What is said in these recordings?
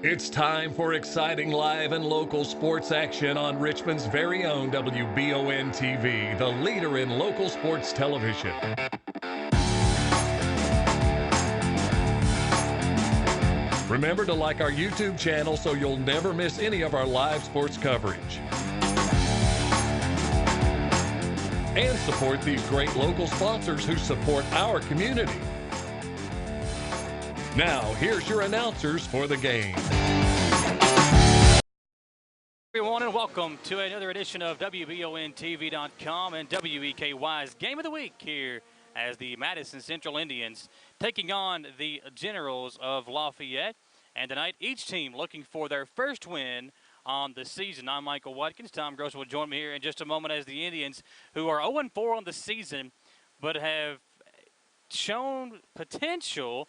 It's time for exciting live and local sports action on Richmond's very own WBON TV, the leader in local sports television. Remember to like our YouTube channel so you'll never miss any of our live sports coverage. And support these great local sponsors who support our community. Now, here's your announcers for the game. Everyone, and welcome to another edition of WBONTV.com and WEKY's Game of the Week here as the Madison Central Indians taking on the Generals of Lafayette. And tonight, each team looking for their first win on the season. I'm Michael Watkins. Tom Gross will join me here in just a moment as the Indians, who are 0-4 on the season, but have shown potential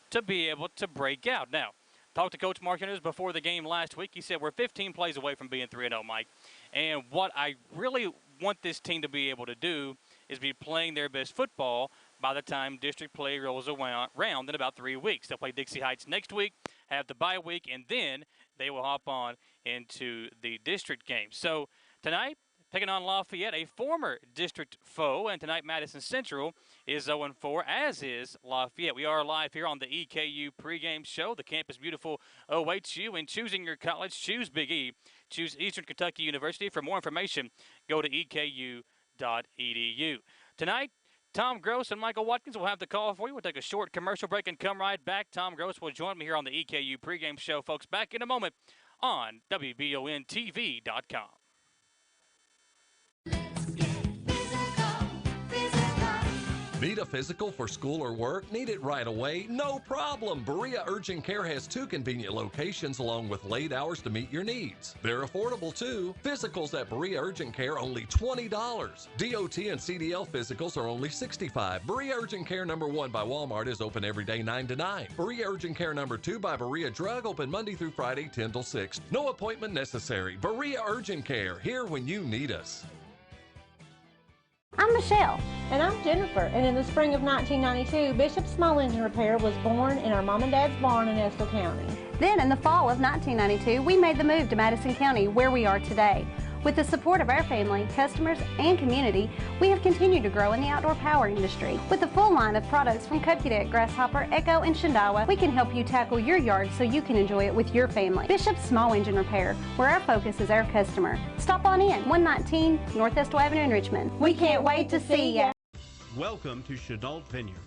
to be able to break out. Now, talked to Coach Martinez before the game last week. He said we're 15 plays away from being 3-0, Mike. And what I really want this team to be able to do is be playing their best football by the time district play rolls around in about 3 weeks. They'll play Dixie Heights next week, have the bye week, and then they will hop on into the district game. So tonight, taking on Lafayette, a former district foe, and tonight Madison Central is 0-4, as is Lafayette. We are live here on the EKU pregame show. The Campus Beautiful awaits you. In choosing your college, choose Big E. Choose Eastern Kentucky University. For more information, go to eku.edu. Tonight, Tom Gross and Michael Watkins will have the call for you. We'll take a short commercial break and come right back. Tom Gross will join me here on the EKU pregame show. Folks, back in a moment on WBONTV.com. Need a physical for school or work? Need it right away? No problem. Berea Urgent Care has 2 convenient locations along with late hours to meet your needs. They're affordable too. Physicals at Berea Urgent Care only $20. DOT and CDL physicals are only $65. Berea Urgent Care number 1 by Walmart is open every day 9 to 9. Berea Urgent Care number 2 by Berea Drug open Monday through Friday 10 till 6. No appointment necessary. Berea Urgent Care, here when you need us. I'm Michelle. And I'm Jennifer, and in the spring of 1992, Bishop Small Engine Repair was born in our mom and dad's barn in Estill County. Then in the fall of 1992, we made the move to Madison County, where we are today. With the support of our family, customers, and community, we have continued to grow in the outdoor power industry. With a full line of products from Cub Cadet, Grasshopper, Echo, and Shindawa, we can help you tackle your yard so you can enjoy it with your family. Bishop Small Engine Repair, where our focus is our customer. Stop on in, 119 North Estill Avenue in Richmond. We can't wait to see ya. Welcome to Chenault Vineyards,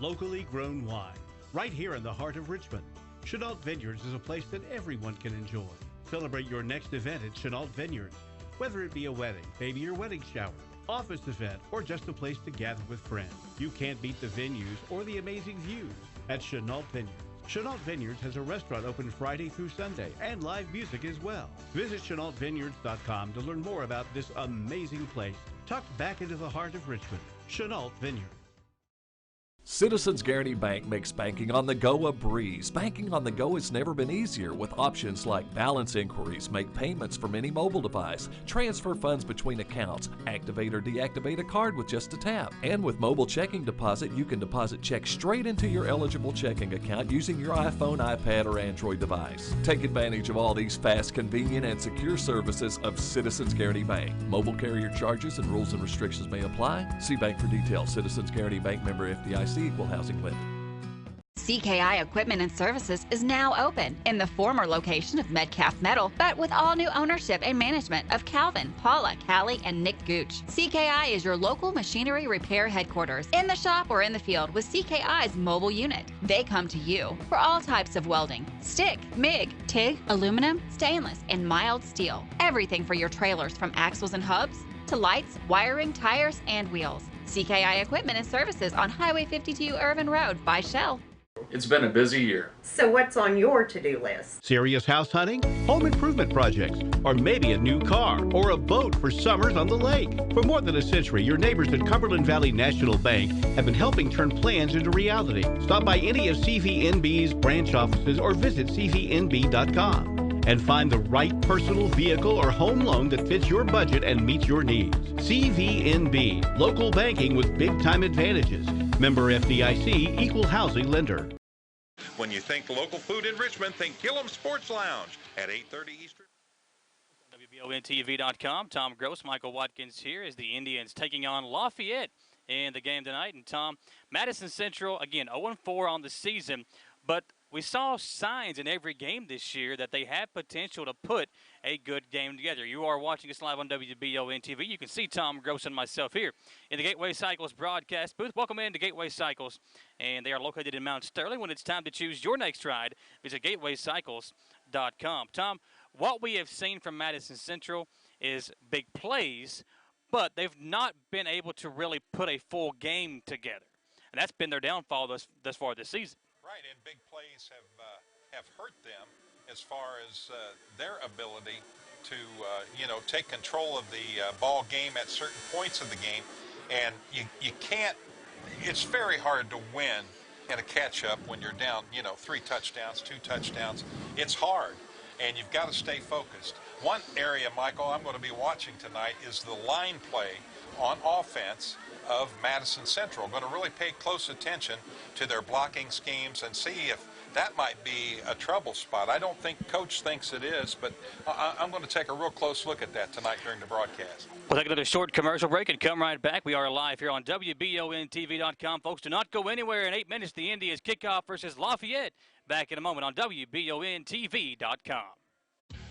locally grown wine, right here in the heart of Richmond. Chenault Vineyards is a place that everyone can enjoy. Celebrate your next event at Chenault Vineyards, whether it be a wedding, baby or wedding shower, office event, or just a place to gather with friends. You can't beat the venues or the amazing views at Chenault Vineyards. Chenault Vineyards has a restaurant open Friday through Sunday and live music as well. Visit ChenaultVineyards.com to learn more about this amazing place tucked back into the heart of Richmond. Chenault Vineyards. Citizens Guaranty Bank makes banking on the go a breeze. Banking on the go has never been easier with options like balance inquiries, make payments from any mobile device, transfer funds between accounts, activate or deactivate a card with just a tap. And with mobile checking deposit, you can deposit checks straight into your eligible checking account using your iPhone, iPad, or Android device. Take advantage of all these fast, convenient, and secure services of Citizens Guaranty Bank. Mobile carrier charges and rules and restrictions may apply. See bank for details. Citizens Guaranty Bank, member FDIC. Equal housing lender. CKI Equipment and Services is now open in the former location of Metcalf Metal, but with all new ownership and management of Calvin, Paula, Callie, and Nick Gooch. CKI is your local machinery repair headquarters, in the shop or in the field with CKI's mobile unit. They come to you for all types of welding, stick, MIG, TIG, aluminum, stainless, and mild steel. Everything for your trailers from axles and hubs to lights, wiring, tires, and wheels. CKI Equipment and Services on Highway 52 Irvin Road by Shell. It's been a busy year. So what's on your to-do list? Serious house hunting, home improvement projects, or maybe a new car or a boat for summers on the lake. For more than a century, your neighbors at Cumberland Valley National Bank have been helping turn plans into reality. Stop by any of CVNB's branch offices or visit cvnb.com. and find the right personal vehicle or home loan that fits your budget and meets your needs. CVNB, local banking with big-time advantages. Member FDIC, equal housing lender. When you think local food in Richmond, think Gillum Sports Lounge at 8:30 Eastern. WBONTV.com. Tom Gross, Michael Watkins here as the Indians taking on Lafayette in the game tonight. And Tom, Madison Central, again, 0-4 on the season, but we saw signs in every game this year that they have potential to put a good game together. You are watching us live on WBON-TV. You can see Tom Gross and myself here in the Gateway Cycles broadcast booth. Welcome in to Gateway Cycles, and they are located in Mount Sterling. When it's time to choose your next ride, visit gatewaycycles.com. Tom, what we have seen from Madison Central is big plays, but they've not been able to really put a full game together. And that's been their downfall thus far this season. Right, and big plays have hurt them as far as their ability to, take control of the ball game at certain points of the game. And you can't, it's very hard to win in a catch-up when you're down, 3 touchdowns, 2 touchdowns. It's hard, and you've got to stay focused. One area, Michael, I'm going to be watching tonight is the line play on offense of Madison Central. I'm going to really pay close attention to their blocking schemes and see if that might be a trouble spot. I don't think Coach thinks it is, but I'm going to take a real close look at that tonight during the broadcast. We'll take another short commercial break and come right back. We are live here on WBONTV.com. Folks, do not go anywhere. In 8 minutes, the Indians kickoff versus Lafayette. Back in a moment on WBONTV.com.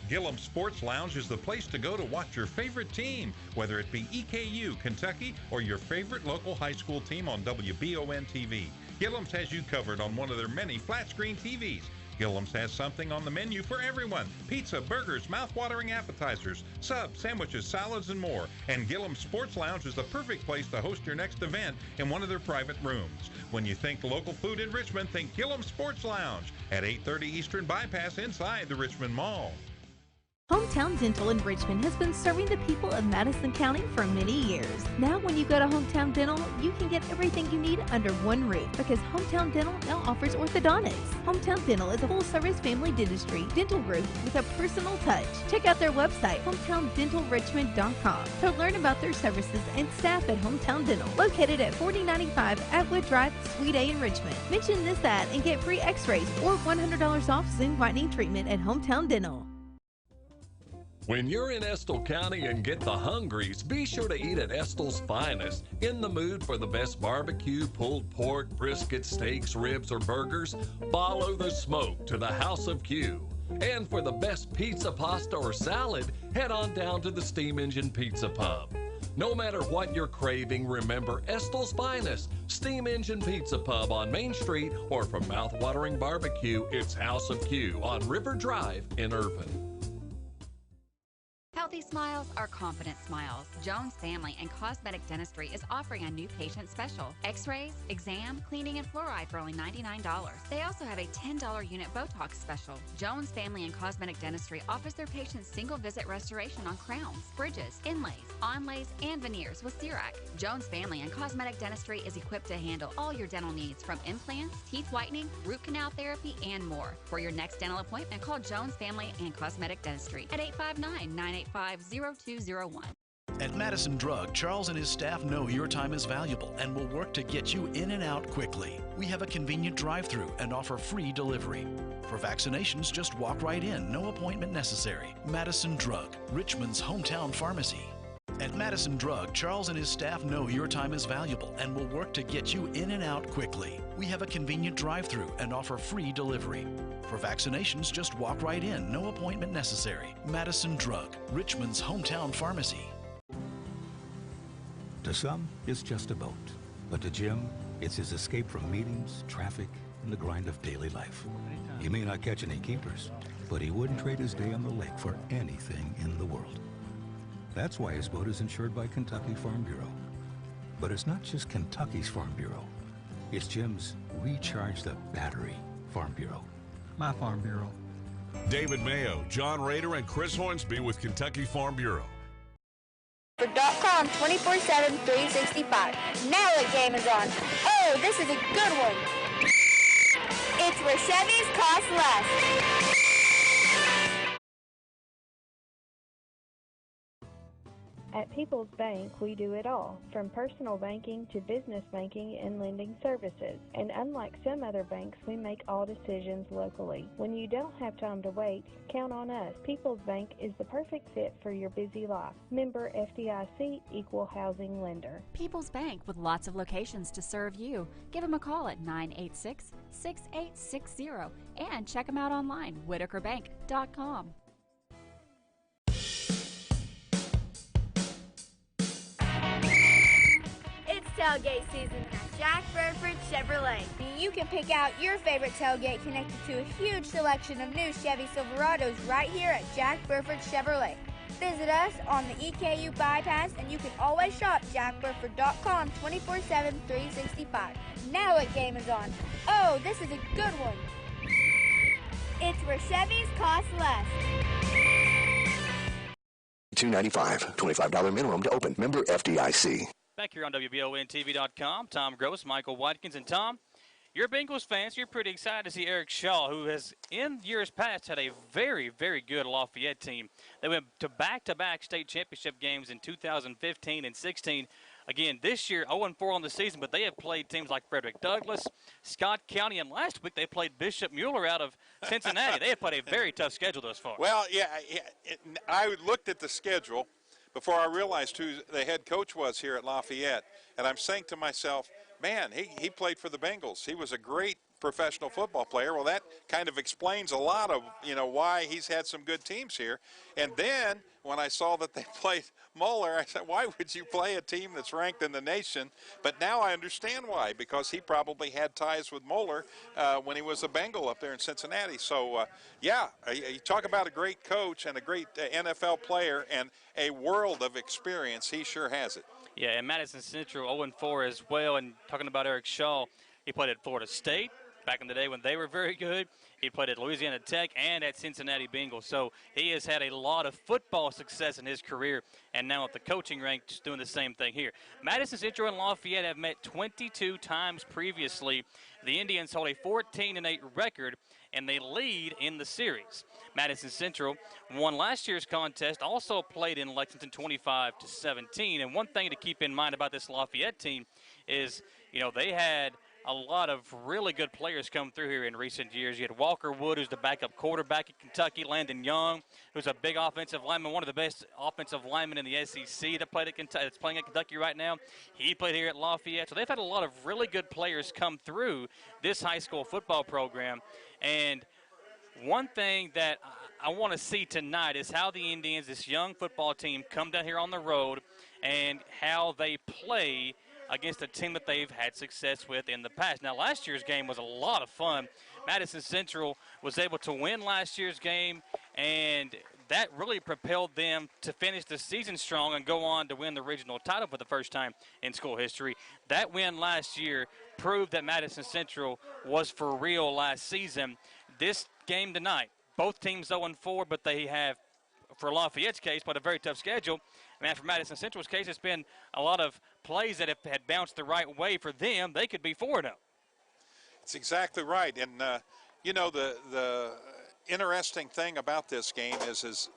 Gillum Sports Lounge is the place to go to watch your favorite team, whether it be EKU, Kentucky, or your favorite local high school team on WBON TV. Gillum's has you covered on one of their many flat-screen TVs. Gillum's has something on the menu for everyone. Pizza, burgers, mouth-watering appetizers, subs, sandwiches, salads, and more. And Gillum Sports Lounge is the perfect place to host your next event in one of their private rooms. When you think local food in Richmond, think Gillum Sports Lounge at 830 Eastern Bypass inside the Richmond Mall. Hometown Dental in Richmond has been serving the people of Madison County for many years. Now when you go to Hometown Dental, you can get everything you need under one roof because Hometown Dental now offers orthodontics. Hometown Dental is a full-service family dentistry dental group with a personal touch. Check out their website, hometowndentalrichmond.com, to learn about their services and staff at Hometown Dental, located at 4095 Atwood Drive, Suite A in Richmond. Mention this ad and get free x-rays or $100 off Zoom whitening treatment at Hometown Dental. When you're in Estill County and get the hungries, be sure to eat at Estill's Finest. In the mood for the best barbecue, pulled pork, brisket, steaks, ribs, or burgers? Follow the smoke to the House of Q. And for the best pizza, pasta, or salad, head on down to the Steam Engine Pizza Pub. No matter what you're craving, remember Estill's Finest, Steam Engine Pizza Pub on Main Street, or for mouth-watering barbecue, it's House of Q on River Drive in Irvine. Healthy smiles are confident smiles. Jones Family and Cosmetic Dentistry is offering a new patient special. X-rays, exam, cleaning, and fluoride for only $99. They also have a $10 unit Botox special. Jones Family and Cosmetic Dentistry offers their patients single-visit restoration on crowns, bridges, inlays, onlays, and veneers with CERAC. Jones Family and Cosmetic Dentistry is equipped to handle all your dental needs from implants, teeth whitening, root canal therapy, and more. For your next dental appointment, call Jones Family and Cosmetic Dentistry at 859-985-0201. At Madison Drug, Charles and his staff know your time is valuable and will work to get you in and out quickly. We have a convenient drive-thru and offer free delivery. For vaccinations, just walk right in, no appointment necessary. Madison Drug, Richmond's hometown pharmacy. At Madison Drug, Charles and his staff know your time is valuable and will work to get you in and out quickly. We have a convenient drive-thru and offer free delivery. For vaccinations, just walk right in, no appointment necessary. Madison Drug, Richmond's hometown pharmacy. To some, it's just a boat. But to Jim, it's his escape from meetings, traffic, and the grind of daily life. He may not catch any keepers, but he wouldn't trade his day on the lake for anything in the world. That's why his boat is insured by Kentucky Farm Bureau. But it's not just Kentucky's Farm Bureau. It's Jim's Recharge the Battery Farm Bureau. My Farm Bureau. David Mayo, John Rader, and Chris Hornsby with Kentucky Farm Bureau. For .com 24/7 365. Now the game is on. Oh, this is a good one. It's where Chevys cost less. At People's Bank, we do it all, from personal banking to business banking and lending services. And unlike some other banks, we make all decisions locally. When you don't have time to wait, count on us. People's Bank is the perfect fit for your busy life. Member FDIC, Equal Housing Lender. People's Bank, with lots of locations to serve you. Give them a call at 986-6860 and check them out online, whitakerbank.com. It's tailgate season at Jack Burford Chevrolet. You can pick out your favorite tailgate connected to a huge selection of new Chevy Silverados right here at Jack Burford Chevrolet. Visit us on the EKU bypass, and you can always shop jackburford.com 24/7, 365. Now a game is on. Oh, this is a good one. It's where Chevys cost less. $295, $25 minimum to open. Member FDIC. Back here on WBONTV.com, Tom Gross, Michael Watkins, and Tom, you're Bengals fans. You're pretty excited to see Eric Shaw, who has in years past had a very, very good Lafayette team. They went to back-to-back state championship games in 2015 and 16. Again, this year 0-4 on the season, but they have played teams like Frederick Douglass, Scott County, and last week they played Bishop Mueller out of Cincinnati. They have played a very tough schedule thus far. Well, I looked at the schedule before I realized who the head coach was here at Lafayette, and I'm saying to myself, man, he played for the Bengals. He was a great professional football player. Well, that kind of explains a lot of, why he's had some good teams here. And then when I saw that they played Mueller, I said, why would you play a team that's ranked in the nation? But now I understand why, because he probably had ties with Mueller when he was a Bengal up there in Cincinnati. So, you talk about a great coach and a great NFL player and a world of experience. He sure has it. Yeah, and Madison Central 0-4 as well. And talking about Eric Shaw, he played at Florida State back in the day when they were very good. He played at Louisiana Tech and at Cincinnati Bengals. So he has had a lot of football success in his career, and now at the coaching rank, just doing the same thing here. Madison Central and Lafayette have met 22 times previously. The Indians hold a 14-8 record, and they lead in the series. Madison Central won last year's contest, also played in Lexington 25-17. And one thing to keep in mind about this Lafayette team is, they had a lot of really good players come through here in recent years. You had Walker Wood, who's the backup quarterback at Kentucky, Landon Young, who's a big offensive lineman, one of the best offensive linemen in the SEC that played at Kentucky, that's playing at Kentucky right now. He played here at Lafayette. So they've had a lot of really good players come through this high school football program. And one thing that I want to see tonight is how the Indians, this young football team, come down here on the road and how they play against a team that they've had success with in the past. Now, last year's game was a lot of fun. Madison Central was able to win last year's game, and that really propelled them to finish the season strong and go on to win the regional title for the first time in school history. That win last year proved that Madison Central was for real last season. This game tonight, both teams 0-4, but they have, for Lafayette's case, played a very tough schedule. And for Madison Central's case, it's been a lot of plays that have had bounced the right way for them. They could be 4-0. It's exactly right. And, the interesting thing about this game is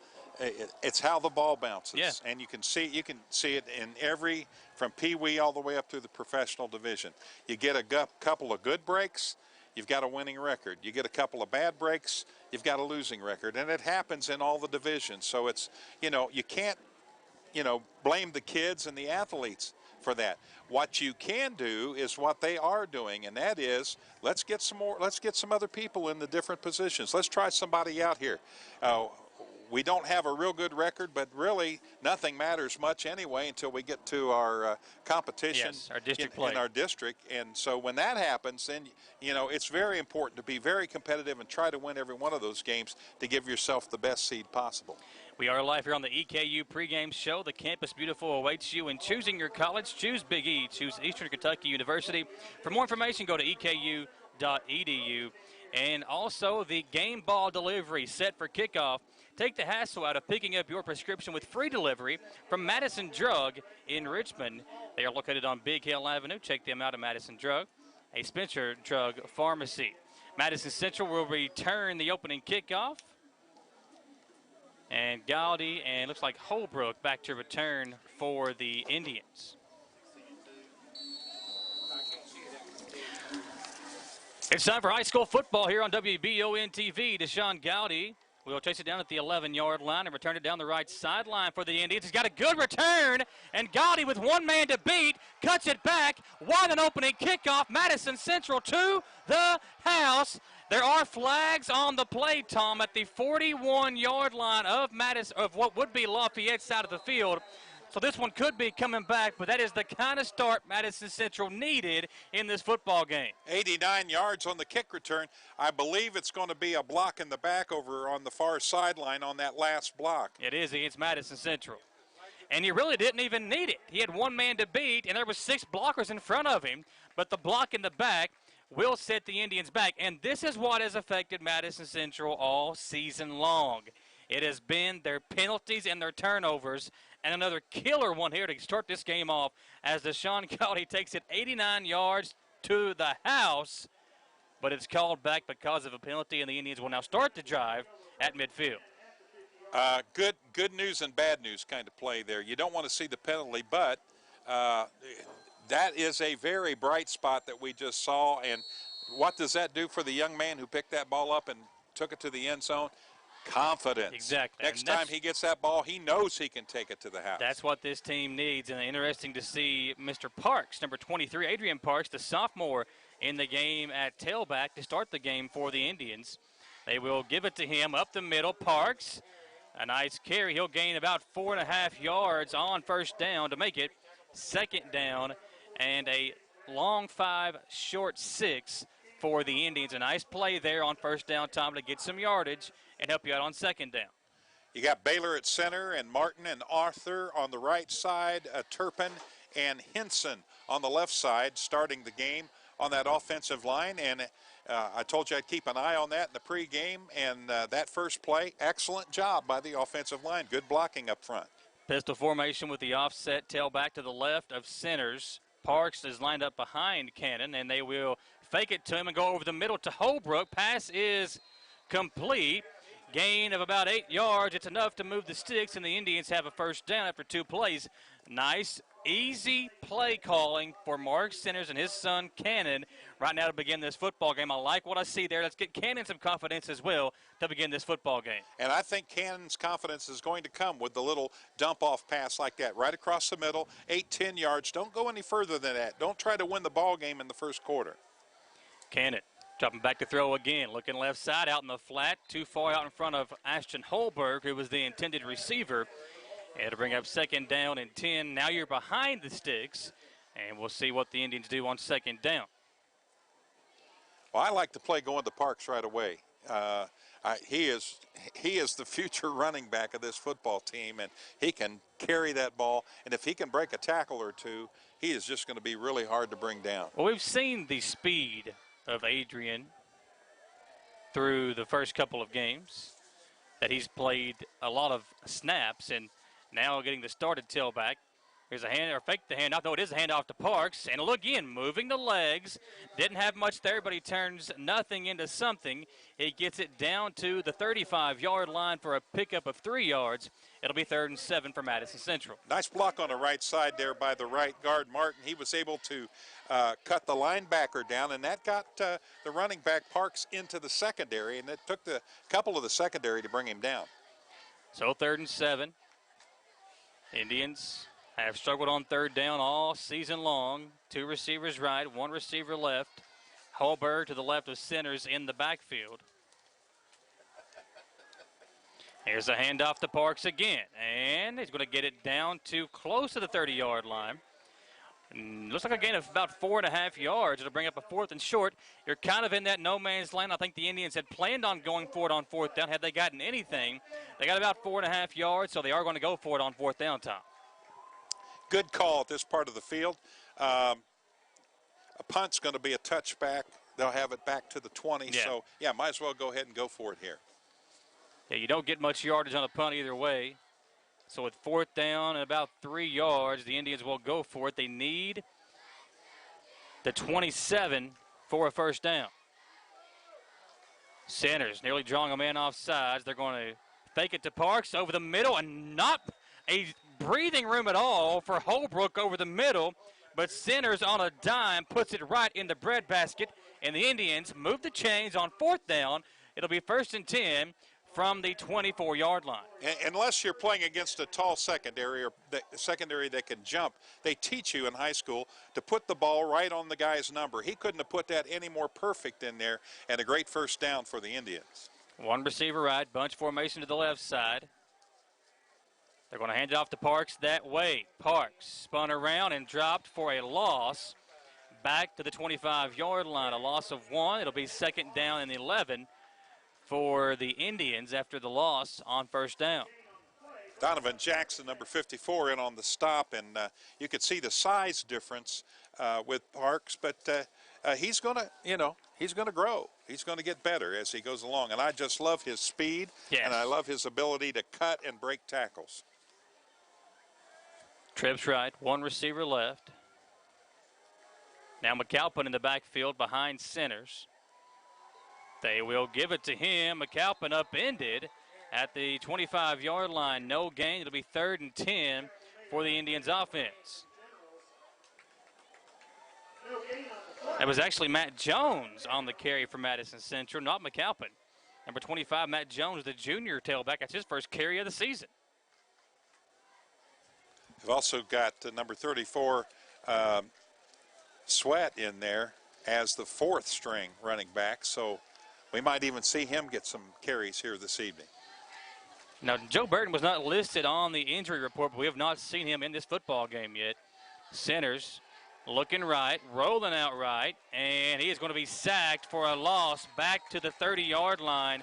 it's how the ball bounces. Yeah. And you can see it in every, from Pee Wee all the way up through the professional division. You get a couple of good breaks, you've got a winning record. You get a couple of bad breaks, you've got a losing record. And it happens in all the divisions. So it's, you can't, blame the kids and the athletes for that. What you can do is what they are doing, and that is let's get some other people in the different positions. Let's try somebody out here. We don't have a real good record, but really nothing matters much anyway until we get to our competition, yes, our district play. In our district. And so when that happens, then, it's very important to be very competitive and try to win every one of those games to give yourself the best seed possible. We are live here on the EKU pregame show. The Campus Beautiful awaits you in choosing your college. Choose Big E. Choose Eastern Kentucky University. For more information, go to eku.edu. And also the game ball delivery set for kickoff. Take the hassle out of picking up your prescription with free delivery from Madison Drug in Richmond. They are located on Big Hill Avenue. Check them out at Madison Drug, a Spencer Drug pharmacy. Madison Central will return the opening kickoff. And Gowdy and looks like Holbrook back to return for the Indians. It's time for high school football here on WBON TV. Deshaun Gowdy will chase it down at the 11-yard line and return it down the right sideline for the Indians. He's got a good return, and Gowdy with one man to beat cuts it back. Wide an opening kickoff. Madison Central to the house. There are flags on the play, Tom, at the 41-yard line of Madison, of what would be Lafayette's side of the field. So this one could be coming back, but that is the kind of start Madison Central needed in this football game. 89 yards on the kick return. I believe it's going to be a block in the back over on the far sideline on that last block. It is against Madison Central. And he really didn't even need it. He had one man to beat, and there was 6 blockers in front of him, but the block in the back will set the Indians back. And this is what has affected Madison Central all season long. It has been their penalties and their turnovers. And another killer one here to start this game off as Deshaun Gowdy takes it 89 yards to the house. But it's called back because of a penalty, and the Indians will now start the drive at midfield. Good news and bad news kind of play there. You don't want to see the penalty, but that is a very bright spot that we just saw. And what does that do for the young man who picked that ball up and took it to the end zone? Confidence. Exactly. Next time he gets that ball, he knows he can take it to the house. That's what this team needs, and interesting to see Mr. Parks, number 23, Adrian Parks, the sophomore, in the game at tailback to start the game for the Indians. They will give it to him up the middle. Parks, a nice carry. He'll gain about 4.5 yards on first down to make it second down, and a long 5, short 6 for the Indians. A nice play there on first down, Tom, to get some yardage and help you out on second down. You got Baylor at center and Martin and Arthur on the right side, Turpin and Henson on the left side starting the game on that offensive line. And I told you I'd keep an eye on that in the pregame. And that first play, excellent job by the offensive line. Good blocking up front. Pistol formation with the offset tailback to the left of centers. Parks is lined up behind Cannon, and they will fake it to him and go over the middle to Holbrook. Pass is complete. Gain of about 8 yards. It's enough to move the sticks, and the Indians have a first down after 2 plays. Nice, easy play calling for Mark Centers and his son Cannon right now to begin this football game. I like what I see there. Let's get Cannon some confidence as well to begin this football game. And I think Cannon's confidence is going to come with the little dump-off pass like that, right across the middle, 8-10 yards. Don't go any further than that. Don't try to win the ball game in the first quarter. Cannon dropping back to throw again, looking left side out in the flat, too far out in front of Ashton Holberg, who was the intended receiver. And to bring up second down and 10. Now you're behind the sticks, and we'll see what the Indians do on second down. Well, I like the play going to Parks right away. He is the future running back of this football team, and he can carry that ball. And if he can break a tackle or two, he is just going to be really hard to bring down. Well, we've seen the speed of Adrian through the first couple of games, that he's played a lot of snaps, and now getting the started tailback. Here's a hand, or fake the handoff. No, it is a handoff to Parks. And look again, moving the legs. Didn't have much there, but he turns nothing into something. He gets it down to the 35-yard line for a pickup of 3 yards. It'll be 3rd and 7 for Madison Central. Nice block on the right side there by the right guard, Martin. He was able to cut the linebacker down, and that got the running back Parks into the secondary, and it took the couple of the secondary to bring him down. So 3rd and 7. Indians have struggled on third down all season long. 2 receivers right, 1 receiver left. Holberg to the left of Centers in the backfield. Here's a handoff to Parks again, and he's going to get it down to close to the 30-yard line. Looks like a gain of about 4.5 yards. It'll bring up a 4th and short. You're kind of in that no man's land. I think the Indians had planned on going for it on 4th down. Had they gotten anything, they got about 4.5 yards, so they are going to go for it on 4th down, Tom. Good call at this part of the field. A punt's going to be a touchback. They'll have it back to the 20. Yeah. So, yeah, might as well go ahead and go for it here. Yeah, you don't get much yardage on a punt either way. So with 4th down and about 3 yards, the Indians will go for it. They need the 27 for a first down. Centers nearly drawing a man off sides. They're going to fake it to Parks over the middle, and not a breathing room at all for Holbrook over the middle, but Centers on a dime puts it right in the breadbasket, and the Indians move the chains on 4th down. It'll be 1st and 10 from the 24-yard line. Unless you're playing against a tall secondary or secondary that can jump, they teach you in high school to put the ball right on the guy's number. He couldn't have put that any more perfect in there, and a great first down for the Indians. One receiver right, bunch formation to the left side. They're going to hand it off to Parks that way. Parks spun around and dropped for a loss back to the 25-yard line, a loss of 1. It'll be 2nd down and 11 for the Indians after the loss on 1st down. Donovan Jackson, number 54, in on the stop, and you could see the size difference with Parks, but he's going to, he's going to grow. He's going to get better as he goes along, and I just love his speed, and I love his ability to cut and break tackles. Trips right, one receiver left. Now McAlpin in the backfield behind Centers. They will give it to him. McAlpin upended at the 25-yard line. No gain. It'll be 3rd and 10 for the Indians offense. That was actually Matt Jones on the carry for Madison Central, not McAlpin. Number 25, Matt Jones, the junior tailback. That's his first carry of the season. We've also got number 34, Sweat in there as the 4th string running back. So we might even see him get some carries here this evening. Now, Joe Burton was not listed on the injury report, but we have not seen him in this football game yet. Centers looking right, rolling out right, and he is going to be sacked for a loss back to the 30-yard line.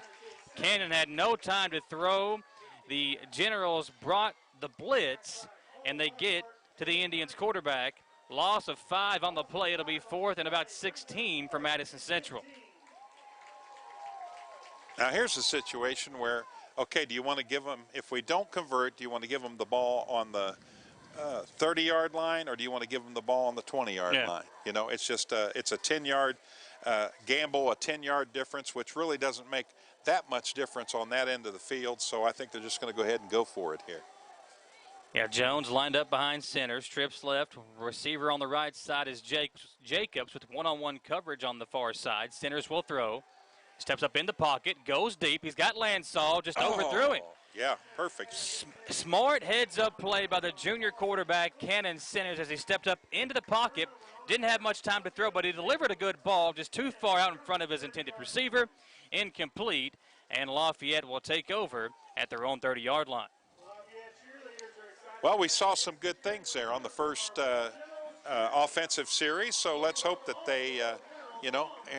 Cannon had no time to throw. The Generals brought the blitz, and they get to the Indians quarterback. Loss of 5 on the play. It'll be 4th and about 16 for Madison Central. Now here's a situation where, okay, do you want to give them, if we don't convert, do you want to give them the ball on the 30-yard line, or do you want to give them the ball on the 20-yard line? It's just it's a 10-yard gamble, a 10-yard difference, which really doesn't make that much difference on that end of the field. So I think they're just going to go ahead and go for it here. Yeah, Jones lined up behind Centers. Trips left. Receiver on the right side is Jacobs with one-on-one coverage on the far side. Centers will throw. Steps up in the pocket, goes deep. He's got Lansall, just overthrew him. Yeah, perfect. Smart heads-up play by the junior quarterback, Cannon Centers, as he stepped up into the pocket. Didn't have much time to throw, but he delivered a good ball, just too far out in front of his intended receiver. Incomplete, and Lafayette will take over at their own 30-yard line. Well, we saw some good things there on the first offensive series, so let's hope that they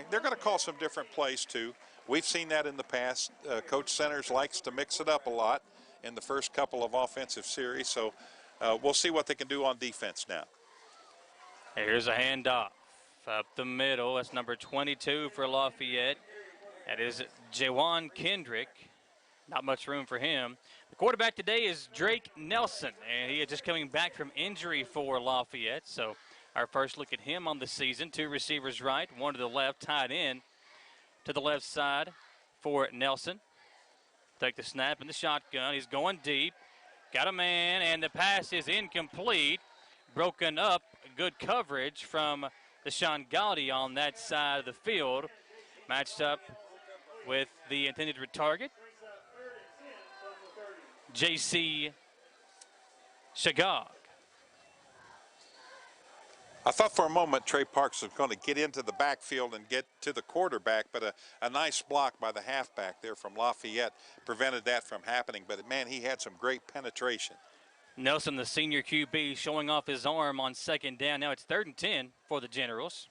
they're going to call some different plays too. We've seen that in the past. Coach Centers likes to mix it up a lot in the first couple of offensive series, so we'll see what they can do on defense now. Here's a handoff up the middle. That's number 22 for Lafayette. That is Jawan Kendrick. Not much room for him. The quarterback today is Drake Nelson, and he is just coming back from injury for Lafayette, so our first look at him on the season. 2 receivers right, 1 to the left, tied in to the left side for Nelson. Take the snap in the shotgun. He's going deep. Got a man, and the pass is incomplete. Broken up. Good coverage from Deshaun Gaudy on that side of the field. Matched up with the intended target, J.C. Shagog. I thought for a moment Trey Parks was going to get into the backfield and get to the quarterback, but a nice block by the halfback there from Lafayette prevented that from happening. But, man, he had some great penetration. Nelson, the senior QB, showing off his arm on 2nd down. Now it's 3rd and 10 for the Generals.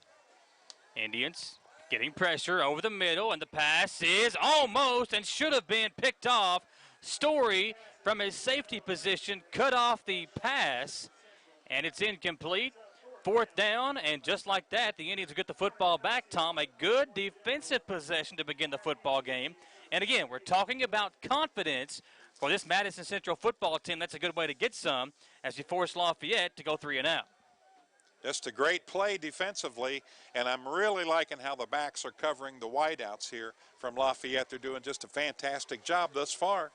Indians getting pressure over the middle, and the pass is almost and should have been picked off. Story from his safety position cut off the pass, and it's incomplete. 4th down, and just like that, the Indians will get the football back, Tom. A good defensive possession to begin the football game. And again, we're talking about confidence for this Madison Central football team. That's a good way to get some as you force Lafayette to go 3 and out. Just a great play defensively, and I'm really liking how the backs are covering the wideouts here from Lafayette. They're doing just a fantastic job thus far.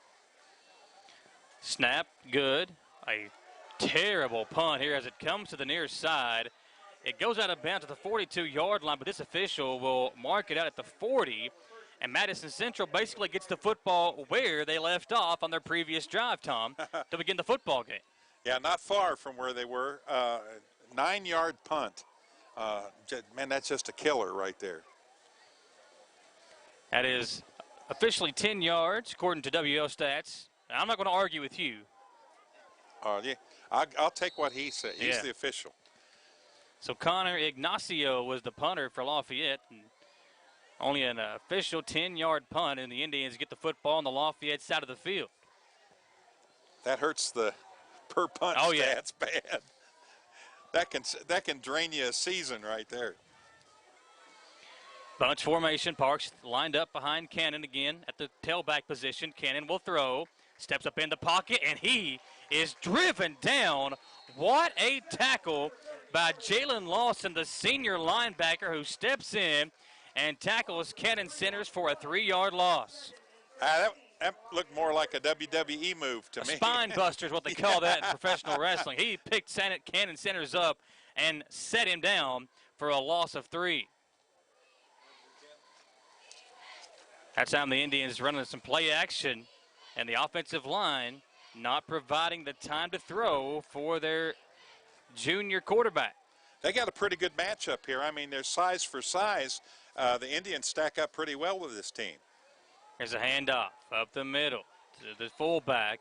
Snap, good. a terrible punt here as it comes to the near side. It goes out of bounds at the 42-yard line, but this official will mark it out at the 40. And Madison Central basically gets the football where they left off on their previous drive, Tom, to begin the football game. Yeah, not far from where they were. 9-yard punt. Man, that's just a killer right there. That is officially 10 yards, according to WL Stats. I'm not going to argue with you. Yeah, I'll take what he said. He's the official. So Connor Ignacio was the punter for Lafayette. And only an official 10-yard punt, and the Indians get the football on the Lafayette side of the field. That hurts the per punt stats bad. That can drain you a season right there. Bunch formation. Parks lined up behind Cannon again at the tailback position. Cannon will throw, steps up in the pocket, and he is driven down. What a tackle by Jalen Lawson, the senior linebacker, who steps in and tackles Cannon Centers for a 3-yard loss. That looked more like a WWE move to me. Spine buster is what they call that in professional wrestling. He picked Cannon Centers up and set him down for a loss of 3. That time the Indians running some play action, and the offensive line not providing the time to throw for their junior quarterback. They got a pretty good matchup here. I mean, they're size for size. The Indians stack up pretty well with this team. Here's a handoff up the middle to the fullback.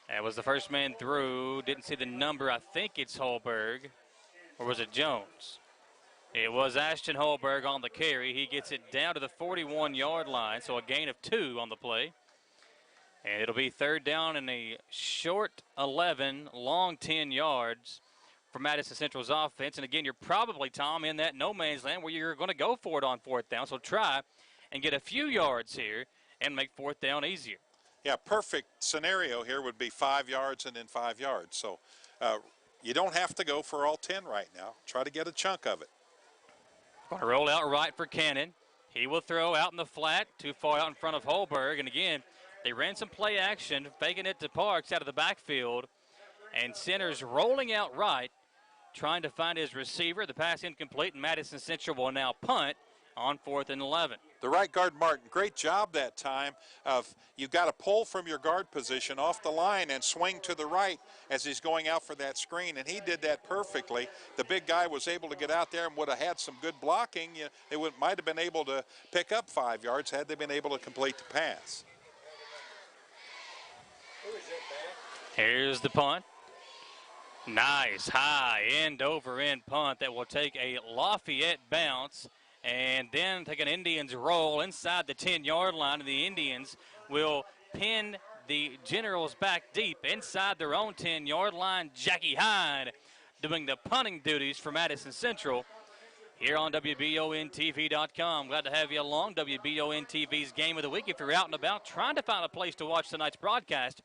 That was the first man through. Didn't see the number. I think it's Holberg. Or was it Jones? It was Ashton Holberg on the carry. He gets it down to the 41-yard line, so a gain of 2 on the play. And it'll be 3rd down and a short 11, long 10 yards for Madison Central's offense. And again, you're probably, Tom, in that no man's land where you're going to go for it on 4th down. So try and get a few yards here and make 4th down easier. Yeah, perfect scenario here would be 5 yards and then 5 yards. So you don't have to go for all 10 right now. Try to get a chunk of it. Going to roll out right for Cannon. He will throw out in the flat, too far out in front of Holberg. And again, they ran some play action, faking it to Parks out of the backfield. And Centers rolling out right, trying to find his receiver. The pass incomplete, and Madison Central will now punt on 4th and 11. The right guard, Martin, great job that time of you've got to pull from your guard position off the line and swing to the right as he's going out for that screen, and he did that perfectly. The big guy was able to get out there and would have had some good blocking. They might have been able to pick up 5 yards had they been able to complete the pass. Here's the punt. Nice high end-over-end punt that will take a Lafayette bounce and then take an Indians roll inside the 10-yard line, and the Indians will pin the Generals back deep inside their own 10-yard line. Jackie Hyde doing the punting duties for Madison Central here on WBONTV.com. Glad to have you along. WBON TV's Game of the Week. If you're out and about trying to find a place to watch tonight's broadcast,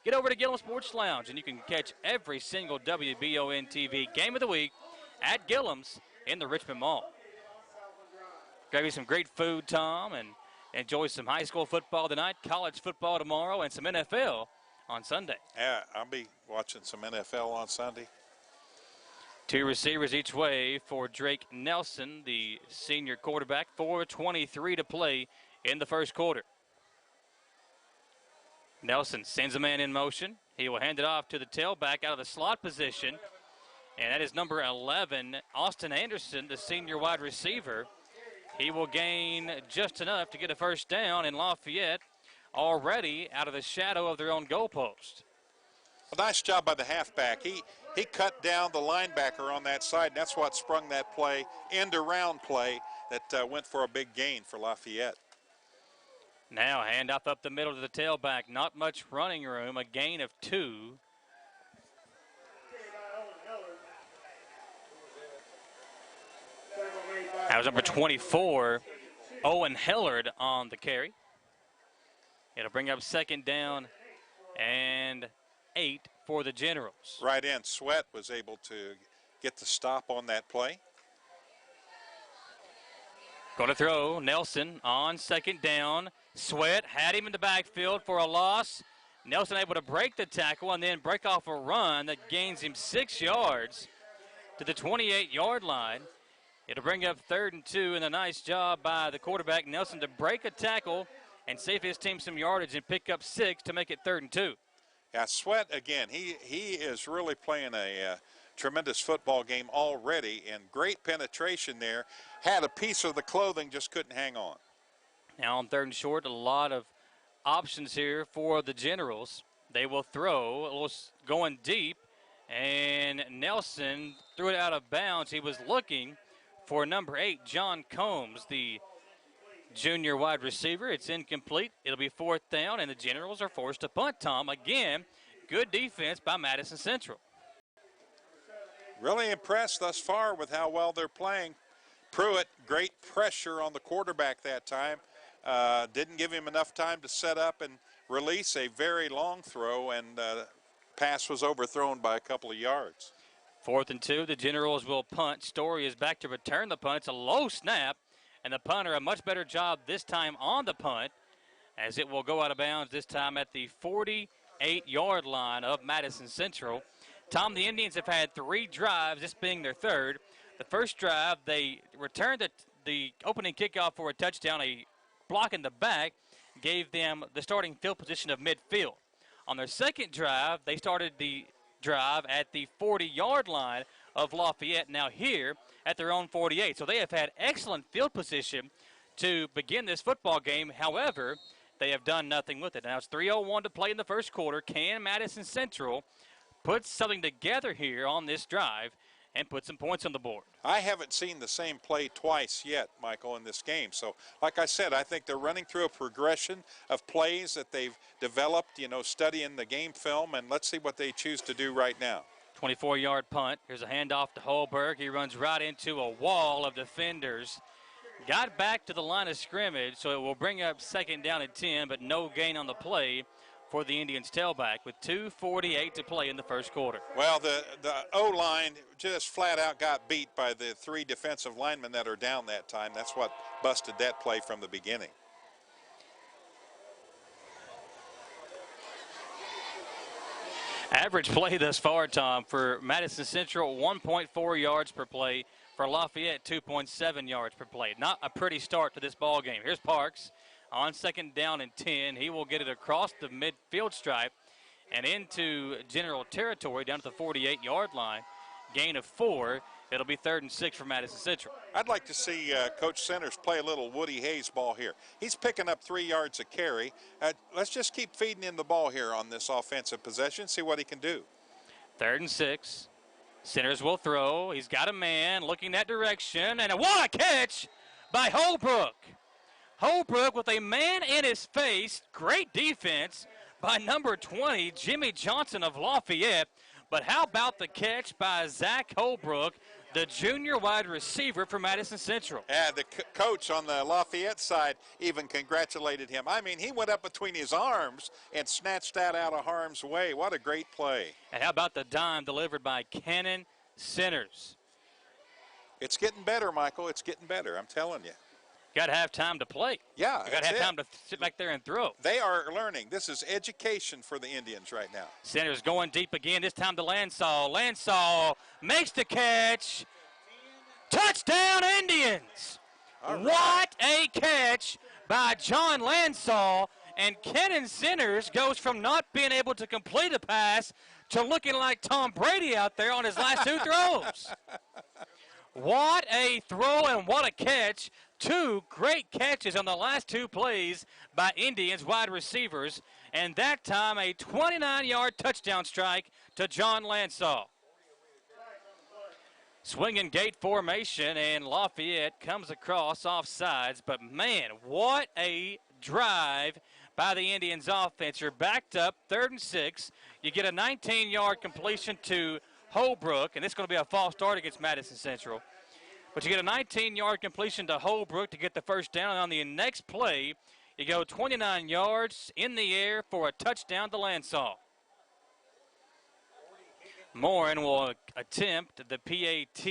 get over to Gillum Sports Lounge, and you can catch every single WBON TV Game of the Week at Gillum's in the Richmond Mall. Grab you some great food, Tom, and enjoy some high school football tonight, college football tomorrow, and some NFL on Sunday. Yeah, I'll be watching some NFL on Sunday. 2 receivers each way for Drake Nelson, the senior quarterback. 4:23 to play in the first quarter. Nelson sends a man in motion. He will hand it off to the tailback out of the slot position, and that is number 11, Austin Anderson, the senior wide receiver. He will gain just enough to get a first down, in Lafayette already out of the shadow of their own goalpost. A nice job by the halfback. He cut down the linebacker on that side, and that's what sprung that play, end-around play that went for a big gain for Lafayette. Now handoff up the middle to the tailback. Not much running room, a gain of 2. That was number 24, Owen Hillard on the carry. It'll bring up 2nd down and 8 for the Generals. Right in. Sweat was able to get the stop on that play. Going to throw Nelson on 2nd down. Sweat had him in the backfield for a loss. Nelson able to break the tackle and then break off a run that gains him 6 yards to the 28-yard line. It'll bring up 3rd and 2, and a nice job by the quarterback, Nelson, to break a tackle and save his team some yardage and pick up 6 to make it 3rd and 2. Yeah, Sweat, again, he is really playing a tremendous football game already, and great penetration there. Had a piece of the clothing, just couldn't hang on. Now on 3rd and short, a lot of options here for the Generals. They will throw, a little going deep, and Nelson threw it out of bounds. He was looking for number 8, John Combs, the junior wide receiver. It's incomplete. It'll be 4th down, and the Generals are forced to punt, Tom. Again, good defense by Madison Central. Really impressed thus far with how well they're playing. Pruitt, great pressure on the quarterback that time. Didn't give him enough time to set up and release a very long throw, and pass was overthrown by a couple of yards. 4th and 2, the Generals will punt. Story is back to return the punt. It's a low snap, and the punter a much better job this time on the punt, as it will go out of bounds this time at the 48-yard line of Madison Central. Tom, the Indians have had 3 drives, this being their 3rd. The first drive, they returned the opening kickoff for a touchdown. A block in the back gave them the starting field position of midfield. On their second drive, they started the drive at the 40-yard line of Lafayette, now here at their own 48. So they have had excellent field position to begin this football game. However, they have done nothing with it. Now it's 3:01 to play in the first quarter. Can Madison Central put something together here on this drive and put some points on the board? I haven't seen the same play twice yet, Michael, in this game. So, like I said, I think they're running through a progression of plays that they've developed, studying the game film, and let's see what they choose to do right now. 24-yard punt. Here's a handoff to Holberg. He runs right into a wall of defenders. Got back to the line of scrimmage, so it will bring up 2nd down and 10, but no gain on the play for the Indians tailback with 2:48 to play in the first quarter. Well, the O-line just flat out got beat by the 3 defensive linemen that are down that time. That's what busted that play from the beginning. Average play thus far, Tom, for Madison Central, 1.4 yards per play. For Lafayette, 2.7 yards per play. Not a pretty start to this ball game. Here's Parks on 2nd down and 10. He will get it across the midfield stripe and into general territory down to the 48-yard line. Gain of 4. It'll be 3rd and 6 for Madison Central. I'd like to see Coach Centers play a little Woody Hayes ball here. He's picking up 3 yards a carry. Let's just keep feeding him the ball here on this offensive possession, see what he can do. 3rd and 6. Centers will throw. He's got a man looking that direction, and what a catch by Holbrook. Holbrook with a man in his face. Great defense by number 20, Jimmy Johnson of Lafayette. But how about the catch by Zach Holbrook, the junior wide receiver for Madison Central? Yeah, the coach on the Lafayette side even congratulated him. I mean, he went up between his arms and snatched that out of harm's way. What a great play. And how about the dime delivered by Cannon Centers? It's getting better, Michael. It's getting better, I'm telling you. Got to have time to play. Yeah, got to have time to sit back there and throw. They are learning. This is education for the Indians right now. Centers going deep again, this time to Lansall. Lansall makes the catch. Touchdown, Indians. All right. What a catch by John Lansall. And Cannon Centers goes from not being able to complete a pass to looking like Tom Brady out there on his last 2 throws. What a throw and what a catch. 2 great catches on the last 2 plays by Indians wide receivers. And that time a 29-yard touchdown strike to John Lansall. Swinging gate formation, and Lafayette comes across off sides. But, man, what a drive by the Indians offense. You're backed up, 3rd and 6. You get a 19-yard completion to Holbrook, and this is going to be a false start against Madison Central. But you get a 19-yard completion to Holbrook to get the first down. And on the next play, you go 29 yards in the air for a touchdown to Lansall. Morin will attempt the PAT.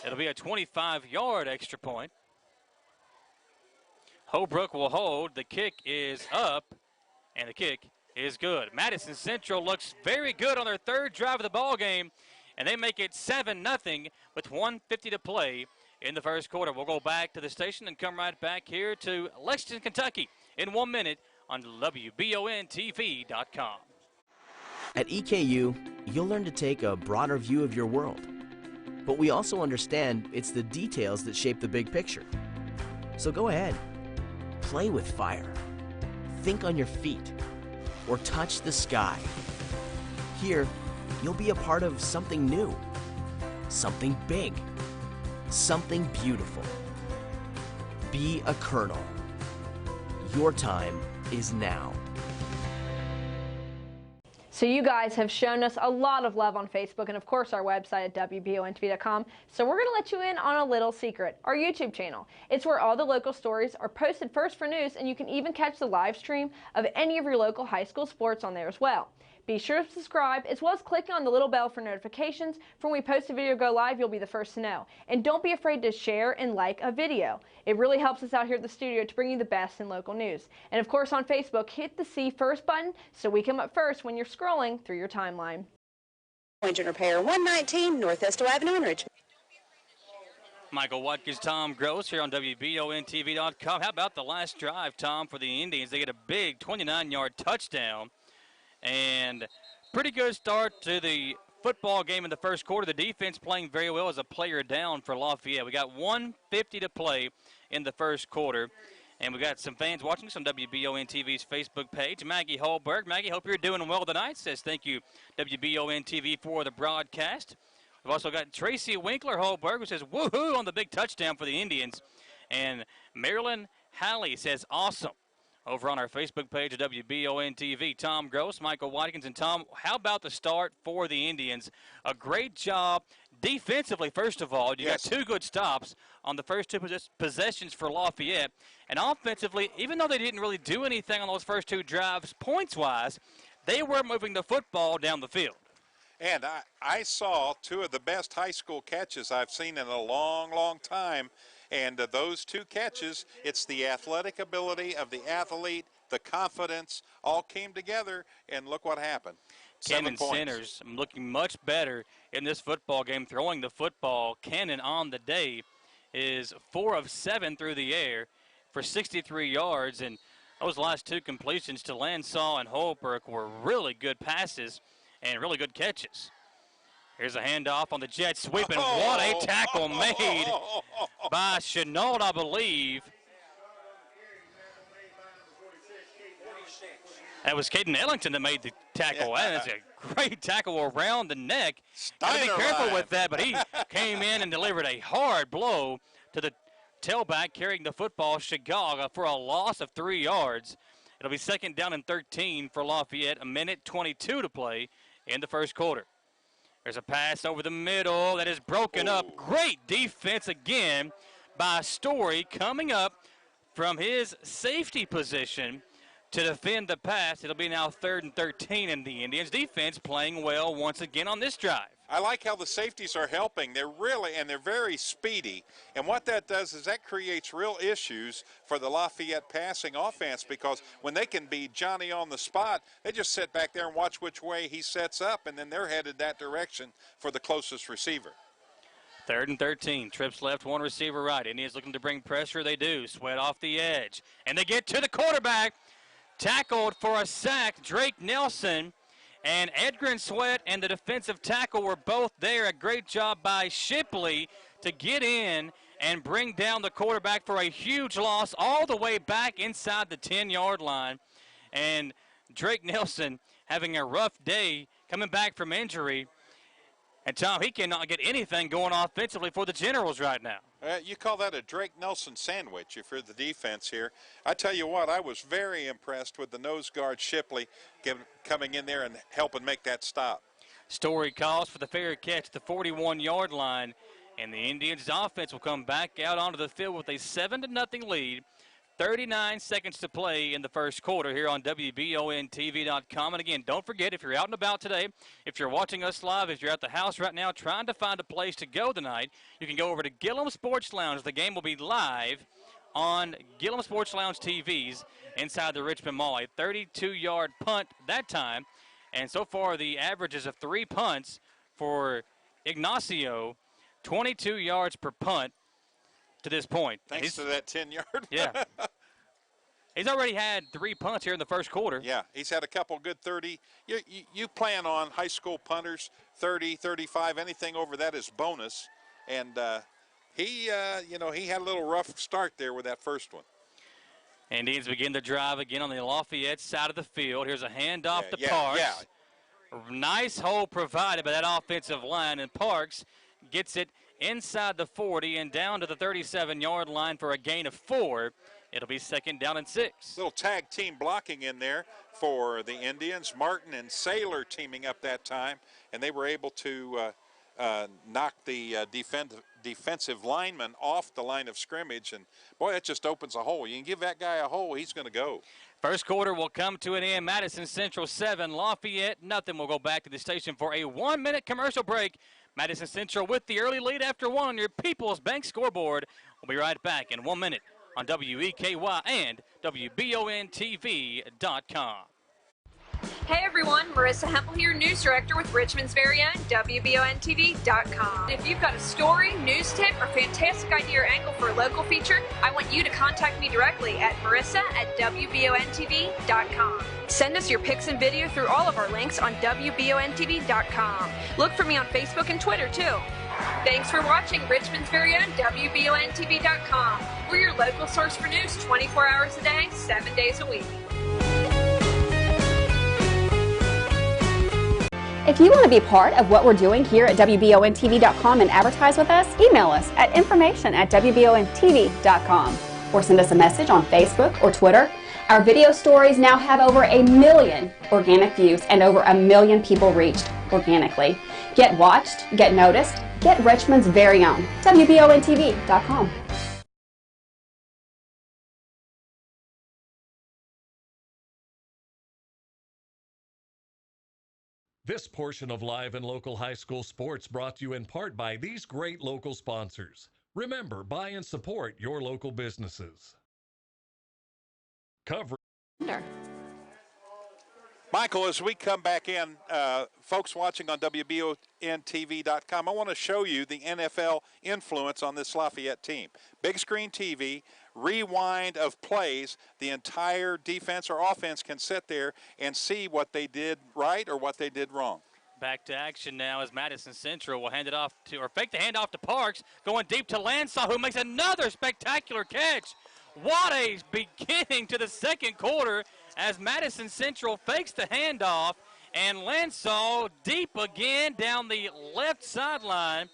It'll be a 25-yard extra point. Holbrook will hold. The kick is up, and the kick is good. Madison Central looks very good on their third drive of the ball game, and they make it 7-0 with 1:50 to play in the first quarter. We'll go back to the station and come right back here to Lexington, Kentucky in 1 minute on WBONTV.com. At EKU, you'll learn to take a broader view of your world. But we also understand it's the details that shape the big picture. So go ahead, play with fire, think on your feet, or touch the sky. Here, you'll be a part of something new, something big, something beautiful. Be a colonel. Your time is now. So you guys have shown us a lot of love on Facebook and of course our website at WBONTV.com. So we're going to let you in on a little secret, our YouTube channel. It's where all the local stories are posted first for news, and you can even catch the live stream of any of your local high school sports on there as well. Be sure to subscribe as well as clicking on the little bell for notifications. For when we post a video go live, you'll be the first to know. And don't be afraid to share and like a video. It really helps us out here at the studio to bring you the best in local news. And of course on Facebook, hit the See First button so we come up first when you're scrolling through your timeline. Engine repair, 119 Northwest Avenue in Richmond. Michael Watkins, Tom Gross here on WBONTV.com. How about the last drive, Tom, for the Indians? They get a big 29-yard touchdown. And pretty good start to the football game in the first quarter. The defense playing very well as a player down for Lafayette. We got 1:50 to play in the first quarter. And we got some fans watching us on WBON TV's Facebook page. Maggie Holberg. Maggie, hope you're doing well tonight. Says thank you, WBON TV, for the broadcast. We've also got Tracy Winkler Holberg, who says woohoo on the big touchdown for the Indians. And Marilyn Halley says awesome over on our Facebook page at WBON TV. Tom Gross, Michael Watkins, and Tom, how about the start for the Indians? A great job defensively, first of all. You got two good stops on the first two possessions for Lafayette. And offensively, even though they didn't really do anything on those first two drives points-wise, they were moving the football down the field. And I saw two of the best high school catches I've seen in a long, long time. And those two catches, it's the athletic ability of the athlete, the confidence, all came together, and look what happened. Cannon Centers looking much better in this football game, throwing the football. Cannon on the day is 4 of 7 through the air for 63 yards, and those last two completions to Lansaw and Holbrook were really good passes and really good catches. Here's a handoff on the jet sweep, and what a tackle made by Chenault, I believe. That was Caden Ellington that made the tackle. Yeah. That is a great tackle around the neck. Got to be careful with that, but he came in and delivered a hard blow to the tailback carrying the football, Chicago, for a loss of 3 yards. It'll be 2nd down and 13 for Lafayette, 1:22 to play in the first quarter. There's a pass over the middle that is broken up. Great defense again by Story, coming up from his safety position to defend the pass. It'll be now 3rd and 13, and the Indians defense playing well once again on this drive. I like how the safeties are helping. They're very speedy. And what that does is that creates real issues for the Lafayette passing offense, because when they can be Johnny on the spot, they just sit back there and watch which way he sets up, and then they're headed that direction for the closest receiver. 3rd and 13, trips left, one receiver right. Indians looking to bring pressure. They do. Sweat off the edge. And they get to the quarterback. Tackled for a sack, Drake Nelson. And Edgren Sweat and the defensive tackle were both there. A great job by Shipley to get in and bring down the quarterback for a huge loss all the way back inside the 10-yard line. And Drake Nelson having a rough day coming back from injury. And, Tom, he cannot get anything going offensively for the Generals right now. You call that a Drake Nelson sandwich if you're the defense here. I tell you what, I was very impressed with the nose guard Shipley coming in there and helping make that stop. Story calls for the fair catch at the 41-yard line, and the Indians' offense will come back out onto the field with a 7-0 lead. 39 seconds to play in the first quarter here on WBONTV.com. And again, don't forget, if you're out and about today, if you're watching us live, if you're at the house right now trying to find a place to go tonight, you can go over to Gillum Sports Lounge. The game will be live on Gillum Sports Lounge TVs inside the Richmond Mall. A 32-yard punt that time. And so far, the averages of 3 punts for Ignacio, 22 yards per punt to this point. Thanks to that 10-yard. Yeah. He's already had 3 punts here in the first quarter. Yeah, he's had a couple good 30. You plan on high school punters, 30, 35, anything over that is bonus. And he had a little rough start there with that first one. Indians begin the drive again on the Lafayette side of the field. Here's a handoff to Yeah, Parks. yeah. Nice hole provided by that offensive line, and Parks gets it inside the 40 and down to the 37-yard line for a gain of 4. It'll be 2nd down and 6. Little tag team blocking in there for the Indians. Martin and Saylor teaming up that time, and they were able to knock the defensive lineman off the line of scrimmage. And, boy, that just opens a hole. You can give that guy a hole, he's going to go. First quarter will come to an end. Madison Central 7, Lafayette nothing. We'll go back to the station for a 1-minute commercial break. Madison Central with the early lead after 1 on your People's Bank scoreboard. We'll be right back in 1 minute on WEKY and WBONTV.com. Hey everyone, Marissa Hempel here, News Director with Richmond's very own WBONTV.com. If you've got a story, news tip, or fantastic idea or angle for a local feature, I want you to contact me directly at marissa@WBONTV.com. Send us your pics and video through all of our links on WBONTV.com. Look for me on Facebook and Twitter too. Thanks for watching Richmond's very own WBONTV.com. We're your local source for news 24 hours a day, 7 days a week. If you want to be part of what we're doing here at WBONTV.com and advertise with us, email us at information@WBONTV.com or send us a message on Facebook or Twitter. Our video stories now have over 1 million organic views and over 1 million people reached organically. Get watched, get noticed, get Richmond's very own WBONTV.com. This portion of Live and Local High School Sports brought to you in part by these great local sponsors. Remember, buy and support your local businesses. Cover. Michael, as we come back in, folks watching on WBONTV.com, I want to show you the NFL influence on this Lafayette team. Big screen TV, rewind of plays. The entire defense or offense can sit there and see what they did right or what they did wrong. Back to action now as Madison Central will hand it off to, or fake the handoff to Parks, going deep to Lansaw, who makes another spectacular catch. What a beginning to the second quarter as Madison Central fakes the handoff, and Lansaw deep again down the left sideline.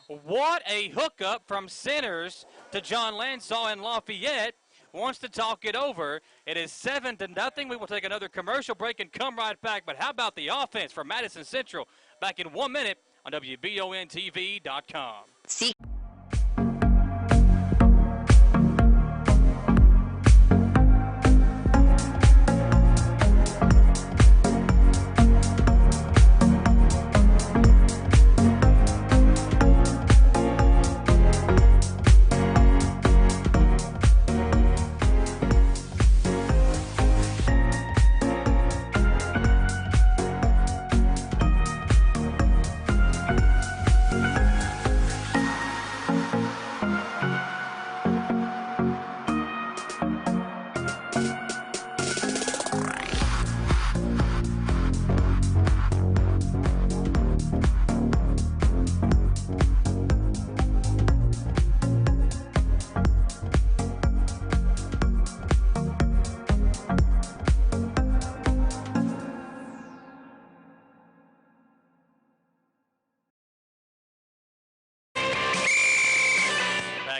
What a hookup from centers to John Lansaw, and Lafayette wants to talk it over. It is 7-0. We will take another commercial break and come right back. But how about the offense for Madison Central? Back in 1 minute on WBONTV.com.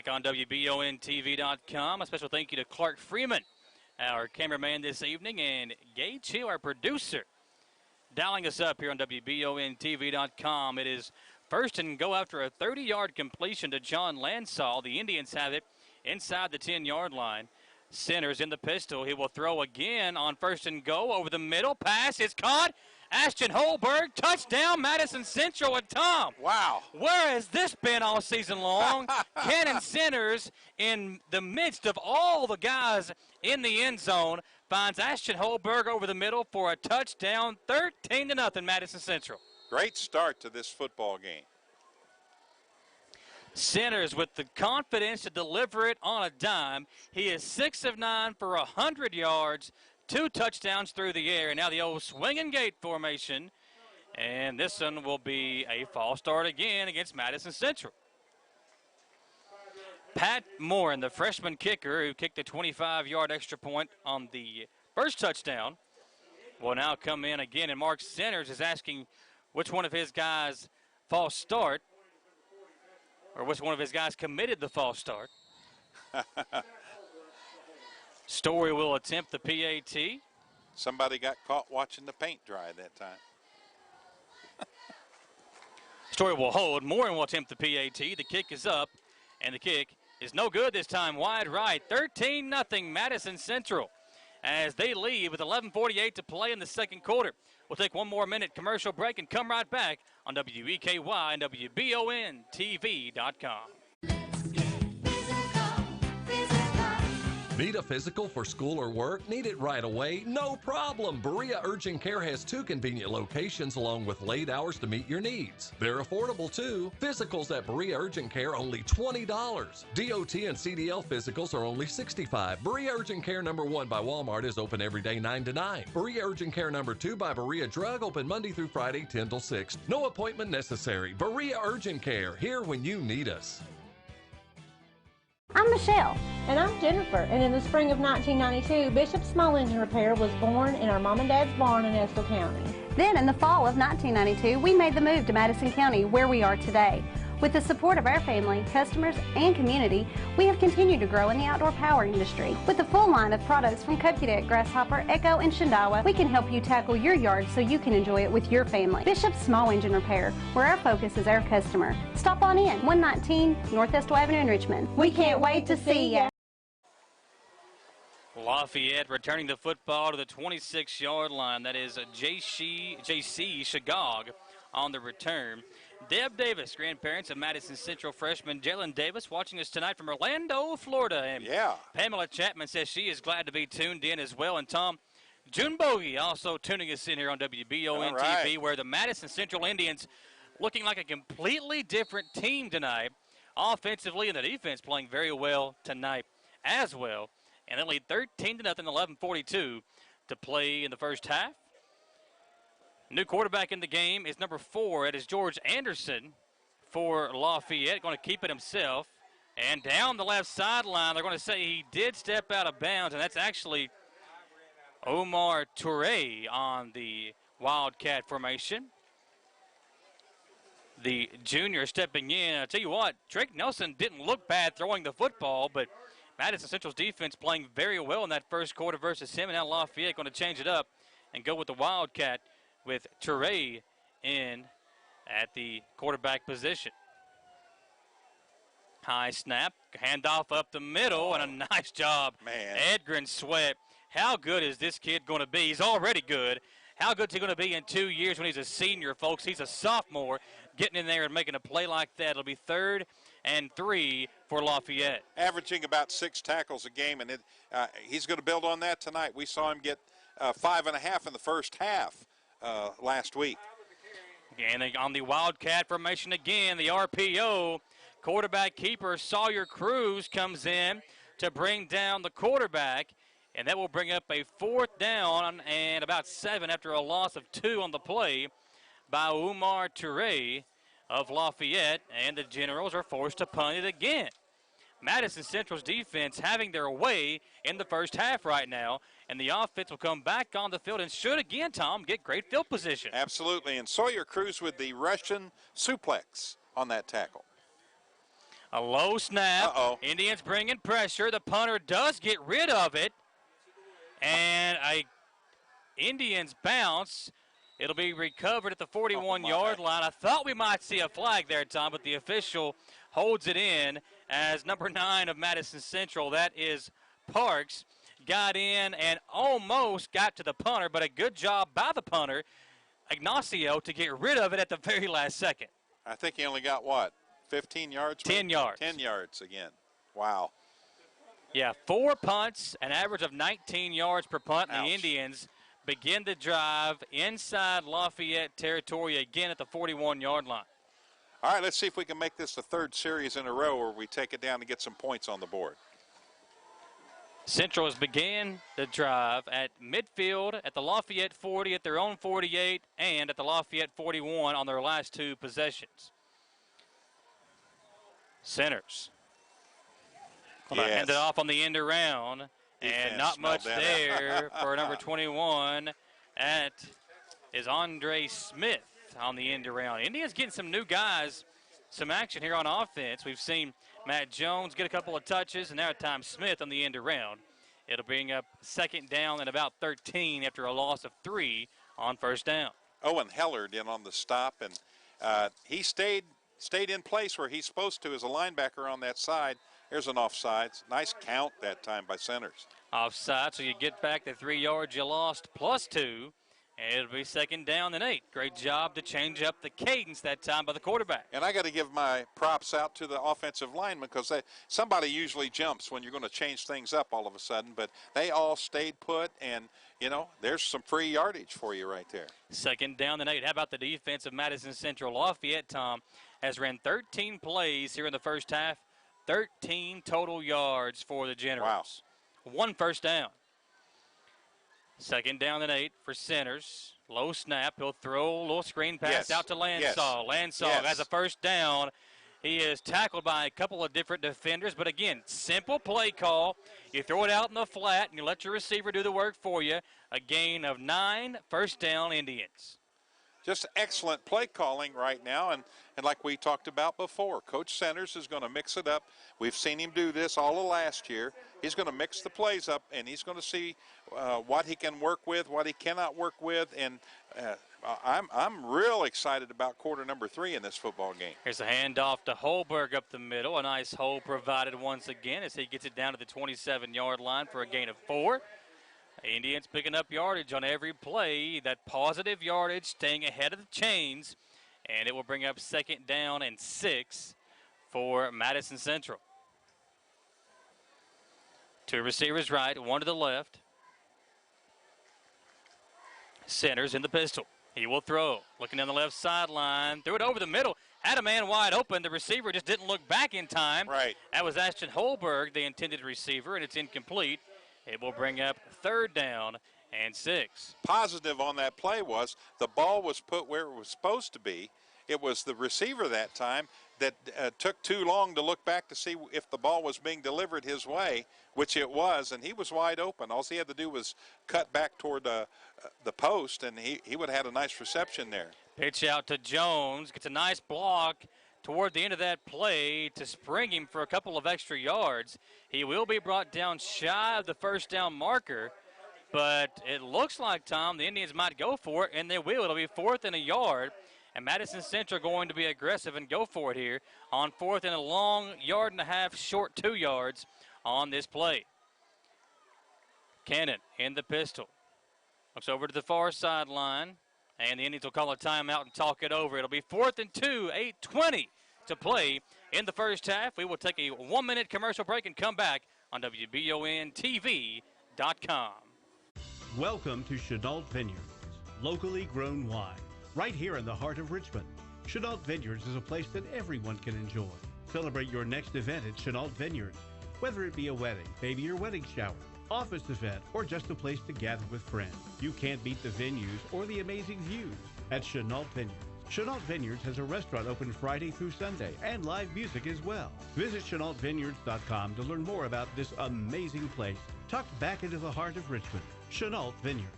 On WBONTV.com. A special thank you to Clark Freeman, our cameraman this evening, and Gage Hill, our producer, dialing us up here on WBONTV.com. It is 1st and go after a 30-yard completion to John Lansaw. The Indians have it inside the 10-yard line. Centers in the pistol. He will throw again on 1st and go over the middle. Pass is caught Ashton Holberg, touchdown, Madison Central. And Tom, wow, where has this been all season long? Cannon Centers, in the midst of all the guys in the end zone, finds Ashton Holberg over the middle for a touchdown, 13-0 Madison Central. Great start to this football game. Centers with the confidence to deliver it on a dime. He is 6 of 9 for 100 yards, 2 touchdowns through the air. And now the old swinging gate formation. And this one will be a false start again against Madison Central. Pat Morin, the freshman kicker who kicked a 25-yard extra point on the first touchdown, will now come in again. And Mark Centers is asking which one of his guys false start, or which one of his guys committed the false start. Story will attempt the PAT. Somebody got caught watching the paint dry that time. Story will hold. Morin will attempt the PAT. The kick is up, and the kick is no good this time. Wide right. 13-0 Madison Central as they lead with 11:48 to play in the second quarter. We'll take one more minute commercial break and come right back on WEKY and WBONTV.com. Need a physical for school or work? Need it right away? No problem. Berea Urgent Care has 2 convenient locations along with late hours to meet your needs. They're affordable too. Physicals at Berea Urgent Care only $20. DOT and CDL physicals are only $65. Berea Urgent Care number 1 by Walmart is open every day 9 to 9. Berea Urgent Care number 2 by Berea Drug open Monday through Friday 10 till 6. No appointment necessary. Berea Urgent Care, here when you need us. I'm Michelle. And I'm Jennifer. And in the spring of 1992, Bishop Small Engine Repair was born in our mom and dad's barn in Estill County. Then in the fall of 1992, we made the move to Madison County, where we are today. With the support of our family, customers, and community, we have continued to grow in the outdoor power industry. With a full line of products from Cupcadet, Grasshopper, Echo, and Shindawa, we can help you tackle your yard so you can enjoy it with your family. Bishop Small Engine Repair, where our focus is our customer. Stop on in, 119 North Estill Avenue in Richmond. We can't wait to see ya. Lafayette returning the football to the 26-yard line. That is J.C. Shagog on the return. Deb Davis, grandparents of Madison Central freshman Jalen Davis, watching us tonight from Orlando, Florida. And Pamela Chapman says she is glad to be tuned in as well. And Tom, June Bogey also tuning us in here on WBON TV, where the Madison Central Indians looking like a completely different team tonight, offensively, and the defense playing very well tonight as well. And they lead 13-0, 11:42 to play in the first half. New quarterback in the game is number 4. It is George Anderson for Lafayette. Going to keep it himself. And down the left sideline, they're going to say he did step out of bounds, and that's actually Omar Toure on the Wildcat formation. The junior stepping in. I tell you what, Drake Nelson didn't look bad throwing the football, but Madison Central's defense playing very well in that first quarter versus him. And now Lafayette going to change it up and go with the Wildcat with Toure in at the quarterback position. High snap, handoff up the middle, and a nice job. Edgren Sweat. How good is this kid going to be? He's already good. How good is he going to be in 2 years when he's a senior, folks? He's a sophomore, getting in there and making a play like that. It'll be 3rd and 3 for Lafayette. Averaging about 6 tackles a game, and he's going to build on that tonight. We saw him get 5.5 in the first half last week. And on the Wildcat formation again, the RPO. Quarterback keeper Sawyer Cruz comes in to bring down the quarterback, and that will bring up a 4th down and about 7 after a loss of 2 on the play by Umar Toure of Lafayette, and the Generals are forced to punt it again. Madison Central's defense having their way in the first half right now, and the offense will come back on the field and should again, Tom, get great field position. Absolutely, and Sawyer Cruz with the Russian suplex on that tackle. A low snap. Indians bringing pressure. The punter does get rid of it, and a Indians bounce. It'll be recovered at the 41-yard line. I thought we might see a flag there, Tom, but the official holds it in as number 9 of Madison Central. That is Parks. Got in and almost got to the punter, but a good job by the punter Ignacio to get rid of it at the very last second. I think he only got, what, 15 yards? 10 yards. 10 yards again. Wow. Yeah, 4 punts, an average of 19 yards per punt. Ouch. The Indians begin the drive inside Lafayette territory again at the 41-yard line. All right, let's see if we can make this the third series in a row where we take it down and get some points on the board. Central has began the drive at midfield, at the Lafayette 40, at their own 48, and at the Lafayette 41 on their last 2 possessions. Centers. Yes. Hand it off on the end around, and not much there for number 21. That is Andre Smith on the end around. Indians getting some new guys, some action here on offense. We've seen Matt Jones get a couple of touches, and now at times Smith on the end around. It'll bring up second down and about 13 after a loss of 3 on first down. Owen Hellard in on the stop, and he stayed in place where he's supposed to as a linebacker on that side. There's an offsides. Nice count that time by Centers. Offside, so you get back the 3 yards you lost plus 2. And it'll be second down and 8. Great job to change up the cadence that time by the quarterback. And I got to give my props out to the offensive linemen because somebody usually jumps when you're going to change things up all of a sudden. But they all stayed put, and, you know, there's some free yardage for you right there. Second down and 8. How about the defense of Madison Central? Lafayette, Tom, has ran 13 plays here in the first half. 13 total yards for the Generals. Wow. 1 first down. Second down and 8 for Centers. Low snap. He'll throw a little screen pass out to Lansall. Yes. Lansall has a first down. He is tackled by a couple of different defenders. But, again, simple play call. You throw it out in the flat, and you let your receiver do the work for you. A gain of 9, first down Indians. Just excellent play calling right now, and like we talked about before, Coach Centers is going to mix it up. We've seen him do this all of last year. He's going to mix the plays up, and he's going to see what he can work with, what he cannot work with, and I'm real excited about quarter number 3 in this football game. Here's a handoff to Holberg up the middle. A nice hole provided once again as he gets it down to the 27-yard line for a gain of 4. Indians picking up yardage on every play. That positive yardage, staying ahead of the chains, and it will bring up second down and 6 for Madison Central. 2 receivers right, 1 to the left. Centers in the pistol. He will throw. Looking down the left sideline. Threw it over the middle. Had a man wide open. The receiver just didn't look back in time. Right. That was Ashton Holberg, the intended receiver, and it's incomplete. It will bring up third down and 6. Positive on that play was the ball was put where it was supposed to be. It was the receiver that time that took too long to look back to see if the ball was being delivered his way, which it was, and he was wide open. All he had to do was cut back toward the post, and he would have had a nice reception there. Pitch out to Jones. Gets a nice block toward the end of that play to spring him for a couple of extra yards. He will be brought down shy of the first down marker, but it looks like, Tom, the Indians might go for it, and they will. It'll be 4th and a yard, and Madison Central going to be aggressive and go for it here on 4th and a long yard and a half, short 2 yards on this play. Cannon in the pistol. Looks over to the far sideline, and the Indians will call a timeout and talk it over. It'll be 4th and 2, 8:20 to play in the first half. We will take a 1-minute commercial break and come back on WBONTV.com. Welcome to Chenault Vineyards, locally grown wine, right here in the heart of Richmond. Chenault Vineyards is a place that everyone can enjoy. Celebrate your next event at Chenault Vineyards, whether it be a wedding, baby or wedding shower, office event, or just a place to gather with friends. You can't beat the venues or the amazing views at Chenault Vineyards. Chenault Vineyards has a restaurant open Friday through Sunday and live music as well. Visit ChenaultVineyards.com to learn more about this amazing place tucked back into the heart of Richmond. Chenault Vineyards.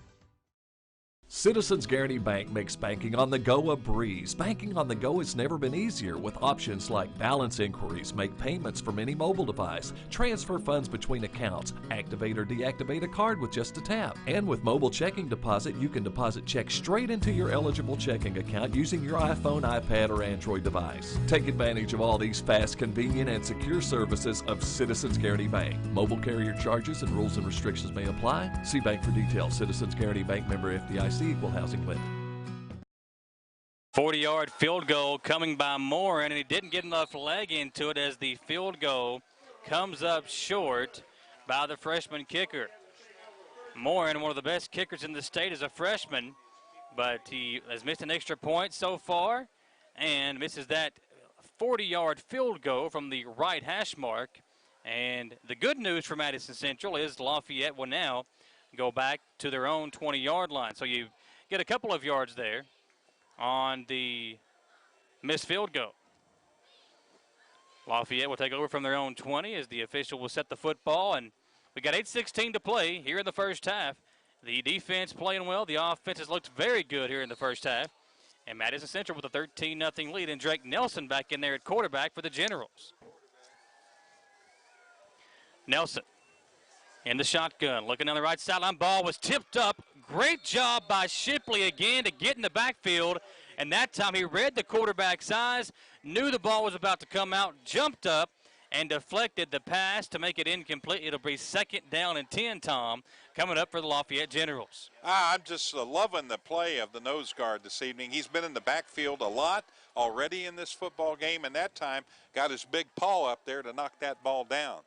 Citizens Guaranty Bank makes banking on the go a breeze. Banking on the go has never been easier with options like balance inquiries, make payments from any mobile device, transfer funds between accounts, activate or deactivate a card with just a tap. And with mobile checking deposit, you can deposit checks straight into your eligible checking account using your iPhone, iPad, or Android device. Take advantage of all these fast, convenient, and secure services of Citizens Guaranty Bank. Mobile carrier charges and rules and restrictions may apply. See bank for details. Citizens Guaranty Bank, member FDIC, equal housing lender. 40-yard field goal coming by Moore, and he didn't get enough leg into it as the field goal comes up short by the freshman kicker. Morin, one of the best kickers in the state as a freshman, but he has missed an extra point so far and misses that 40-yard field goal from the right hash mark. And the good news for Madison Central is Lafayette will now go back to their own 20-yard line. So you get a couple of yards there on the missed field goal. Lafayette will take over from their own 20 as the official will set the football, and we got 8:16 to play here in the first half. The defense playing well. The offense has looked very good here in the first half. And Madison Central with a 13-0 lead, and Drake Nelson back in there at quarterback for the Generals. Nelson in the shotgun, looking on the right sideline. Ball was tipped up. Great job by Shipley again to get in the backfield. And that time he read the quarterback's eyes, knew the ball was about to come out, jumped up, and deflected the pass to make it incomplete. It'll be 2nd down and 10, Tom, coming up for the Lafayette Generals. I'm just loving the play of the nose guard this evening. He's been in the backfield a lot already in this football game, and that time got his big paw up there to knock that ball down.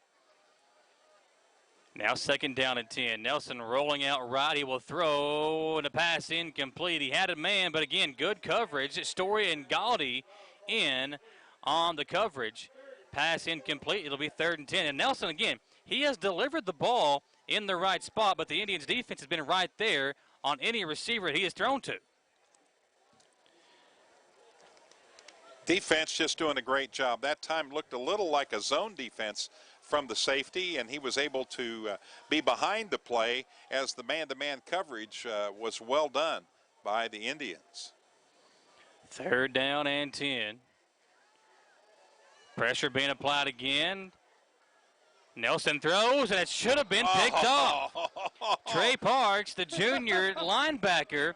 Now 2nd down and 10. Nelson rolling out right. He will throw, and the pass incomplete. He had a man, but again, good coverage. Story and Gaudi in on the coverage. Pass incomplete. It'll be 3rd and 10. And Nelson, again, he has delivered the ball in the right spot, but the Indians' defense has been right there on any receiver he has thrown to. Defense just doing a great job. That time looked a little like a zone defense from the safety, and he was able to be behind the play as the man-to-man coverage was well done by the Indians. 3rd down and 10. Pressure being applied again. Nelson throws, and it should have been picked off. Trey Parks, the junior linebacker,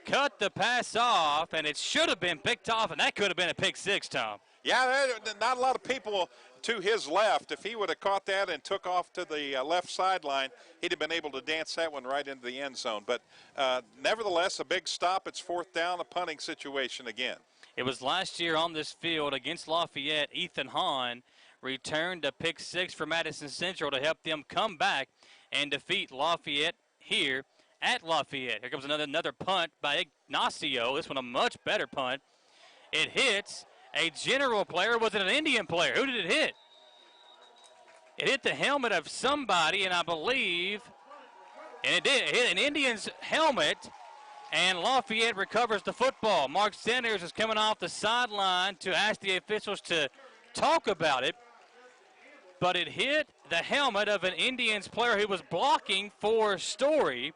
cut the pass off, and it should have been picked off, and that could have been a pick 6, Tom. Yeah, not a lot of people to his left. If he would have caught that and took off to the left sideline, he'd have been able to dance that one right into the end zone. But nevertheless, a big stop. It's 4th down, a punting situation again. It was last year on this field against Lafayette. Ethan Hahn returned a pick 6 for Madison Central to help them come back and defeat Lafayette here at Lafayette. Here comes another punt by Ignacio. This one a much better punt. It hits a General player. Was it an Indian player? Who did it hit? It hit the helmet of somebody, and I believe, and it did. It hit an Indian's helmet, and Lafayette recovers the football. Mark Sanders is coming off the sideline to ask the officials to talk about it, but it hit the helmet of an Indians player who was blocking for Story,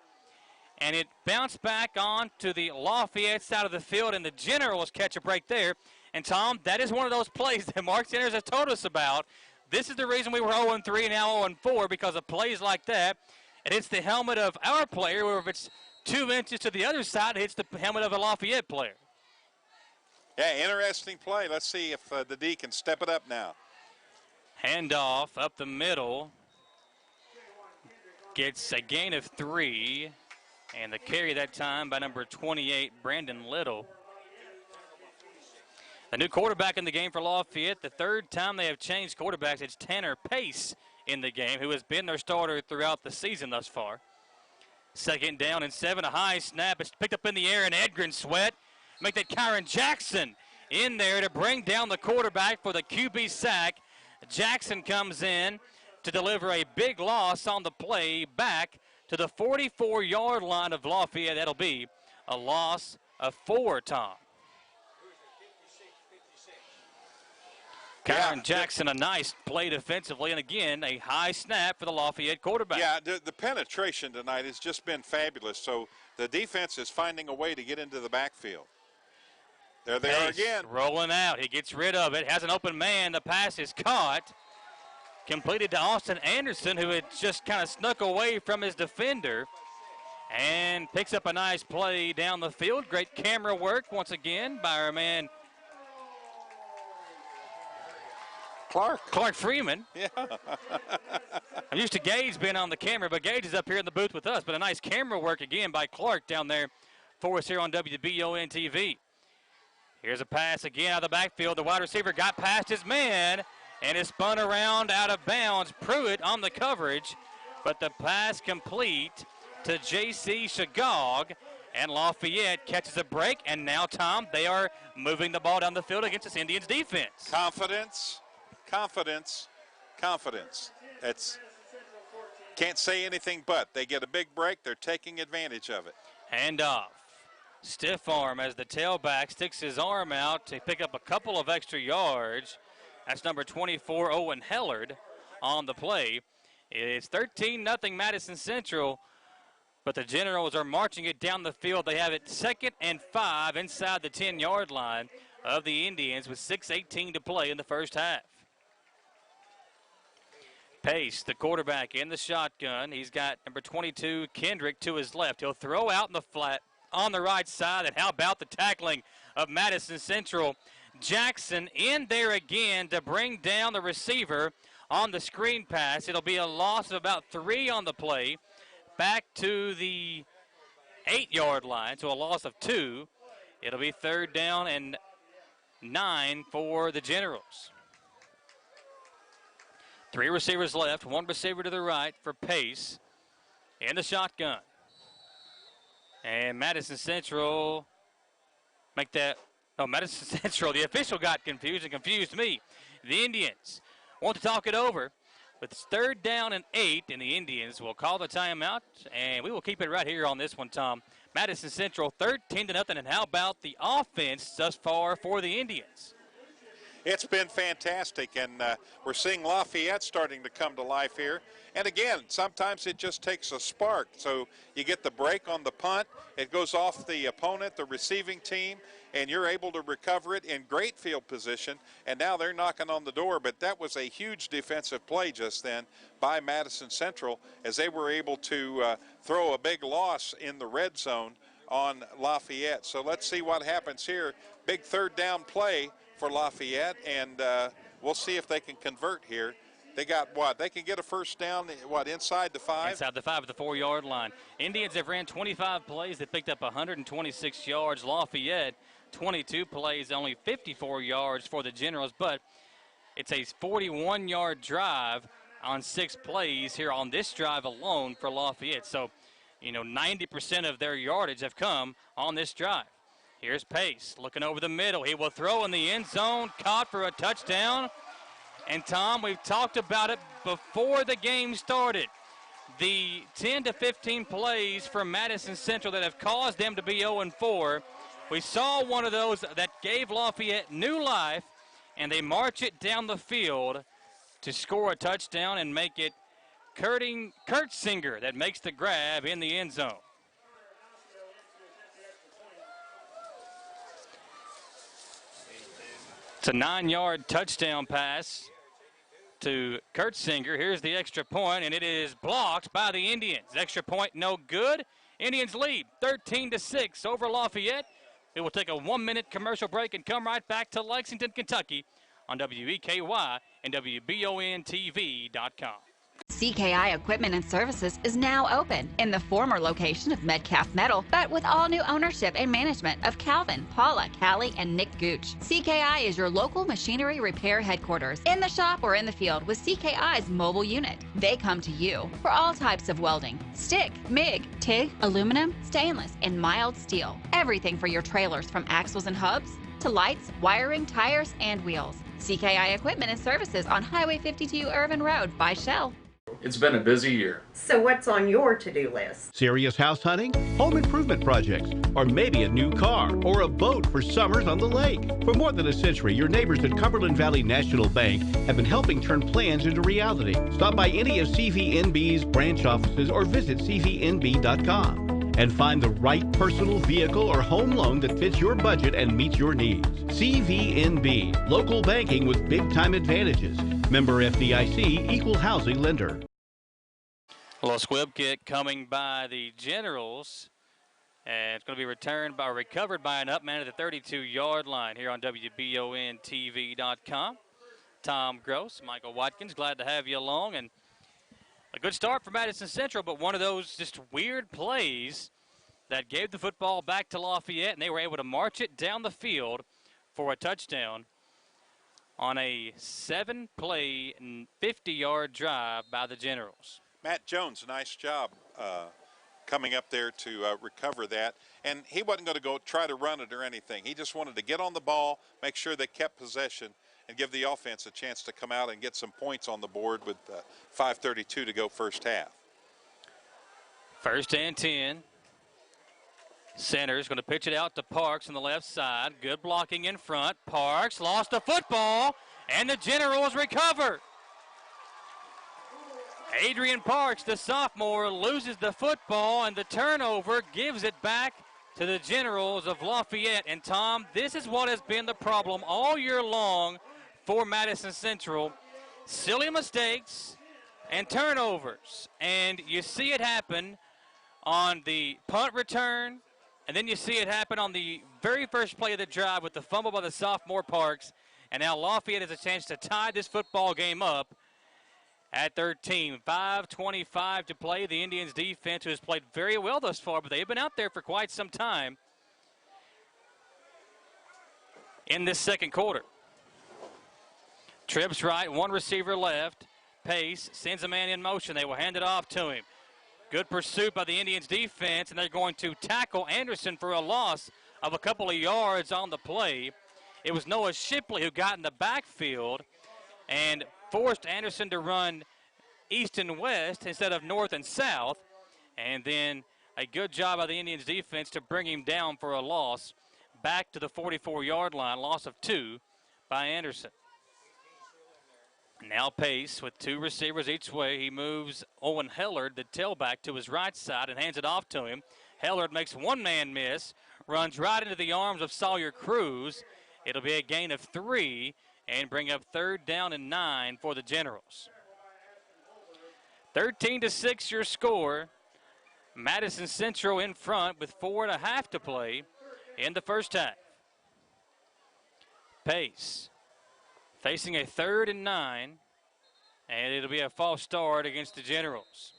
and it bounced back on to the Lafayette side of the field, and the Generals catch a break there. And, Tom, that is one of those plays that Mark Sanders has told us about. This is the reason we were 0-3 and now 0-4, because of plays like that. It hits the helmet of our player, or if it's 2 inches to the other side, it hits the helmet of a Lafayette player. Yeah, interesting play. Let's see if the D can step it up now. Handoff up the middle. Gets a gain of 3. And the carry that time by number 28, Brandon Little. A new quarterback in the game for Lafayette. The 3rd time they have changed quarterbacks. It's Tanner Pace in the game, who has been their starter throughout the season thus far. 2nd down and 7. A high snap. It's picked up in the air, and Edgren Sweat make that Kyron Jackson in there to bring down the quarterback for the QB sack. Jackson comes in to deliver a big loss on the play back to the 44-yard line of Lafayette. That'll be a loss of 4, Tom. Kyron Jackson, a nice play defensively, and again, a high snap for the Lafayette quarterback. Yeah, the penetration tonight has just been fabulous. So the defense is finding a way to get into the backfield. There they are again. Rolling out. He gets rid of it. Has an open man. The pass is caught. Completed to Austin Anderson, who had just kind of snuck away from his defender. And picks up a nice play down the field. Great camera work once again by our man Clark Freeman. Yeah. I'm used to Gage being on the camera, but Gage is up here in the booth with us. But a nice camera work again by Clark down there for us here on WBON TV. Here's a pass again out of the backfield. The wide receiver got past his man and is spun around out of bounds. Pruitt on the coverage, but the pass complete to J.C. Shagog, and Lafayette catches a break, and now, Tom, they are moving the ball down the field against this Indians defense. Confidence, confidence, confidence. Can't say anything but. They get a big break. They're taking advantage of it. Hand off. Stiff arm as the tailback sticks his arm out to pick up a couple of extra yards. That's number 24, Owen Hellard, on the play. It's 13-0 Madison Central, but the Generals are marching it down the field. They have it 2nd and 5 inside the 10-yard line of the Indians with 6:18 to play in the first half. Pace, the quarterback, in the shotgun. He's got number 22, Kendrick, to his left. He'll throw out in the flat on the right side, and how about the tackling of Madison Central? Jackson in there again to bring down the receiver on the screen pass. It'll be a loss of about 3 on the play, back to the 8-yard line, so a loss of 2. It'll be 3rd down and 9 for the Generals. 3 receivers left, 1 receiver to the right for Pace in the shotgun. And Madison Central Madison Central, the official got confused and confused me. The Indians want to talk it over, but it's 3rd down and 8, and the Indians will call the timeout, and we will keep it right here on this one, Tom. Madison Central 13-0, and how about the offense thus far for the Indians? It's been fantastic, and we're seeing Lafayette starting to come to life here. And again, sometimes it just takes a spark. So you get the break on the punt, it goes off the opponent, the receiving team, and you're able to recover it in great field position. And now they're knocking on the door, but that was a huge defensive play just then by Madison Central, as they were able to throw a big loss in the red zone on Lafayette. So let's see what happens here. Big 3rd down play for Lafayette, and we'll see if they can convert here. They got what? They can get a 1st down, what, inside the 5? Inside the 5 at the 4-yard line. Indians have ran 25 plays. They picked up 126 yards. Lafayette, 22 plays, only 54 yards for the Generals, but it's a 41-yard drive on 6 plays here on this drive alone for Lafayette. So, 90% of their yardage have come on this drive. Here's Pace looking over the middle. He will throw in the end zone, caught for a touchdown. And, Tom, we've talked about it before the game started. The 10 to 15 plays from Madison Central that have caused them to be 0-4. We saw one of those that gave Lafayette new life, and they march it down the field to score a touchdown and make it Kurt Singer that makes the grab in the end zone. It's a 9-yard touchdown pass to Kurt Singer. Here's the extra point, and it is blocked by the Indians. Extra point no good. Indians lead 13-6 over Lafayette. We will take a 1-minute commercial break and come right back to Lexington, Kentucky on WEKY and WBONTV.com. CKI Equipment and Services is now open in the former location of Metcalf Metal, but with all new ownership and management of Calvin, Paula, Callie, and Nick Gooch. CKI is your local machinery repair headquarters, in the shop or in the field with CKI's mobile unit. They come to you for all types of welding, stick, MIG, TIG, aluminum, stainless, and mild steel. Everything for your trailers from axles and hubs to lights, wiring, tires, and wheels. CKI Equipment and Services on Highway 52 Irvin Road by Shell. It's been a busy year. So what's on your to-do list? Serious house hunting, home improvement projects, or maybe a new car or a boat for summers on the lake. For more than a century, your neighbors at Cumberland Valley National Bank have been helping turn plans into reality. Stop by any of CVNB's branch offices or visit cvnb.com and find the right personal vehicle or home loan that fits your budget and meets your needs. CVNB, local banking with big-time advantages. Member FDIC, equal housing lender. A little squib kick coming by the Generals, and it's going to be recovered by an up man at the 32-yard line here on WBONTV.com. Tom Gross, Michael Watkins, glad to have you along, and a good start for Madison Central, but one of those just weird plays that gave the football back to Lafayette, and they were able to march it down the field for a touchdown on a 7-play, 50-yard drive by the Generals. Matt Jones, nice job coming up there to recover that. And he wasn't going to go try to run it or anything. He just wanted to get on the ball, make sure they kept possession, and give the offense a chance to come out and get some points on the board with 5:32 to go first half. 1st and 10. Center's going to pitch it out to Parks on the left side. Good blocking in front. Parks lost the football, and the Generals recover. Adrian Parks, the sophomore, loses the football, and the turnover gives it back to the Generals of Lafayette. And, Tom, this is what has been the problem all year long for Madison Central. Silly mistakes and turnovers. And you see it happen on the punt return, and then you see it happen on the very first play of the drive with the fumble by the sophomore Parks. And now Lafayette has a chance to tie this football game up at 13. 5:25 to play. The Indians defense, who has played very well thus far, but they've been out there for quite some time in this second quarter. Trips right, one receiver left. Pace sends a man in motion. They will hand it off to him. Good pursuit by the Indians defense, and they're going to tackle Anderson for a loss of a couple of yards on the play. It was Noah Shipley who got in the backfield and forced Anderson to run east and west instead of north and south. And then a good job by the Indians defense to bring him down for a loss back to the 44-yard line, loss of 2 by Anderson. Now Pace with 2 receivers each way. He moves Owen Hellard, the tailback, to his right side and hands it off to him. Hellard makes one man miss, runs right into the arms of Sawyer Cruz. It'll be a gain of 3 and bring up 3rd down and 9 for the Generals. 13-6 your score. Madison Central in front with 4.5 to play in the first half. Pace facing a 3rd and 9, and it'll be a false start against the Generals.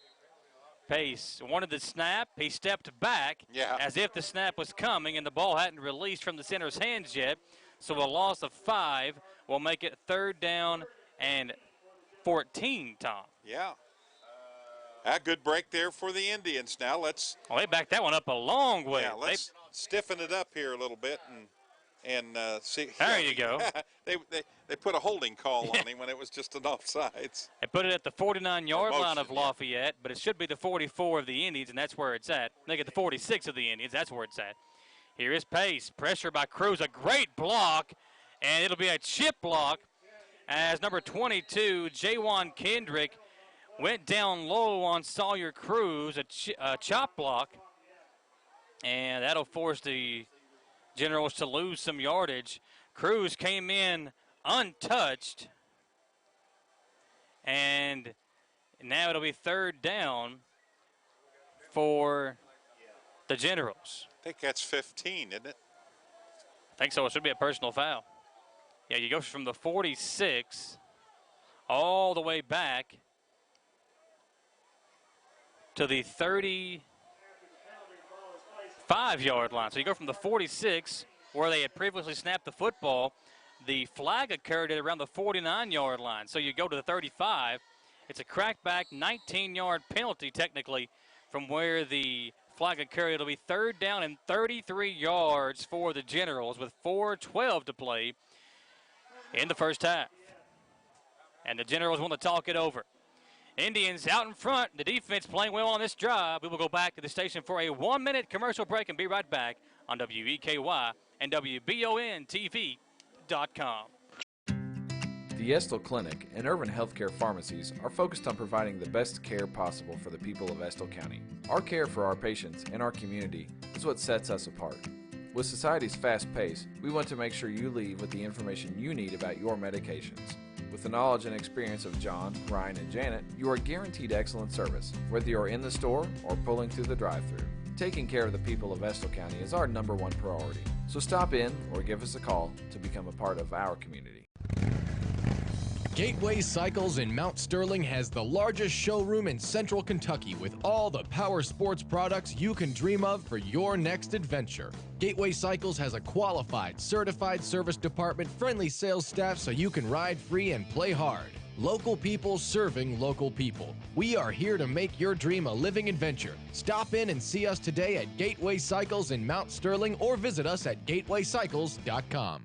Pace wanted the snap. He stepped back as if the snap was coming, and the ball hadn't released from the center's hands yet. So a loss of 5 will make it 3rd down and 14, Tom. Yeah. A good break there for the Indians. Now let's... Well, they backed that one up a long way. Yeah, let's stiffen it up here a little bit and see. There you go. They put a holding call on him when it was just an offsides. They put it at the 49-yard line of Lafayette, but it should be the 44 of the Indians, and that's where it's at. They get the 46 of the Indians. That's where it's at. Here is Pace. Pressure by Cruz. A great block, and it'll be a chip block as number 22, Jawan Kendrick, went down low on Sawyer Cruz, a chop block, and that'll force the Generals to lose some yardage. Cruz came in untouched, and now it'll be 3rd down for the Generals. I think that's 15, isn't it? I think so. It should be a personal foul. Yeah, you go from the 46 all the way back to the 35-yard line. So you go from the 46, where they had previously snapped the football. The flag occurred at around the 49-yard line. So you go to the 35. It's a crackback 19-yard penalty, technically, from where the flag occurred. It'll be 3rd down and 33 yards for the Generals with 4:12 to play in the first half. And the Generals want to talk it over. Indians out in front. The defense playing well on this drive. We will go back to the station for a 1-minute commercial break and be right back on WEKY and WBONTV.com. The Estill Clinic and Urban Healthcare Pharmacies are focused on providing the best care possible for the people of Estill County. Our care for our patients and our community is what sets us apart. With society's fast pace, we want to make sure you leave with the information you need about your medications. With the knowledge and experience of John, Ryan, and Janet, you are guaranteed excellent service, whether you're in the store or pulling through the drive-thru. Taking care of the people of Estill County is our #1 priority. So stop in or give us a call to become a part of our community. Gateway Cycles in Mount Sterling has the largest showroom in Central Kentucky with all the power sports products you can dream of for your next adventure. Gateway Cycles has a qualified, certified service department, friendly sales staff so you can ride free and play hard. Local people serving local people. We are here to make your dream a living adventure. Stop in and see us today at Gateway Cycles in Mount Sterling or visit us at gatewaycycles.com.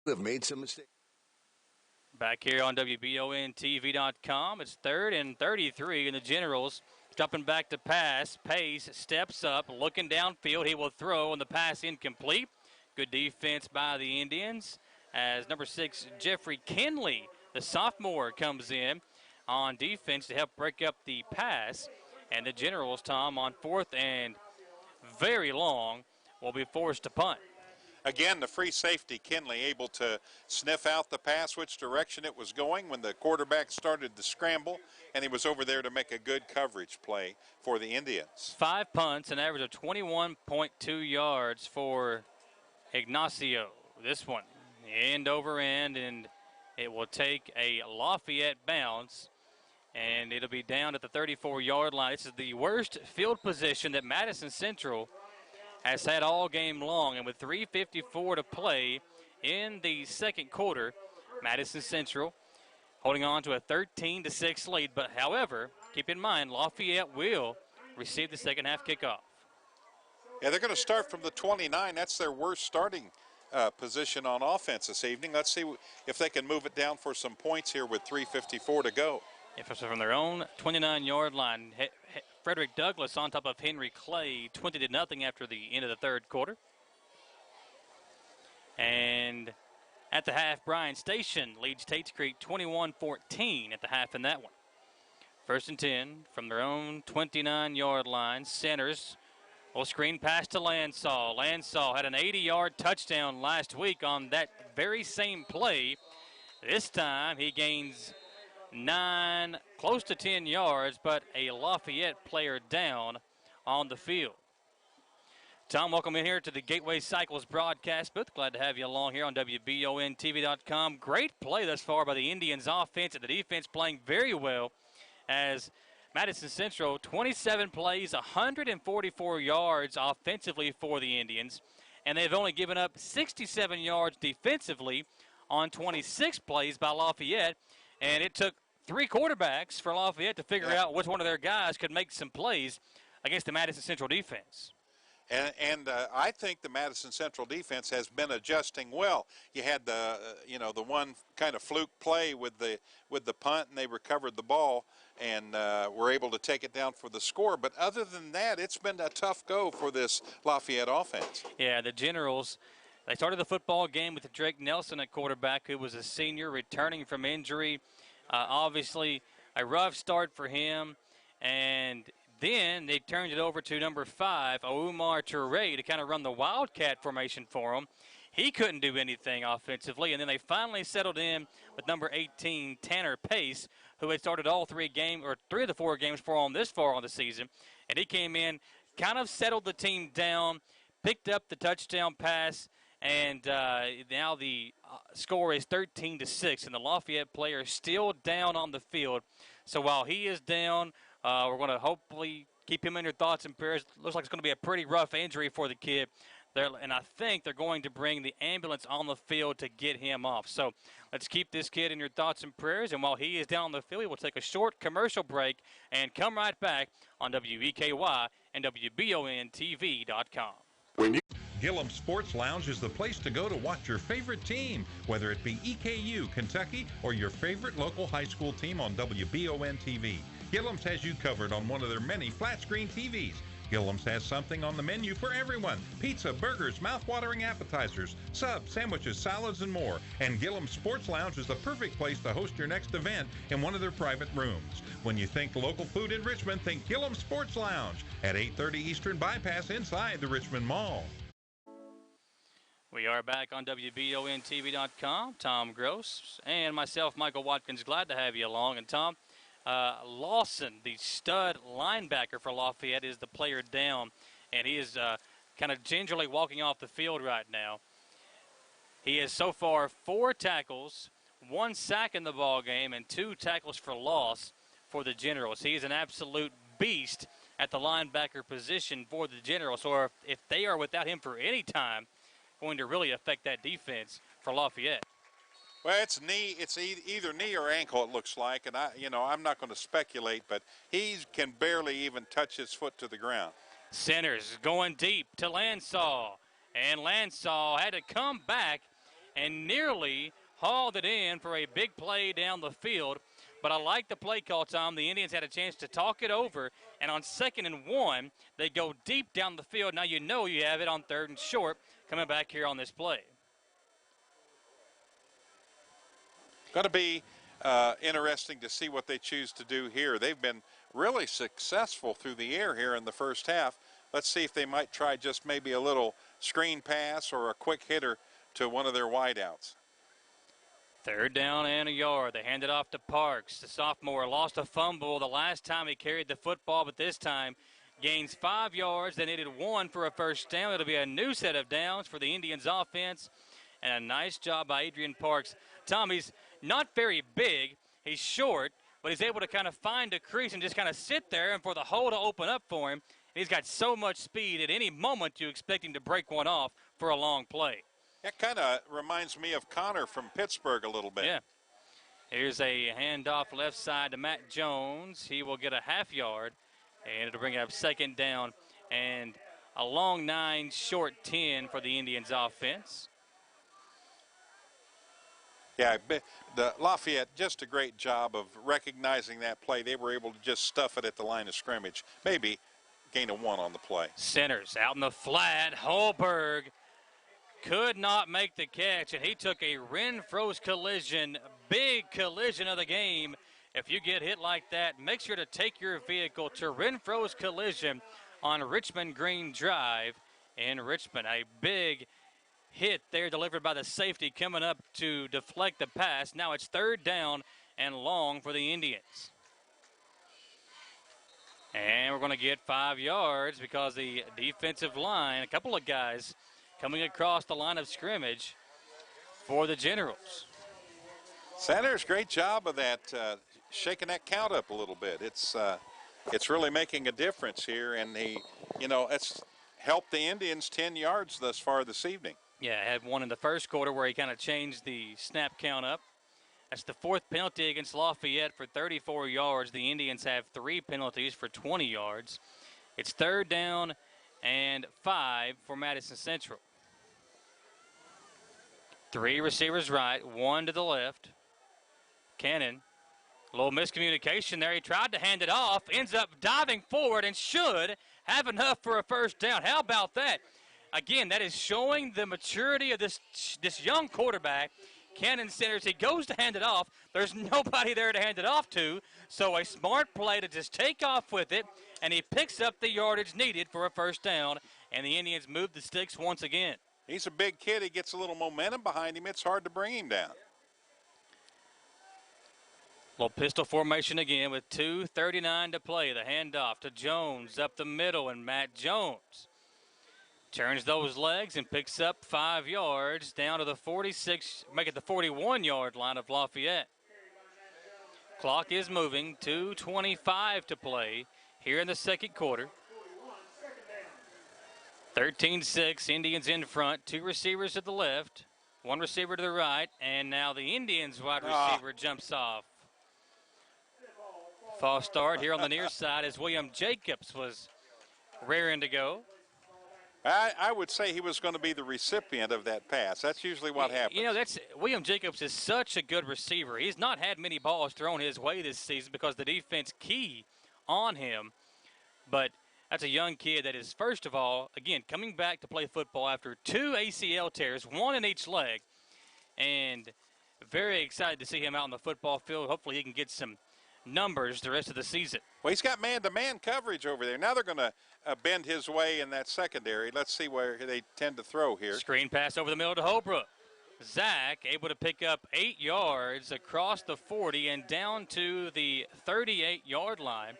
Have made some mistakes. Back here on WBONTV.com, it's 3rd and 33, and the Generals jumping back to pass. Pace steps up, looking downfield. He will throw, and the pass incomplete. Good defense by the Indians as number 6, Jeffrey Kinley, the sophomore, comes in on defense to help break up the pass. And the Generals, Tom, on 4th and very long, will be forced to punt. Again, the free safety, Kinley, able to sniff out the pass, which direction it was going when the quarterback started to scramble, and he was over there to make a good coverage play for the Indians. 5 punts, an average of 21.2 yards for Ignacio. This one, end over end, and it will take a Lafayette bounce, and it'll be down at the 34-yard line. This is the worst field position that Madison Central has had all game long, and with 3:54 to play in the second quarter, Madison Central holding on to a 13-6 lead. But however, keep in mind, Lafayette will receive the second half kickoff. Yeah, they're going to start from the 29. That's their worst starting position on offense this evening. Let's see if they can move it down for some points here with 3:54 to go. If it's from their own 29-yard line, Frederick Douglass on top of Henry Clay, 20-0 after the end of the third quarter. And at the half, Bryan Station leads Tates Creek 21-14 at the half in that one. 1st and 10 from their own 29-yard line. Centers will screen pass to Lansaw. Lansaw had an 80-yard touchdown last week on that very same play. This time he gains 9, close to 10 yards, but a Lafayette player down on the field. Tom, welcome in here to the Gateway Cycles broadcast booth. Glad to have you along here on WBONTV.com. Great play thus far by the Indians offense, and the defense playing very well as Madison Central, 27 plays, 144 yards offensively for the Indians, and they've only given up 67 yards defensively on 26 plays by Lafayette. And it took 3 quarterbacks for Lafayette to figure out which one of their guys could make some plays against the Madison Central defense. And I think the Madison Central defense has been adjusting well. You had the the one kind of fluke play with the punt, and they recovered the ball and were able to take it down for the score. But other than that, it's been a tough go for this Lafayette offense. Yeah, the Generals, they started the football game with Drake Nelson at quarterback, who was a senior returning from injury. Obviously, a rough start for him. And then they turned it over to number 5, Oumar Touré, to kind of run the Wildcat formation for him. He couldn't do anything offensively. And then they finally settled in with number 18, Tanner Pace, who had started all 3 of the 4 games for him this far on the season. And he came in, kind of settled the team down, picked up the touchdown pass, and now the score is 13-6, and the Lafayette player is still down on the field. So while he is down, we're going to hopefully keep him in your thoughts and prayers. Looks like it's going to be a pretty rough injury for the kid. And I think they're going to bring the ambulance on the field to get him off. So let's keep this kid in your thoughts and prayers. And while he is down on the field, we'll take a short commercial break and come right back on WEKY and WBONTV.com. Gillum Sports Lounge is the place to go to watch your favorite team, whether it be EKU, Kentucky, or your favorite local high school team on WBON TV. Gillum's has you covered on one of their many flat-screen TVs. Gillum's has something on the menu for everyone. Pizza, burgers, mouth-watering appetizers, subs, sandwiches, salads, and more. And Gillum Sports Lounge is the perfect place to host your next event in one of their private rooms. When you think local food in Richmond, think Gillum Sports Lounge at 830 Eastern Bypass inside the Richmond Mall. We are back on WBONTV.com. Tom Gross and myself, Michael Watkins, glad to have you along. And Tom, Lawson, the stud linebacker for Lafayette, is the player down, and he is kind of gingerly walking off the field right now. He has so far 4 tackles, 1 sack in the ball game and 2 tackles for loss for the Generals. He's an absolute beast at the linebacker position for the Generals. So if they are without him for any time, going to really affect that defense for Lafayette. Well, it's either knee or ankle, it looks like, and I'm not going to speculate, but he can barely even touch his foot to the ground. Centers going deep to Lansaw, and Lansaw had to come back and nearly hauled it in for a big play down the field. But I like the play call, Tom. The Indians had a chance to talk it over, and on 2nd and 1, they go deep down the field. Now you know you have it on 3rd and short coming back here on this play. Going to be interesting to see what they choose to do here. They've been really successful through the air here in the first half. Let's see if they might try just maybe a little screen pass or a quick hitter to one of their wideouts. 3rd down and a yard. They hand it off to Parks. The sophomore lost a fumble the last time he carried the football, but this time gains 5 yards. They needed 1 for a first down. It'll be a new set of downs for the Indians offense, and a nice job by Adrian Parks. Tom, he's not very big. He's short, but he's able to kind of find a crease and just kind of sit there and for the hole to open up for him. He's got so much speed. At any moment, you expect him to break one off for a long play. That kind of reminds me of Connor from Pittsburgh a little bit. Yeah. Here's a handoff left side to Matt Jones. He will get a half yard, and it'll bring up 2nd down and a long 9, short 10 for the Indians offense. Yeah, the Lafayette, just a great job of recognizing that play. They were able to just stuff it at the line of scrimmage. Maybe gain a 1 on the play. Centers out in the flat. Holberg could not make the catch, and he took a Renfro's collision, big collision of the game. If you get hit like that, make sure to take your vehicle to Renfro's collision on Richmond Green Drive in Richmond. A big hit there delivered by the safety coming up to deflect the pass. Now it's 3rd down and long for the Indians. And we're going to get 5 yards because the defensive line, a couple of guys coming across the line of scrimmage for the Generals. Sanders, great job of that, shaking that count up a little bit. It's really making a difference here, and it's helped the Indians 10 yards thus far this evening. Yeah, had one in the first quarter where he kind of changed the snap count up. That's the 4th penalty against Lafayette for 34 yards. The Indians have 3 penalties for 20 yards. It's 3rd down and 5 for Madison Central. 3 receivers right, 1 to the left. Cannon, a little miscommunication there. He tried to hand it off, ends up diving forward and should have enough for a first down. How about that? Again, that is showing the maturity of this young quarterback. Cannon centers, he goes to hand it off. There's nobody there to hand it off to, so a smart play to just take off with it, and he picks up the yardage needed for a first down, and the Indians move the sticks once again. He's a big kid. He gets a little momentum behind him. It's hard to bring him down. Little pistol formation again with 2:39 to play. The handoff to Jones up the middle, and Matt Jones turns those legs and picks up 5 yards down to the 46, make it the 41-yard line of Lafayette. Clock is moving, 2:25 to play here in the second quarter. 13-6, Indians in front, 2 receivers to the left, 1 receiver to the right, and now the Indians wide receiver jumps off. False start here on the near side as William Jacobs was raring to go. I would say he was going to be the recipient of that pass. That's usually what happens. You know, William Jacobs is such a good receiver. He's not had many balls thrown his way this season because the defense key on him. But that's a young kid that is, first of all, again, coming back to play football after 2 ACL tears, 1 in each leg. And very excited to see him out on the football field. Hopefully he can get some numbers the rest of the season. Well, he's got man-to-man coverage over there. Now they're going to bend his way in that secondary. Let's see where they tend to throw here. Screen pass over the middle to Holbrook. Zach able to pick up 8 yards across the 40 and down to the 38-yard line.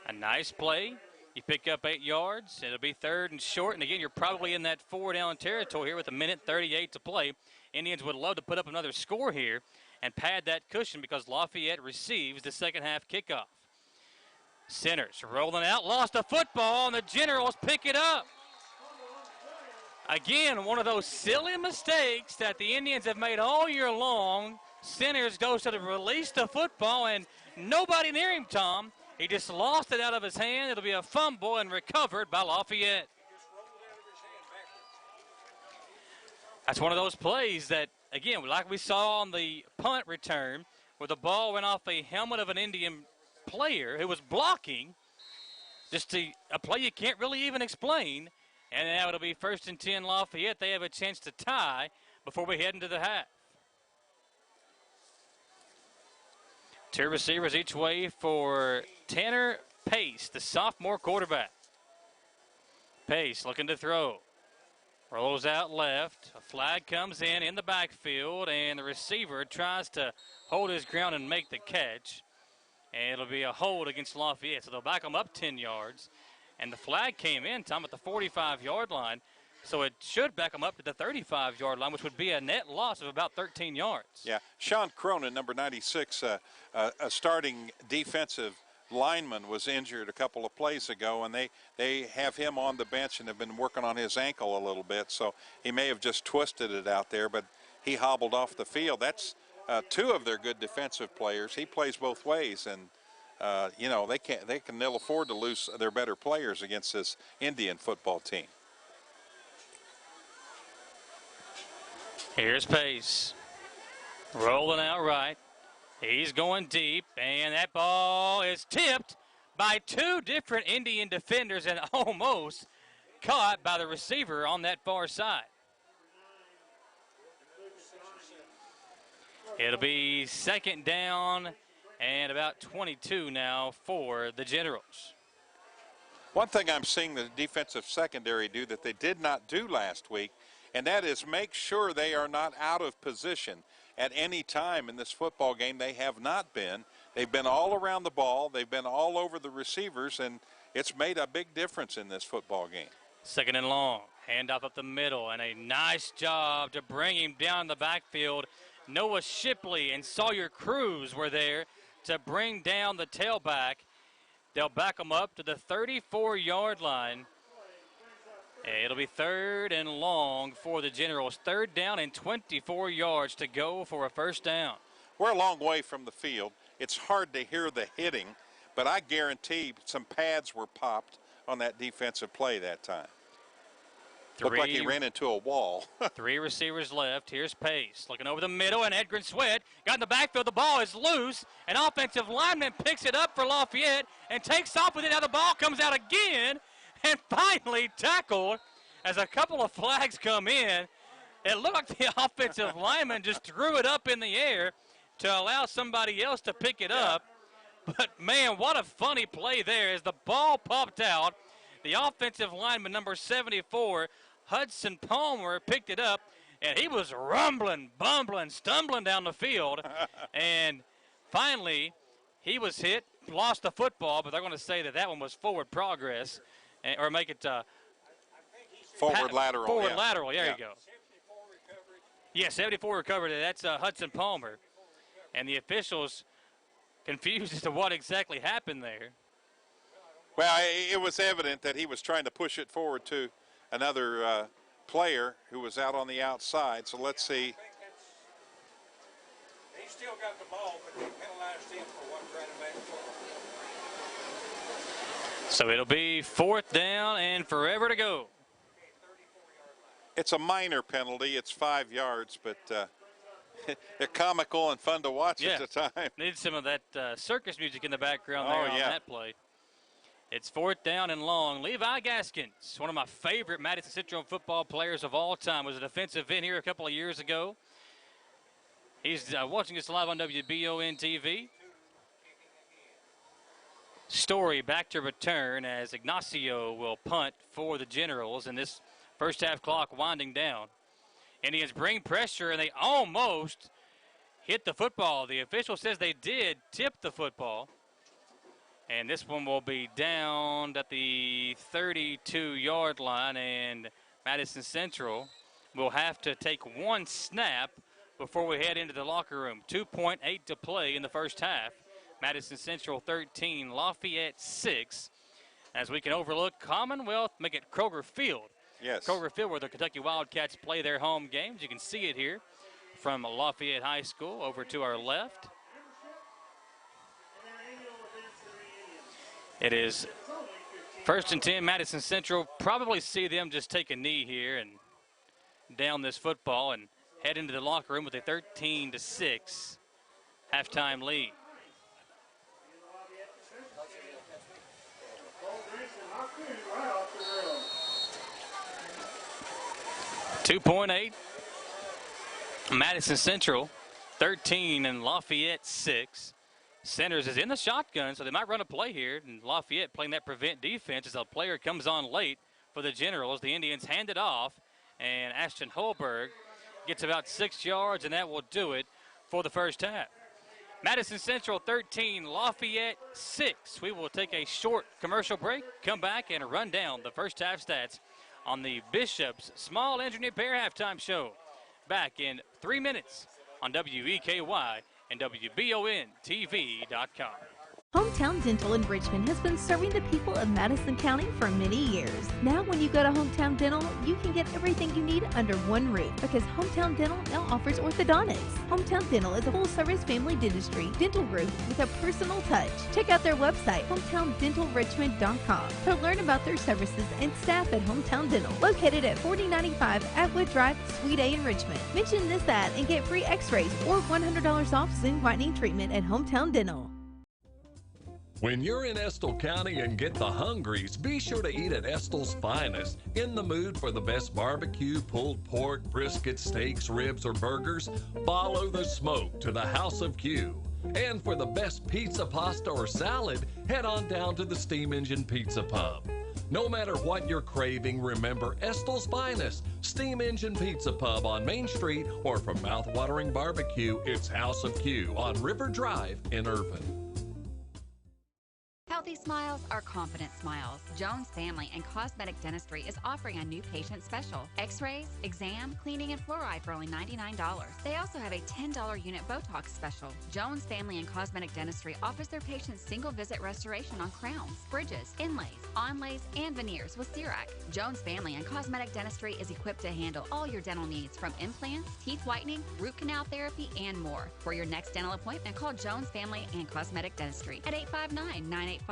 A nice play. You pick up 8 yards. It'll be 3rd and short. And again, you're probably in that 4-down territory here with 1:38 to play. Indians would love to put up another score here and pad that cushion because Lafayette receives the second half kickoff. Centers rolling out, lost the football, and the Generals pick it up. Again, one of those silly mistakes that the Indians have made all year long. Centers goes to release the football, and nobody near him, Tom. He just lost it out of his hand. It'll be a fumble and recovered by Lafayette. That's one of those plays that, again, like we saw on the punt return, where the ball went off a helmet of an Indian player who was blocking, just a play you can't really even explain. And now it'll be 1st and 10 Lafayette. They have a chance to tie before we head into the half. 2 receivers each way for Tanner Pace, the sophomore quarterback. Pace looking to throw. Rolls out left. A flag comes in the backfield, and the receiver tries to hold his ground and make the catch. And it'll be a hold against Lafayette. So they'll back them up 10 yards. And the flag came in, Tom, at the 45-yard line. So it should back them up to the 35-yard line, which would be a net loss of about 13 yards. Yeah, Sean Cronin, number 96, a starting defensive lineman, was injured a couple of plays ago, and they have him on the bench and have been working on his ankle a little bit. So he may have just twisted it out there, but he hobbled off the field. That's 2 of their good defensive players. He plays both ways, and you know, they can ill afford to lose their better players against this Indian football team. Here's Pace. Rolling out right. He's going deep, and that ball is tipped by 2 different Indian defenders and almost caught by the receiver on that far side. It'll be 2nd down and about 22 now for the Generals. One thing I'm seeing the defensive secondary do that they did not do last week, and that is make sure they are not out of position at any time in this football game. They have not been. They've been all around the ball. They've been all over the receivers, and it's made a big difference in this football game. 2nd and long. Handoff up the middle, and a nice job to bring him down the backfield. Noah Shipley and Sawyer Cruz were there to bring down the tailback. They'll back him up to the 34-yard line. It'll be 3rd and long for the Generals. 3rd down and 24 yards to go for a 1st down. We're a long way from the field. It's hard to hear the hitting, but I guarantee some pads were popped on that defensive play that time. Looked like he ran into a wall. 3 receivers left. Here's Pace looking over the middle, and Edgren Sweat got in the backfield. The ball is loose. An offensive lineman picks it up for Lafayette and takes off with it. Now the ball comes out again and finally tackled as a couple of flags come in. It looked like the offensive lineman just threw it up in the air to allow somebody else to pick it up. But, man, what a funny play there as the ball popped out. The offensive lineman, number 74, Hudson Palmer, picked it up, and he was rumbling, bumbling, stumbling down the field. And finally, he was hit, lost the football, but they're going to say that one was forward progress, or make it forward lateral. Forward lateral, there you go. Yeah, 74 recovered it. That's Hudson Palmer. And the officials confused as to what exactly happened there. Well, it was evident that he was trying to push it forward to another player who was out on the outside. So let's see. He still got the ball, but they penalized him for what running back forward. So it'll be 4th down and forever to go. It's a minor penalty. It's 5 yards, but they're comical and fun to watch at the time. Need some of that circus music in the background there on that play. It's 4th down and long. Levi Gaskins, one of my favorite Madison Central football players of all time, was a defensive end here a couple of years ago. He's watching us live on WBON TV. Story back to return as Ignacio will punt for the Generals in this first half clock winding down. Indians bring pressure, and they almost hit the football. The official says they did tip the football. And this one will be down at the 32-yard line, and Madison Central will have to take one snap before we head into the locker room. 2.8 to play in the first half. Madison Central 13, Lafayette 6. As we can overlook Commonwealth, make it Kroger Field. Yes. Kroger Field, where the Kentucky Wildcats play their home games. You can see it here from Lafayette High School over to our left. It is 1st and 10, Madison Central. Probably see them just take a knee here and down this football and head into the locker room with a 13-6 halftime lead. .8. Madison Central 13 and Lafayette 6. Centers is in the shotgun, so they might run a play here. And Lafayette playing that prevent defense as a player comes on late for the Generals. The Indians hand it off, and Ashton Holberg gets about 6 yards, and that will do it for the first half. Madison Central 13, Lafayette 6. We will take a short commercial break, come back, and run down the first half stats on the Bishop's Small Engine Repair Halftime Show. Back in 3 minutes on WEKY and WBONTV.com. Hometown Dental in Richmond has been serving the people of Madison County for many years. Now when you go to Hometown Dental, you can get everything you need under one roof because Hometown Dental now offers orthodontics. Hometown Dental is a full-service family dentistry dental group with a personal touch. Check out their website, hometowndentalrichmond.com, to learn about their services and staff at Hometown Dental, located at 4095 Atwood Drive, Suite A in Richmond. Mention this ad and get free x-rays or $100 off Zoom whitening treatment at Hometown Dental. When you're in Estill County and get the hungries, be sure to eat at Estill's Finest. In the mood for the best barbecue, pulled pork, brisket, steaks, ribs, or burgers? Follow the smoke to the House of Q. And for the best pizza, pasta, or salad, head on down to the Steam Engine Pizza Pub. No matter what you're craving, remember Estill's Finest, Steam Engine Pizza Pub on Main Street, or for mouth-watering barbecue, it's House of Q on River Drive in Irvine. Healthy smiles are confident smiles. Jones Family and Cosmetic Dentistry is offering a new patient special. X-rays, exam, cleaning, and fluoride for only $99. They also have a $10 unit Botox special. Jones Family and Cosmetic Dentistry offers their patients single-visit restoration on crowns, bridges, inlays, onlays, and veneers with CERAC. Jones Family and Cosmetic Dentistry is equipped to handle all your dental needs from implants, teeth whitening, root canal therapy, and more. For your next dental appointment, call Jones Family and Cosmetic Dentistry at 859-985-0201.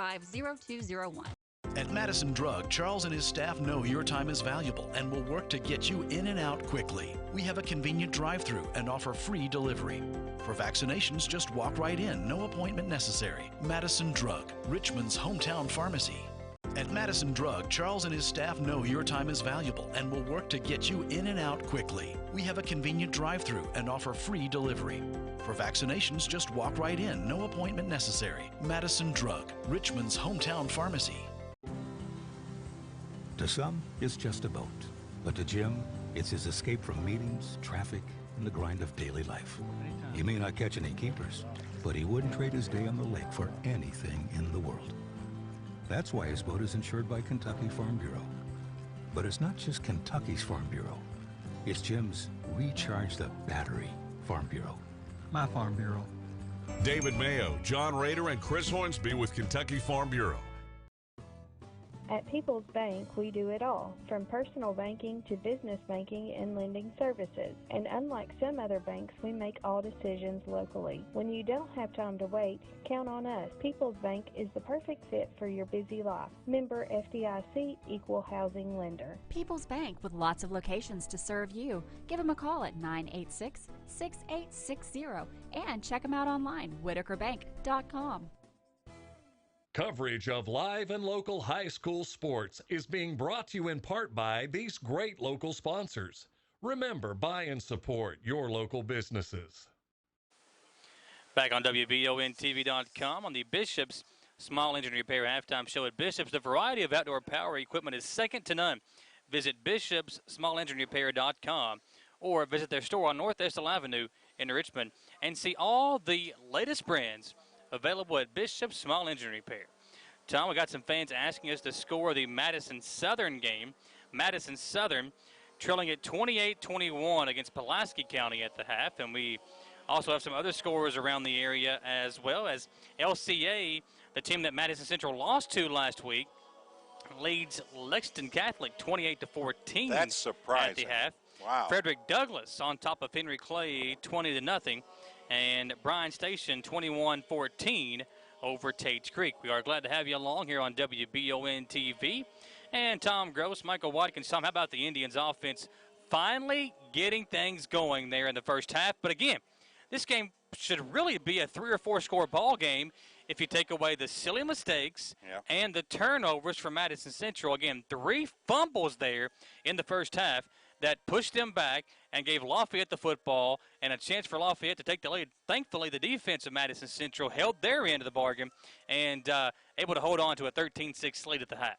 At Madison Drug, Charles and his staff know your time is valuable and will work to get you in and out quickly. We have a convenient drive-thru and offer free delivery. For vaccinations, just walk right in, no appointment necessary. Madison Drug, Richmond's hometown pharmacy. At Madison Drug, Charles and his staff know your time is valuable and will work to get you in and out quickly. We have a convenient drive-thru and offer free delivery. For vaccinations, just walk right in, no appointment necessary. Madison Drug, Richmond's hometown pharmacy. To some, it's just a boat. But to Jim, it's his escape from meetings, traffic, and the grind of daily life. He may not catch any keepers, but he wouldn't trade his day on the lake for anything in the world. That's why his boat is insured by Kentucky Farm Bureau. But it's not just Kentucky's Farm Bureau. It's Jim's Recharge the Battery Farm Bureau. My Farm Bureau. David Mayo, John Rader, and Chris Hornsby with Kentucky Farm Bureau. At People's Bank, we do it all, from personal banking to business banking and lending services. And unlike some other banks, we make all decisions locally. When you don't have time to wait, count on us. People's Bank is the perfect fit for your busy life. Member FDIC, Equal Housing Lender. People's Bank, with lots of locations to serve you. Give them a call at 986-6860 and check them out online, whitakerbank.com. Coverage of live and local high school sports is being brought to you in part by these great local sponsors. Remember, buy and support your local businesses. Back on WBONTV.com on the Bishop's Small Engine Repair Halftime Show at Bishop's. The variety of outdoor power equipment is second to none. Visit bishopssmallenginerepair.com or visit their store on North Estill Avenue in Richmond and see all the latest brands available at Bishop's Small Engine Repair. Tom, we got some fans asking us to score the Madison Southern game. Madison Southern trailing at 28-21 against Pulaski County at the half, and we also have some other scores around the area as well as LCA, the team that Madison Central lost to last week, leads Lexington Catholic 28-14. That's surprising. At the half. Wow. Frederick Douglass on top of Henry Clay 20-0, and Bryan Station 21-14 over Tates Creek. We are glad to have you along here on WBON TV. And Tom Gross, Michael Watkins. Tom, how about the Indians offense finally getting things going there in the first half? But again, this game should really be a 3 or 4 score ball game if you take away the silly mistakes and the turnovers from Madison Central. Again, 3 fumbles there in the first half that pushed them back and gave Lafayette the football and a chance for Lafayette to take the lead. Thankfully, the defense of Madison Central held their end of the bargain and able to hold on to a 13-6 lead at the half.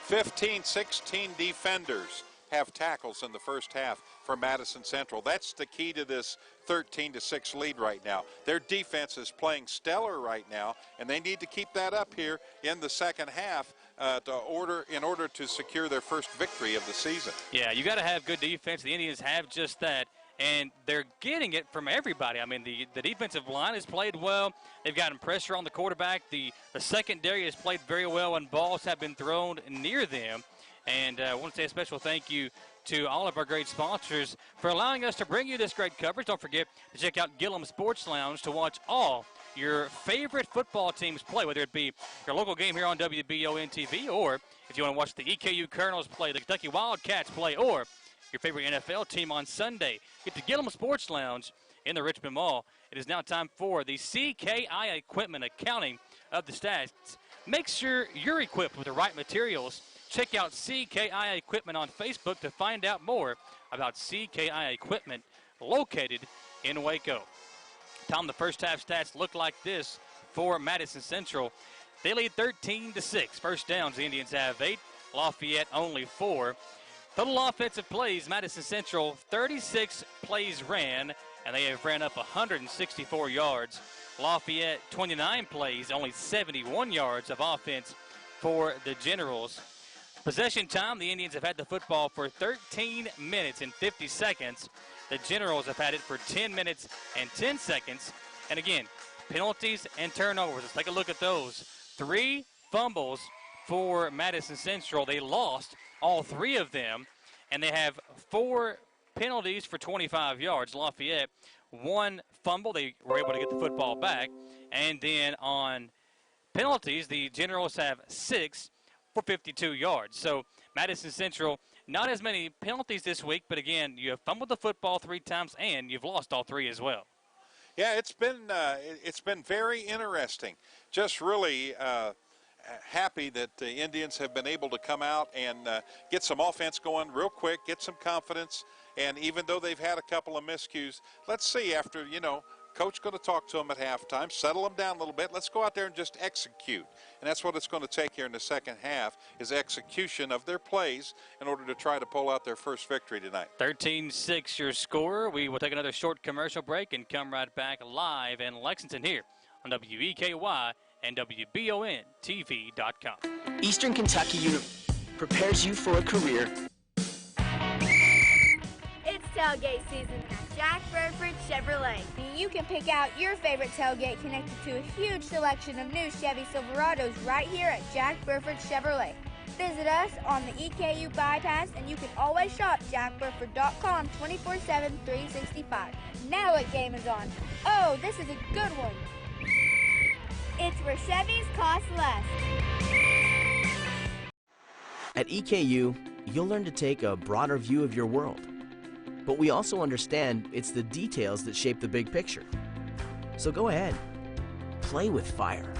15-16 defenders have tackles in the first half for Madison Central. That's the key to this 13-6 lead right now. Their defense is playing stellar right now, and they need to keep that up here in the second half in order to secure their first victory of the season. Yeah, you got to have good defense. The Indians have just that, and they're getting it from everybody. I mean, the defensive line has played well. They've gotten pressure on the quarterback. The secondary has played very well, and balls have been thrown near them. And I want to say a special thank you to all of our great sponsors for allowing us to bring you this great coverage. Don't forget to check out Gillum Sports Lounge to watch all your favorite football teams play, whether it be your local game here on WBON TV, or if you want to watch the EKU Colonels play, the Kentucky Wildcats play, or your favorite NFL team on Sunday. Get to Gillum Sports Lounge in the Richmond Mall. It is now time for the CKI Equipment accounting of the stats. Make sure you're equipped with the right materials. Check out CKI Equipment on Facebook to find out more about CKI Equipment located in Waco. Tom, the first half stats look like this for Madison Central. They lead 13-6. First downs, the Indians have 8. Lafayette only 4. Total offensive plays, Madison Central 36 plays ran, and they have ran up 164 yards. Lafayette 29 plays, only 71 yards of offense for the Generals. Possession time, the Indians have had the football for 13 minutes and 50 seconds. The Generals have had it for 10 minutes and 10 seconds. And again, penalties and turnovers. Let's take a look at those. 3 fumbles for Madison Central. They lost all 3 of them, and they have 4 penalties for 25 yards. Lafayette, 1 fumble. They were able to get the football back. And then on penalties, the Generals have 6 for 52 yards. So Madison Central, not as many penalties this week, but again, you have fumbled the football 3 times and you've lost all 3 as well. Yeah, it's been very interesting. Just really happy that the Indians have been able to come out and get some offense going real quick, get some confidence, and even though they've had a couple of miscues, let's see after, Coach going to talk to them at halftime, settle them down a little bit. Let's go out there and just execute. And that's what it's going to take here in the second half, is execution of their plays in order to try to pull out their first victory tonight. 13-6 your score. We will take another short commercial break and come right back live in Lexington here on WEKY and WBONTV.com. Eastern Kentucky prepares you for a career. It's tailgate season at Jack Burford Chevrolet. You can pick out your favorite tailgate connected to a huge selection of new Chevy Silverados right here at Jack Burford Chevrolet. Visit us on the EKU bypass, and you can always shop jackburford.com 24/7, 365. Now what game is on? Oh, this is a good one. It's where Chevys cost less. At EKU, you'll learn to take a broader view of your world. But we also understand it's the details that shape the big picture. So go ahead, play with fire,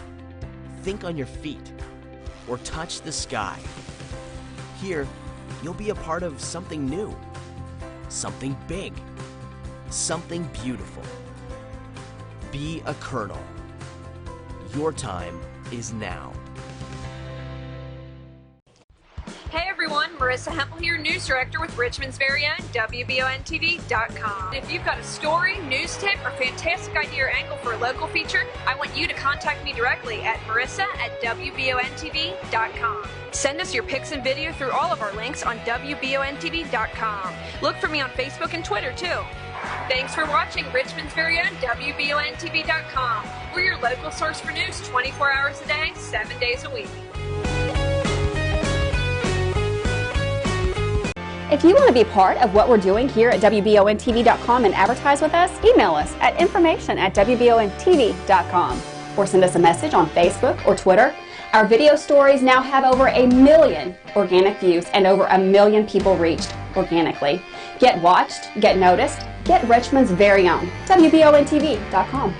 think on your feet, or touch the sky. Here, you'll be a part of something new, something big, something beautiful. Be a colonel. Your time is now. Hey everyone, Marissa Hempel here, News Director with Richmond's very own WBONTV.com. If you've got a story, news tip, or fantastic idea or angle for a local feature, I want you to contact me directly at Marissa@WBONTV.com. Send us your pics and video through all of our links on WBONTV.com. Look for me on Facebook and Twitter, too. Thanks for watching Richmond's very own WBONTV.com. We're your local source for news 24 hours a day, 7 days a week. If you want to be part of what we're doing here at WBONTV.com and advertise with us, email us at information@WBONTV.com or send us a message on Facebook or Twitter. Our video stories now have over 1 million organic views and over 1 million people reached organically. Get watched, get noticed, get Richmond's very own WBONTV.com.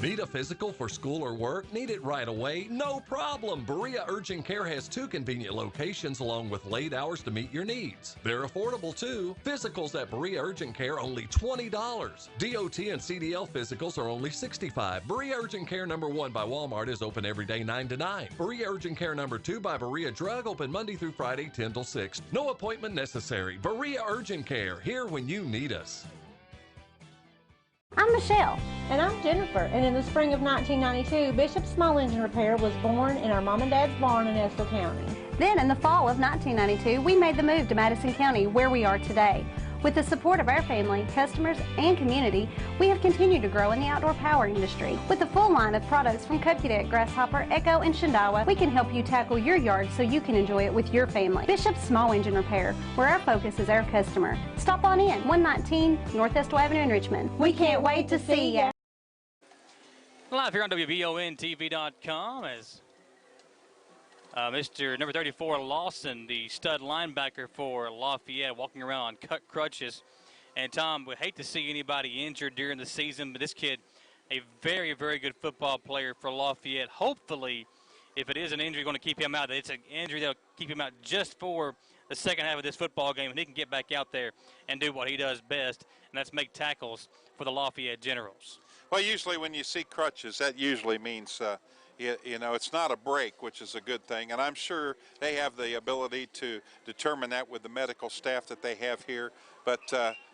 Need a physical for school or work? Need it right away? No problem. Berea Urgent Care has 2 convenient locations along with late hours to meet your needs. They're affordable too. Physicals at Berea Urgent Care only $20. DOT and CDL physicals are only $65. Berea Urgent Care number 1 by Walmart is open every day 9 to 9. Berea Urgent Care number 2 by Berea Drug open Monday through Friday 10 till 6. No appointment necessary. Berea Urgent Care, here when you need us. I'm Michelle. And I'm Jennifer. And in the spring of 1992, Bishop Small Engine Repair was born in our mom and dad's barn in Estill County. Then in the fall of 1992, we made the move to Madison County, where we are today. With the support of our family, customers, and community, we have continued to grow in the outdoor power industry. With a full line of products from Cupcadet, Grasshopper, Echo, and Shindawa, we can help you tackle your yard so you can enjoy it with your family. Bishop's Small Engine Repair, where our focus is our customer. Stop on in, 119 North Estill Avenue in Richmond. We can't wait to see you. Live here on WBONTV.com as Mr. number 34, Lawson, the stud linebacker for Lafayette, walking around on cut crutches. And, Tom, we hate to see anybody injured during the season, but this kid, a very, very good football player for Lafayette. Hopefully, if it is an injury going to keep him out, it's an injury that will keep him out just for the second half of this football game, and he can get back out there and do what he does best, and that's make tackles for the Lafayette Generals. Well, usually when you see crutches, that usually means you know, it's not a break, which is a good thing, and I'm sure they have the ability to determine that with the medical staff that they have here. But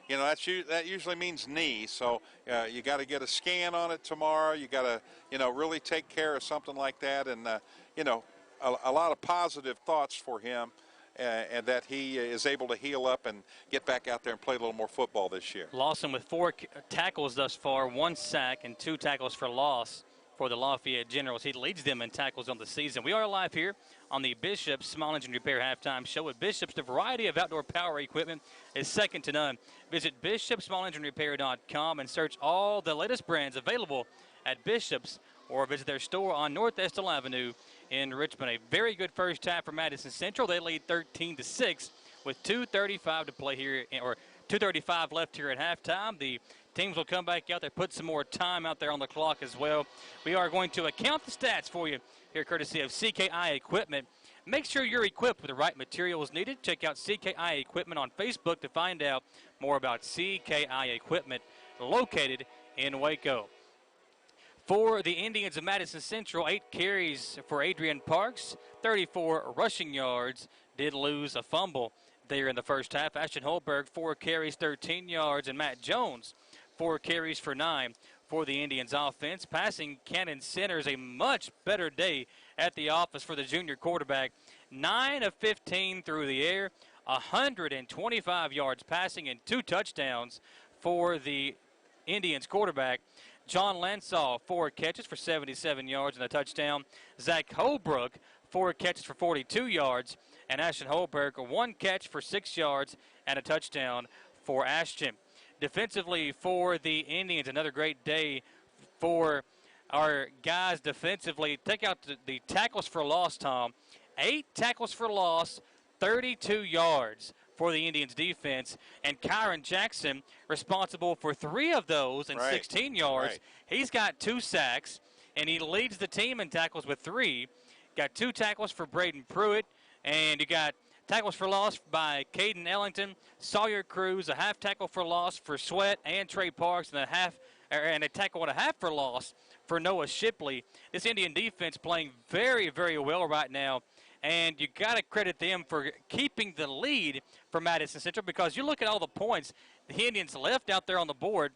you know, that usually means knee, so you got to get a scan on it tomorrow. You got to, you know, really take care of something like that, and you know, a lot of positive thoughts for him, and that he is able to heal up and get back out there and play a little more football this year. Lawson with 4 tackles thus far, 1 sack and 2 tackles for loss for the Lafayette Generals. He leads them in tackles on the season. We are live here on the Bishop's Small Engine Repair Halftime Show. At Bishop's, the variety of outdoor power equipment is second to none. Visit BishopSmallEngineRepair.com and search all the latest brands available at Bishop's, or visit their store on North Estill Avenue in Richmond. A very good first half for Madison Central. They lead 13-6 with 2:35 to play here, or 2:35 left here at halftime. The teams will come back out there, put some more time out there on the clock as well. We are going to account the stats for you here, courtesy of CKI Equipment. Make sure you're equipped with the right materials needed. Check out CKI Equipment on Facebook to find out more about CKI Equipment located in Waco. For the Indians of Madison Central, 8 carries for Adrian Parks, 34 rushing yards, did lose a fumble. there in the first half. Ashton Holberg, 4 carries, 13 yards, and Matt Jones, 4 carries for 9 for the Indians offense. Passing Cannon Centers, a much better day at the office for the junior quarterback. 9 of 15 through the air, 125 yards passing, and 2 touchdowns for the Indians quarterback. John Lansaw, 4 catches for 77 yards and a touchdown. Zach Holbrook, 4 catches for 42 yards. And Ashton Holberg, 1 catch for 6 yards and a touchdown for Ashton. Defensively for the Indians, another great day for our guys defensively. Take out the tackles for loss, Tom. 8 tackles for loss, 32 yards for the Indians defense. And Kyron Jackson responsible for 3 of those and 16 yards. Right. He's got 2 sacks, and he leads the team in tackles with 3. Got 2 tackles for Braden Pruitt, and you got tackles for loss by Caden Ellington, Sawyer Cruz, a half tackle for loss for Sweat and Trey Parks, and a tackle and a half for loss for Noah Shipley. This Indian defense playing very, very well right now, and you got to credit them for keeping the lead for Madison Central, because you look at all the points the Indians left out there on the board.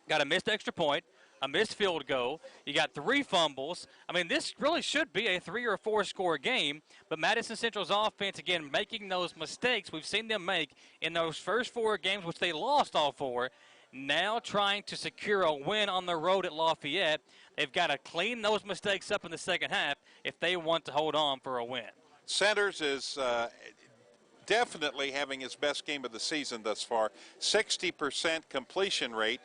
Got a missed extra point, a missed field goal. You got 3 fumbles. I mean, this really should be a 3 or 4 score game, but Madison Central's offense, again, making those mistakes we've seen them make in those first 4 games, which they lost all 4. Now trying to secure a win on the road at Lafayette. They've got to clean those mistakes up in the second half if they want to hold on for a win. Centers is definitely having his best game of the season thus far. 60% completion rate.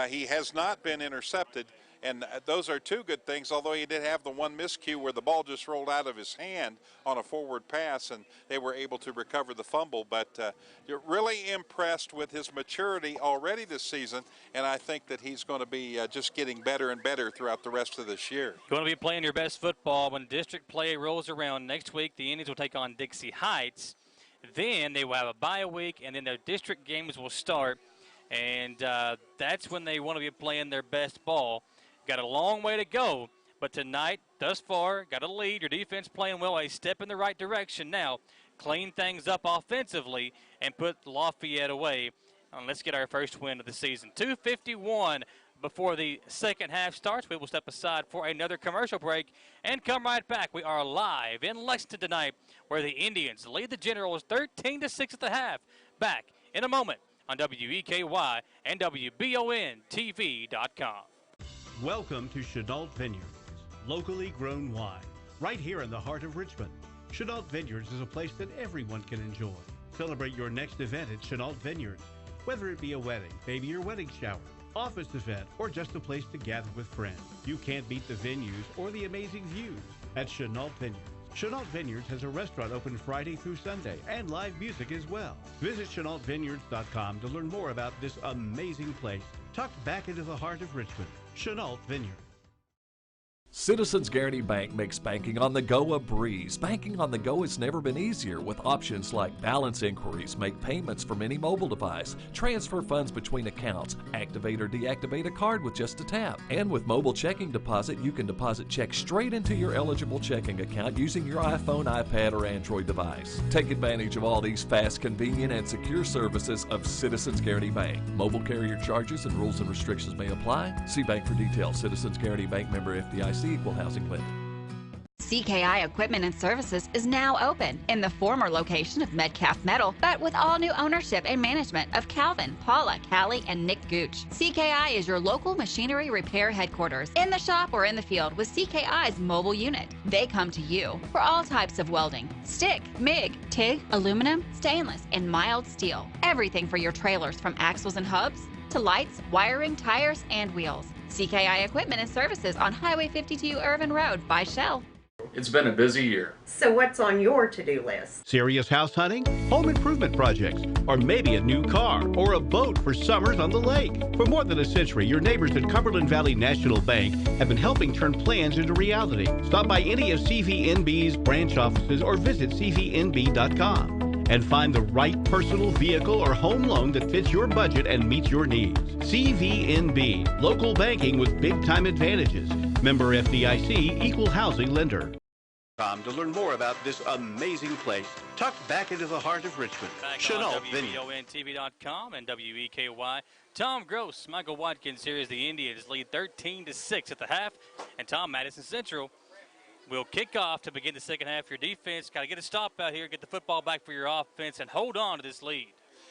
He has not been intercepted, and those are 2 good things, although he did have the 1 miscue where the ball just rolled out of his hand on a forward pass, and they were able to recover the fumble. But you're really impressed with his maturity already this season, and I think that he's going to be just getting better and better throughout the rest of this year. You want to be playing your best football when district play rolls around next week. The Indians will take on Dixie Heights. Then they will have a bye week, and then their district games will start. And that's when they want to be playing their best ball. Got a long way to go, but tonight, thus far, got a lead. Your defense playing well, a step in the right direction now. Clean things up offensively and put Lafayette away. And let's get our first win of the season. 2:51 before the second half starts. We will step aside for another commercial break and come right back. We are live in Lexington tonight, where the Indians lead the Generals 13-6 at the half. Back in a moment on WEKY and WBONTV.com. Welcome to Chenault Vineyards, locally grown wine, right here in the heart of Richmond. Chenault Vineyards is a place that everyone can enjoy. Celebrate your next event at Chenault Vineyards, whether it be a wedding, baby or wedding shower, office event, or just a place to gather with friends. You can't beat the venues or the amazing views at Chenault Vineyards. Chenault Vineyards has a restaurant open Friday through Sunday and live music as well. Visit ChenaultVineyards.com to learn more about this amazing place tucked back into the heart of Richmond. Chenault Vineyards. Citizens Guaranty Bank makes banking on the go a breeze. Banking on the go has never been easier, with options like balance inquiries, make payments from any mobile device, transfer funds between accounts, activate or deactivate a card with just a tap. And with mobile checking deposit, you can deposit checks straight into your eligible checking account using your iPhone, iPad, or Android device. Take advantage of all these fast, convenient, and secure services of Citizens Guaranty Bank. Mobile carrier charges and rules and restrictions may apply. See bank for details. Citizens Guaranty Bank, member FDIC, equal housing lender. CKI Equipment and Services is now open in the former location of Metcalf Metal, but with all new ownership and management of Calvin, Paula, Callie, and Nick Gooch. CKI is your local machinery repair headquarters, in the shop or in the field with CKI's mobile unit. They come to you for all types of welding: stick, MIG, TIG, aluminum, stainless, and mild steel. Everything for your trailers, from axles and hubs to lights, wiring, tires, and wheels. CKI Equipment and Services on Highway 52 Irvin Road by Shell. It's been a busy year. So what's on your to-do list? Serious house hunting, home improvement projects, or maybe a new car or a boat for summers on the lake. For more than a century, your neighbors at Cumberland Valley National Bank have been helping turn plans into reality. Stop by any of CVNB's branch offices or visit cvnb.com and find the right personal vehicle or home loan that fits your budget and meets your needs. CVNB, local banking with big-time advantages. Member FDIC, equal housing lender. To learn more about this amazing place, tucked back into the heart of Richmond. Back Chenault on Vineyard. WBONTV.com and WEKY. Tom Gross, Michael Watkins here as the Indians lead 13-6 at the half. And Tom, Madison Central will kick off to begin the second half. Your defense got to get a stop out here, get the football back for your offense, and hold on to this lead.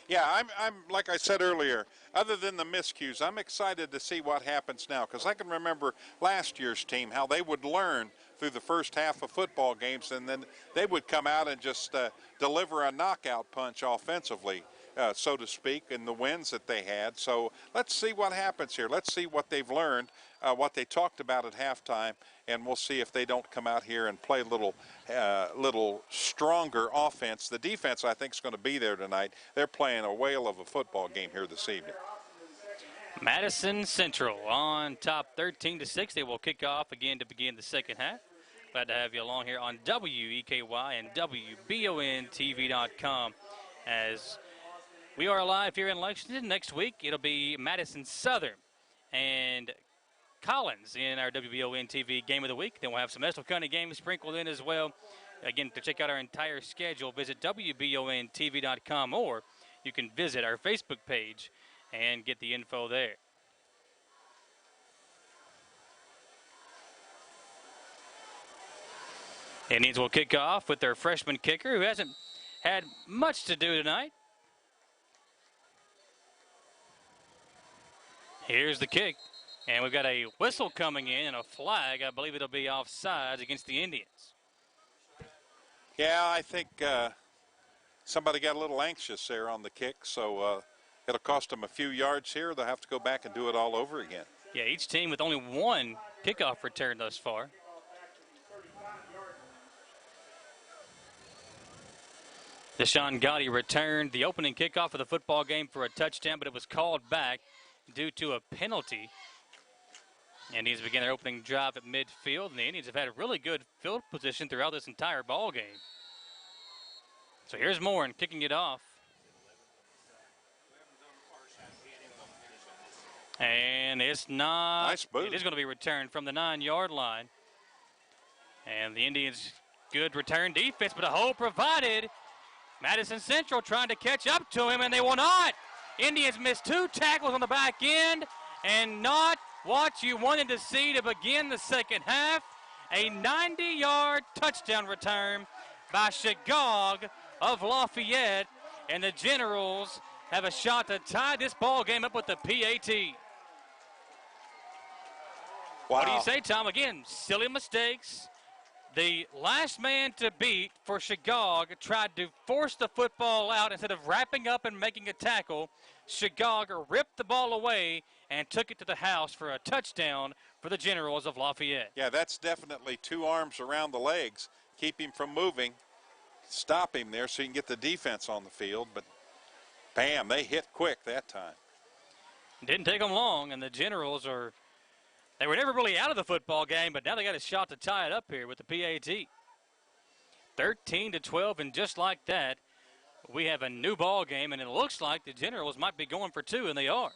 Yeah, I'm like I said earlier, other than the miscues, I'm excited to see what happens now, because I can remember last year's team, how they would learn through the first half of football games, and then they would come out and just deliver a knockout punch offensively, so to speak, in the wins that they had. So let's see what happens here. Let's see what they've learned, what they talked about at halftime, and we'll see if they don't come out here and play a little stronger offense. The defense, I think, is going to be there tonight. They're playing a whale of a football game here this evening. Madison Central on top 13-6. They will kick off again to begin the second half. Glad to have you along here on WEKY and WBONTV.com as we are live here in Lexington. Next week, it'll be Madison Southern and Collins in our WBON-TV Game of the Week. Then we'll have some Estill County games sprinkled in as well. Again, to check out our entire schedule, visit WBONTV.com, or you can visit our Facebook page and get the info there. Indians will kick off with their freshman kicker, who hasn't had much to do tonight. Here's the kick, and we've got a whistle coming in and a flag. I believe it'll be offsides against the Indians. Yeah, I think somebody got a little anxious there on the kick, so it'll cost them a few yards here. They'll have to go back and do it all over again. Yeah, each team with only one kickoff return thus far. Deshaun Gotti returned the opening kickoff of the football game for a touchdown, but it was called back due to a penalty. Indians begin their opening drive at midfield, and the Indians have had a really good field position throughout this entire ball game. So here's Morin kicking it off. And it's not. Nice move. It is going to be returned from the 9-yard line. And the Indians, good return defense, but a hole provided. Madison Central trying to catch up to him, and they will not. Indians missed 2 tackles on the back end, and not what you wanted to see to begin the second half. A 90-yard touchdown return by Shigog of Lafayette, and the Generals have a shot to tie this ball game up with the PAT. Wow. What do you say, Tom? Again, silly mistakes. The last man to beat for Shigog tried to force the football out instead of wrapping up and making a tackle. Shigog ripped the ball away and took it to the house for a touchdown for the Generals of Lafayette. Yeah, that's definitely 2 arms around the legs. Keep him from moving. Stop him there so you can get the defense on the field. But, bam, they hit quick that time. Didn't take them long, and the Generals are... They were never really out of the football game, but now they got a shot to tie it up here with the PAT. 13-12, and just like that, we have a new ball game, and it looks like the Generals might be going for 2, and they are.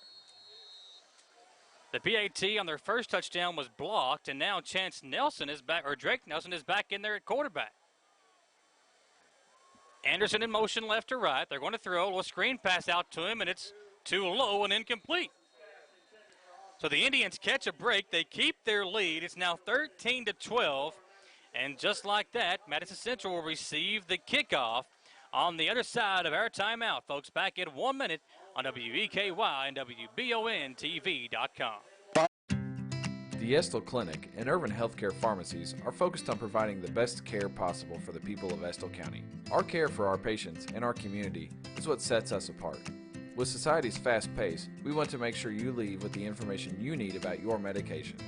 The PAT on their first touchdown was blocked, and now Chance Nelson is back, or Drake Nelson is back in there at quarterback. Anderson in motion left to right. They're going to throw a little screen pass out to him, and it's too low and incomplete. So the Indians catch a break. They keep their lead. It's now 13-12. And just like that, Madison Central will receive the kickoff on the other side of our timeout. Folks, back in 1 minute on WEKY and WBONTV.com. The Estill Clinic and Irvin Healthcare Pharmacies are focused on providing the best care possible for the people of Estill County. Our care for our patients and our community is what sets us apart. With society's fast pace, we want to make sure you leave with the information you need about your medications.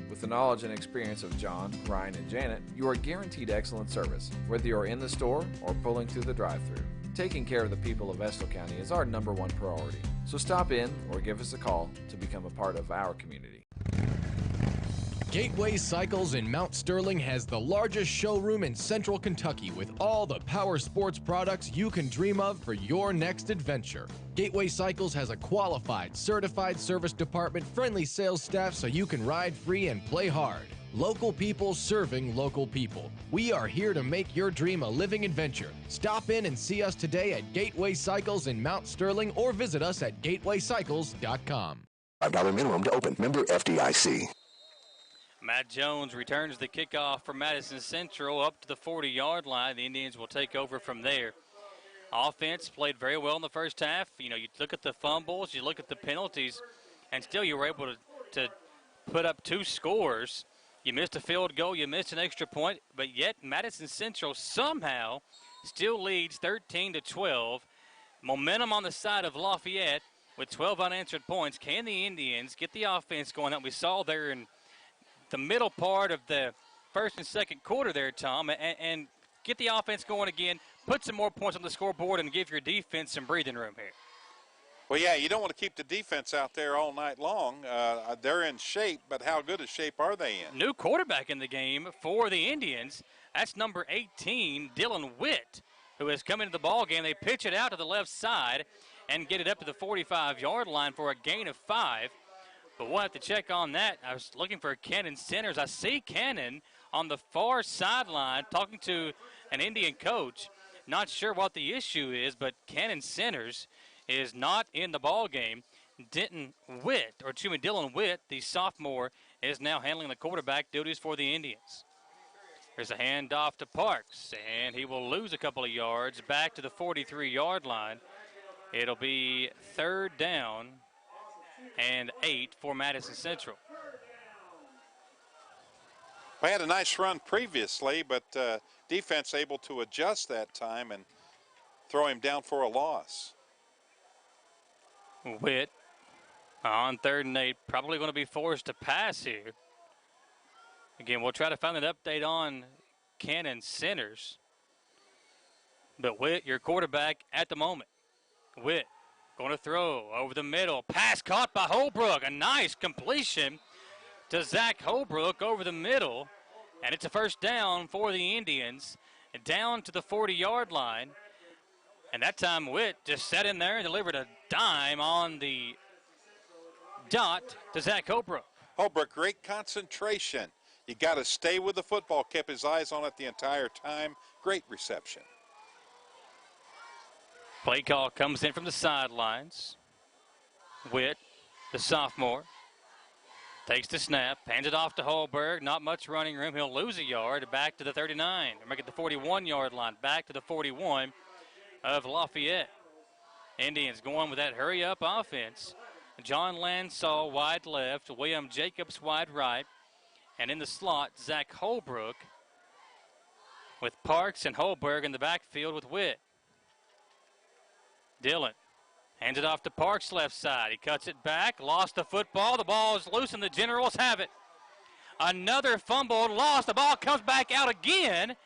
With the knowledge and experience of John, Ryan, and Janet, you are guaranteed excellent service, whether you're in the store or pulling through the drive-thru. Taking care of the people of Estill County is our #1 priority, so stop in or give us a call to become a part of our community. Gateway Cycles in Mount Sterling has the largest showroom in Central Kentucky with all the power sports products you can dream of for your next adventure. Gateway Cycles has a qualified, certified service department, friendly sales staff so you can ride free and play hard. Local people serving local people. We are here to make your dream a living adventure. Stop in and see us today at Gateway Cycles in Mount Sterling or visit us at gatewaycycles.com. $5 minimum to open. Member FDIC. Matt Jones returns the kickoff for Madison Central up to the 40-yard line. The Indians will take over from there. Offense played very well in the first half. You look at the fumbles, you look at the penalties, and still you were able to put up 2 scores. You missed a field goal, you missed an extra point, but yet Madison Central somehow still leads 13-12. Momentum on the side of Lafayette with 12 unanswered points. Can the Indians get the offense going that we saw there in the middle part of the first and second quarter there, Tom, and get the offense going again, put some more points on the scoreboard, and give your defense some breathing room here? Well, yeah, you don't want to keep the defense out there all night long. They're in shape, but how good a shape are they in? New quarterback in the game for the Indians. That's number 18, Dylan Witt, who has come into the ball game. They pitch it out to the left side and get it up to the 45-yard line for a gain of 5. But we'll have to check on that. I was looking for Cannon Centers. I see Cannon on the far sideline talking to an Indian coach. Not sure what the issue is, but Cannon Centers is not in the ball game. Dylan Witt, the sophomore, is now handling the quarterback duties for the Indians. There's a handoff to Parks, and he will lose a couple of yards back to the 43-yard line. It'll be 3rd down and 8 for Madison Central. We had a nice run previously, but defense able to adjust that time and throw him down for a loss. Witt on 3rd and 8, probably going to be forced to pass here. Again, we'll try to find an update on Cannon Centers. But Witt, your quarterback at the moment. Witt going to throw over the middle. Pass caught by Holbrook. A nice completion to Zach Holbrook over the middle. And it's a 1st down for the Indians. Down to the 40-yard line. And that time Witt just sat in there and delivered a dime on the dot to Zach Holbrook. Holbrook, great concentration. You got to stay with the football. Kept his eyes on it the entire time. Great reception. Play call comes in from the sidelines. Witt, the sophomore, takes the snap, hands it off to Holberg. Not much running room. He'll lose a yard back to the 39. Or make it the 41-yard line, back to the 41 of Lafayette. Indians going with that hurry-up offense. John Lansall wide left, William Jacobs wide right, and in the slot, Zach Holbrook with Parks and Holberg in the backfield with Witt. Dillon hands it off to Parks left side. He cuts it back, lost the football. The ball is loose and the Generals have it. Another fumble lost. The ball comes back out again.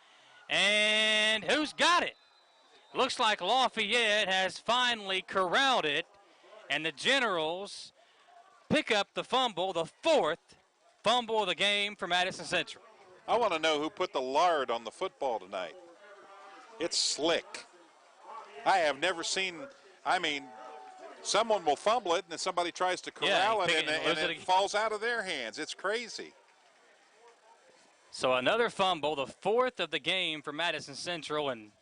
And who's got it? Looks like Lafayette has finally corralled it. And the Generals pick up the fumble, the 4th fumble of the game for Madison Central. I want to know who put the lard on the football tonight. It's slick. I have never seen, someone will fumble it and then somebody tries to corral it and it falls out of their hands. It's crazy. So another fumble, the 4th of the game for Madison Central, and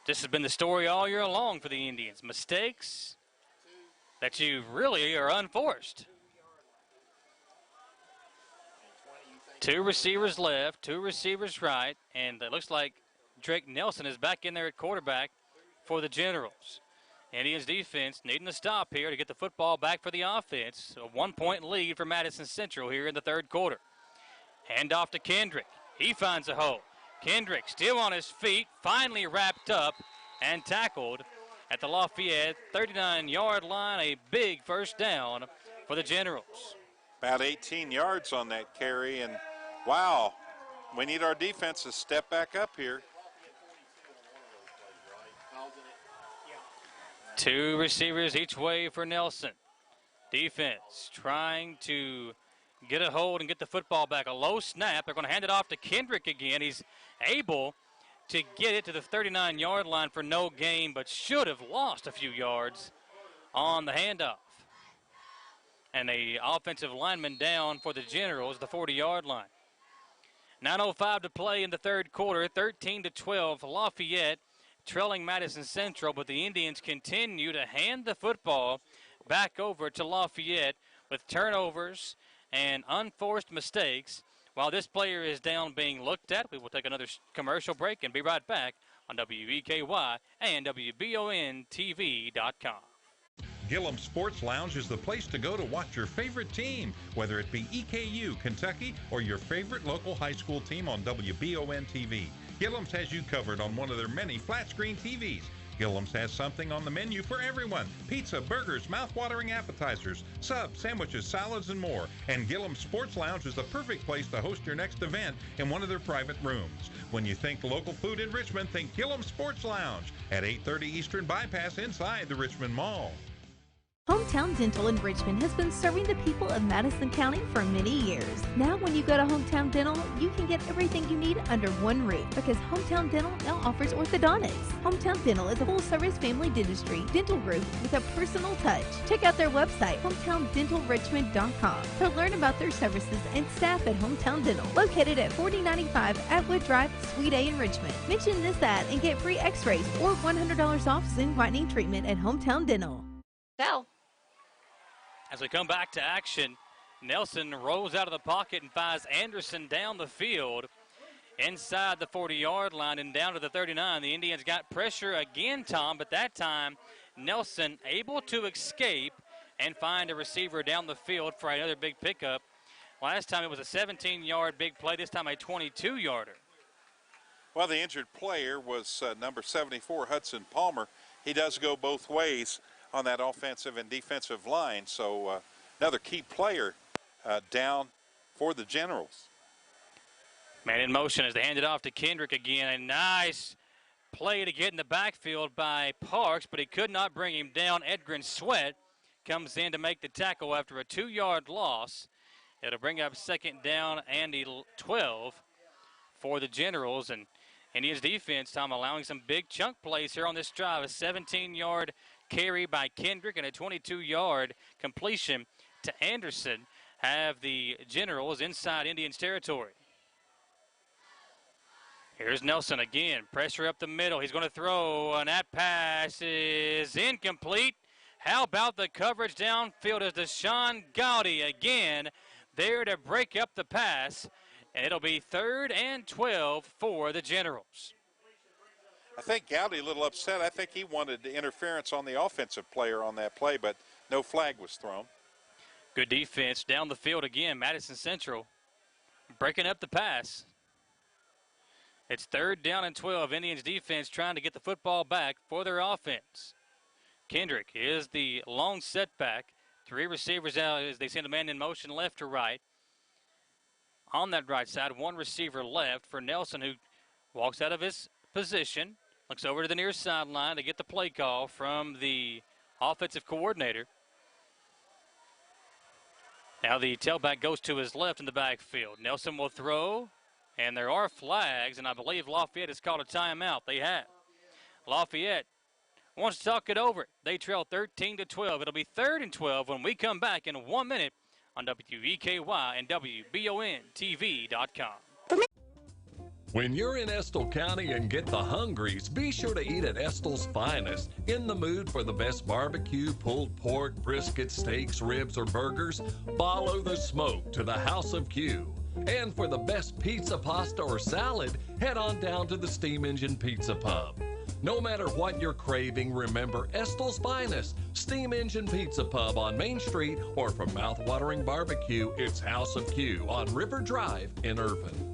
this has been the story all year long for the Indians. Mistakes that you really are unforced. 2 receivers left, 2 receivers right, and it looks like Drake Nelson is back in there at quarterback for the Generals. Indians defense needing to stop here to get the football back for the offense. A 1-point lead for Madison Central here in the 3rd quarter. Hand off to Kendrick. He finds a hole. Kendrick still on his feet, finally wrapped up and tackled at the Lafayette 39-yard line. A big 1st down for the Generals. About 18 yards on that carry, and wow, we need our defense to step back up here. 2 receivers each way for Nelson. Defense trying to get a hold and get the football back. A low snap. They're going to hand it off to Kendrick again. He's able to get it to the 39-yard line for no gain, but should have lost a few yards on the handoff. and a offensive lineman down for the Generals, the 40-yard line. 9:05 to play in the third quarter, 13-12, Lafayette trailing Madison Central, but the Indians continue to hand the football back over to Lafayette with turnovers and unforced mistakes. While this player is down being looked at, we will take another commercial break and be right back on WEKY and WBONTV.com. Gillum Sports Lounge is the place to go to watch your favorite team, whether it be EKU, Kentucky, or your favorite local high school team on WBON TV. Gillum's has you covered on one of their many flat-screen TVs. Gillum's has something on the menu for everyone. Pizza, burgers, mouth-watering appetizers, subs, sandwiches, salads, and more. And Gillum Sports Lounge is the perfect place to host your next event in one of their private rooms. When you think local food in Richmond, think Gillum Sports Lounge at 830 Eastern Bypass inside the Richmond Mall. Hometown Dental in Richmond has been serving the people of Madison County for many years. Now when you go to Hometown Dental, you can get everything you need under one roof because Hometown Dental now offers orthodontics. Hometown Dental is a full-service family dentistry dental group with a personal touch. Check out their website, hometowndentalrichmond.com, to learn about their services and staff at Hometown Dental, located at 4095 Atwood Drive, Suite A in Richmond. Mention this ad and get free x-rays or $100 off Zoom whitening treatment at Hometown Dental. As we come back to action, Nelson rolls out of the pocket and finds Anderson down the field inside the 40-yard line and down to the 39. The Indians got pressure again, Tom, but that time Nelson able to escape and find a receiver down the field for another big pickup. Last time it was a 17-yard big play, this time a 22-yarder. Well, the injured player was number 74, Hudson Palmer. He does go both ways on that offensive and defensive line, so another key player down for the Generals. Man in motion as they hand it off to Kendrick again. A nice play to get in the backfield by Parks, but he could not bring him down. Edgren Sweat comes in to make the tackle after a 2-yard loss. It'll bring up second down and 12 for the Generals. And Indians defense, Tom, allowing some big chunk plays here on this drive. A 17-yard carry by Kendrick and a 22-yard completion to Anderson have the Generals inside Indians territory. Here's Nelson again, pressure up the middle. He's going to throw, and that pass is incomplete. How about the coverage downfield as Deshaun Gowdy again there to break up the pass, and it'll be 3rd and 12 for the Generals. I think Gowdy a little upset. I think he wanted interference on the offensive player on that play, but no flag was thrown. Good defense down the field again. Madison Central breaking up the pass. It's 3rd down and 12. Indians defense trying to get the football back for their offense. Kendrick is the long setback. 3 receivers out as they send a man in motion left to right. On that right side, 1 receiver left for Nelson, who walks out of his position, looks over to the near sideline to get the play call from the offensive coordinator. Now the tailback goes to his left in the backfield. Nelson will throw, and there are flags, and I believe Lafayette has called a timeout. They have. Lafayette wants to talk it over. They trail 13-12. It'll be 3rd and 12 when we come back in 1 minute on WEKY and WBONTV.com. When you're in Estill County and get the hungries, be sure to eat at Estill's Finest. In the mood for the best barbecue, pulled pork, brisket, steaks, ribs, or burgers? Follow the smoke to the House of Q. And for the best pizza, pasta, or salad, head on down to the Steam Engine Pizza Pub. No matter what you're craving, remember Estill's Finest, Steam Engine Pizza Pub on Main Street, or for mouth-watering barbecue, it's House of Q on River Drive in Irvine.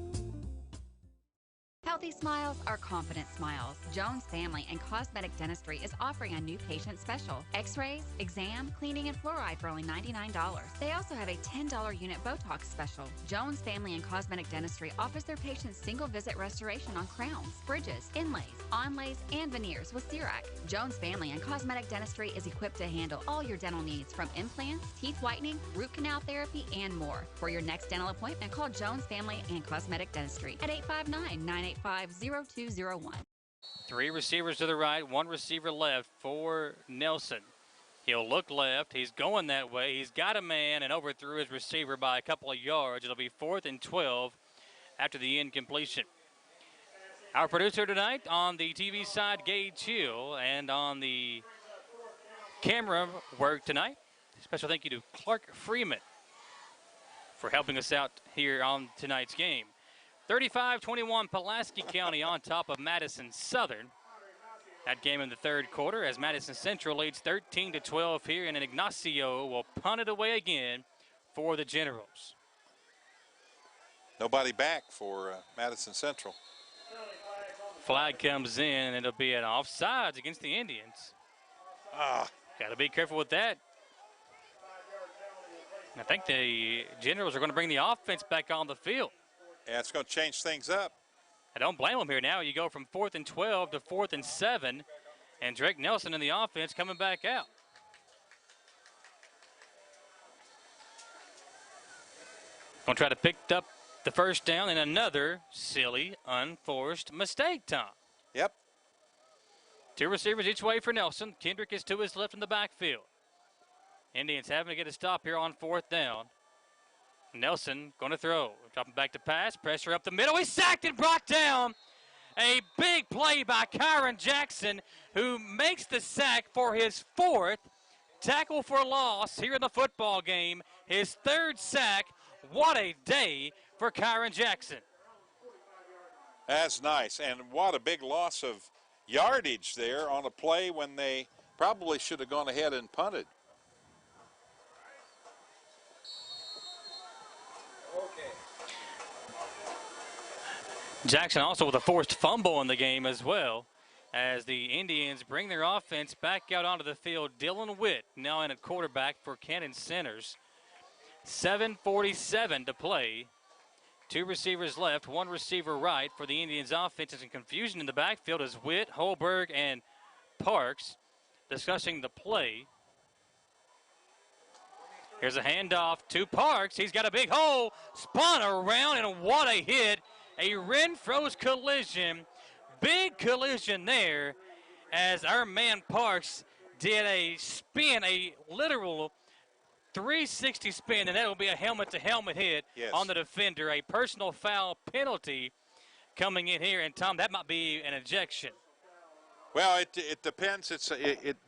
Healthy smiles are confident smiles. Jones Family and Cosmetic Dentistry is offering a new patient special. X-rays, exam, cleaning, and fluoride for only $99. They also have a $10 unit Botox special. Jones Family and Cosmetic Dentistry offers their patients single-visit restoration on crowns, bridges, inlays, onlays, and veneers with Cerac. Jones Family and Cosmetic Dentistry is equipped to handle all your dental needs from implants, teeth whitening, root canal therapy, and more. For your next dental appointment, call Jones Family and Cosmetic Dentistry at 859-985-0201. 3 receivers to the right, 1 receiver left for Nelson. He'll look left. He's going that way. He's got a man and overthrew his receiver by a couple of yards. It'll be 4th and 12 after the incompletion. Our producer tonight on the TV side, Gage Hill, and on the camera work tonight, special thank you to Clark Freeman for helping us out here on tonight's game. 35-21 Pulaski County on top of Madison Southern. That game in the third quarter as Madison Central leads 13-12 here, and Ignacio will punt it away again for the Generals. Nobody back for Madison Central. Flag comes in, and it'll be an offsides against the Indians. Got to be careful with that. I think the Generals are going to bring the offense back on the field. Yeah, it's going to change things up. I don't blame them here now. You go from 4th and 12 to 4th and 7, and Drake Nelson in the offense coming back out. Going to try to pick up the first down and another silly, unforced mistake, Tom. Yep. 2 receivers each way for Nelson. Kendrick is to his left in the backfield. Indians having to get a stop here on 4th down. Nelson going to throw. Dropping back to pass. Pressure up the middle. He's sacked and brought down. A big play by Kyron Jackson, who makes the sack for his 4th tackle for loss here in the football game. His 3rd sack. What a day for Kyron Jackson. That's nice. And what a big loss of yardage there on a play when they probably should have gone ahead and punted. Jackson also with a forced fumble in the game as well, as the Indians bring their offense back out onto the field. Dylan Witt now in at quarterback for Cannon Centers. 7:47 to play. 2 receivers left, 1 receiver right for the Indians offense. Some confusion in the backfield as Witt, Holberg, and Parks discussing the play. Here's a handoff to Parks. He's got a big hole, spun around, and what a hit. A Renfro's collision, big collision there, as our man Parks did a spin, a literal 360 spin, and that will be a helmet-to-helmet hit on the defender. A personal foul penalty coming in here, and Tom, that might be an ejection. Well, it depends.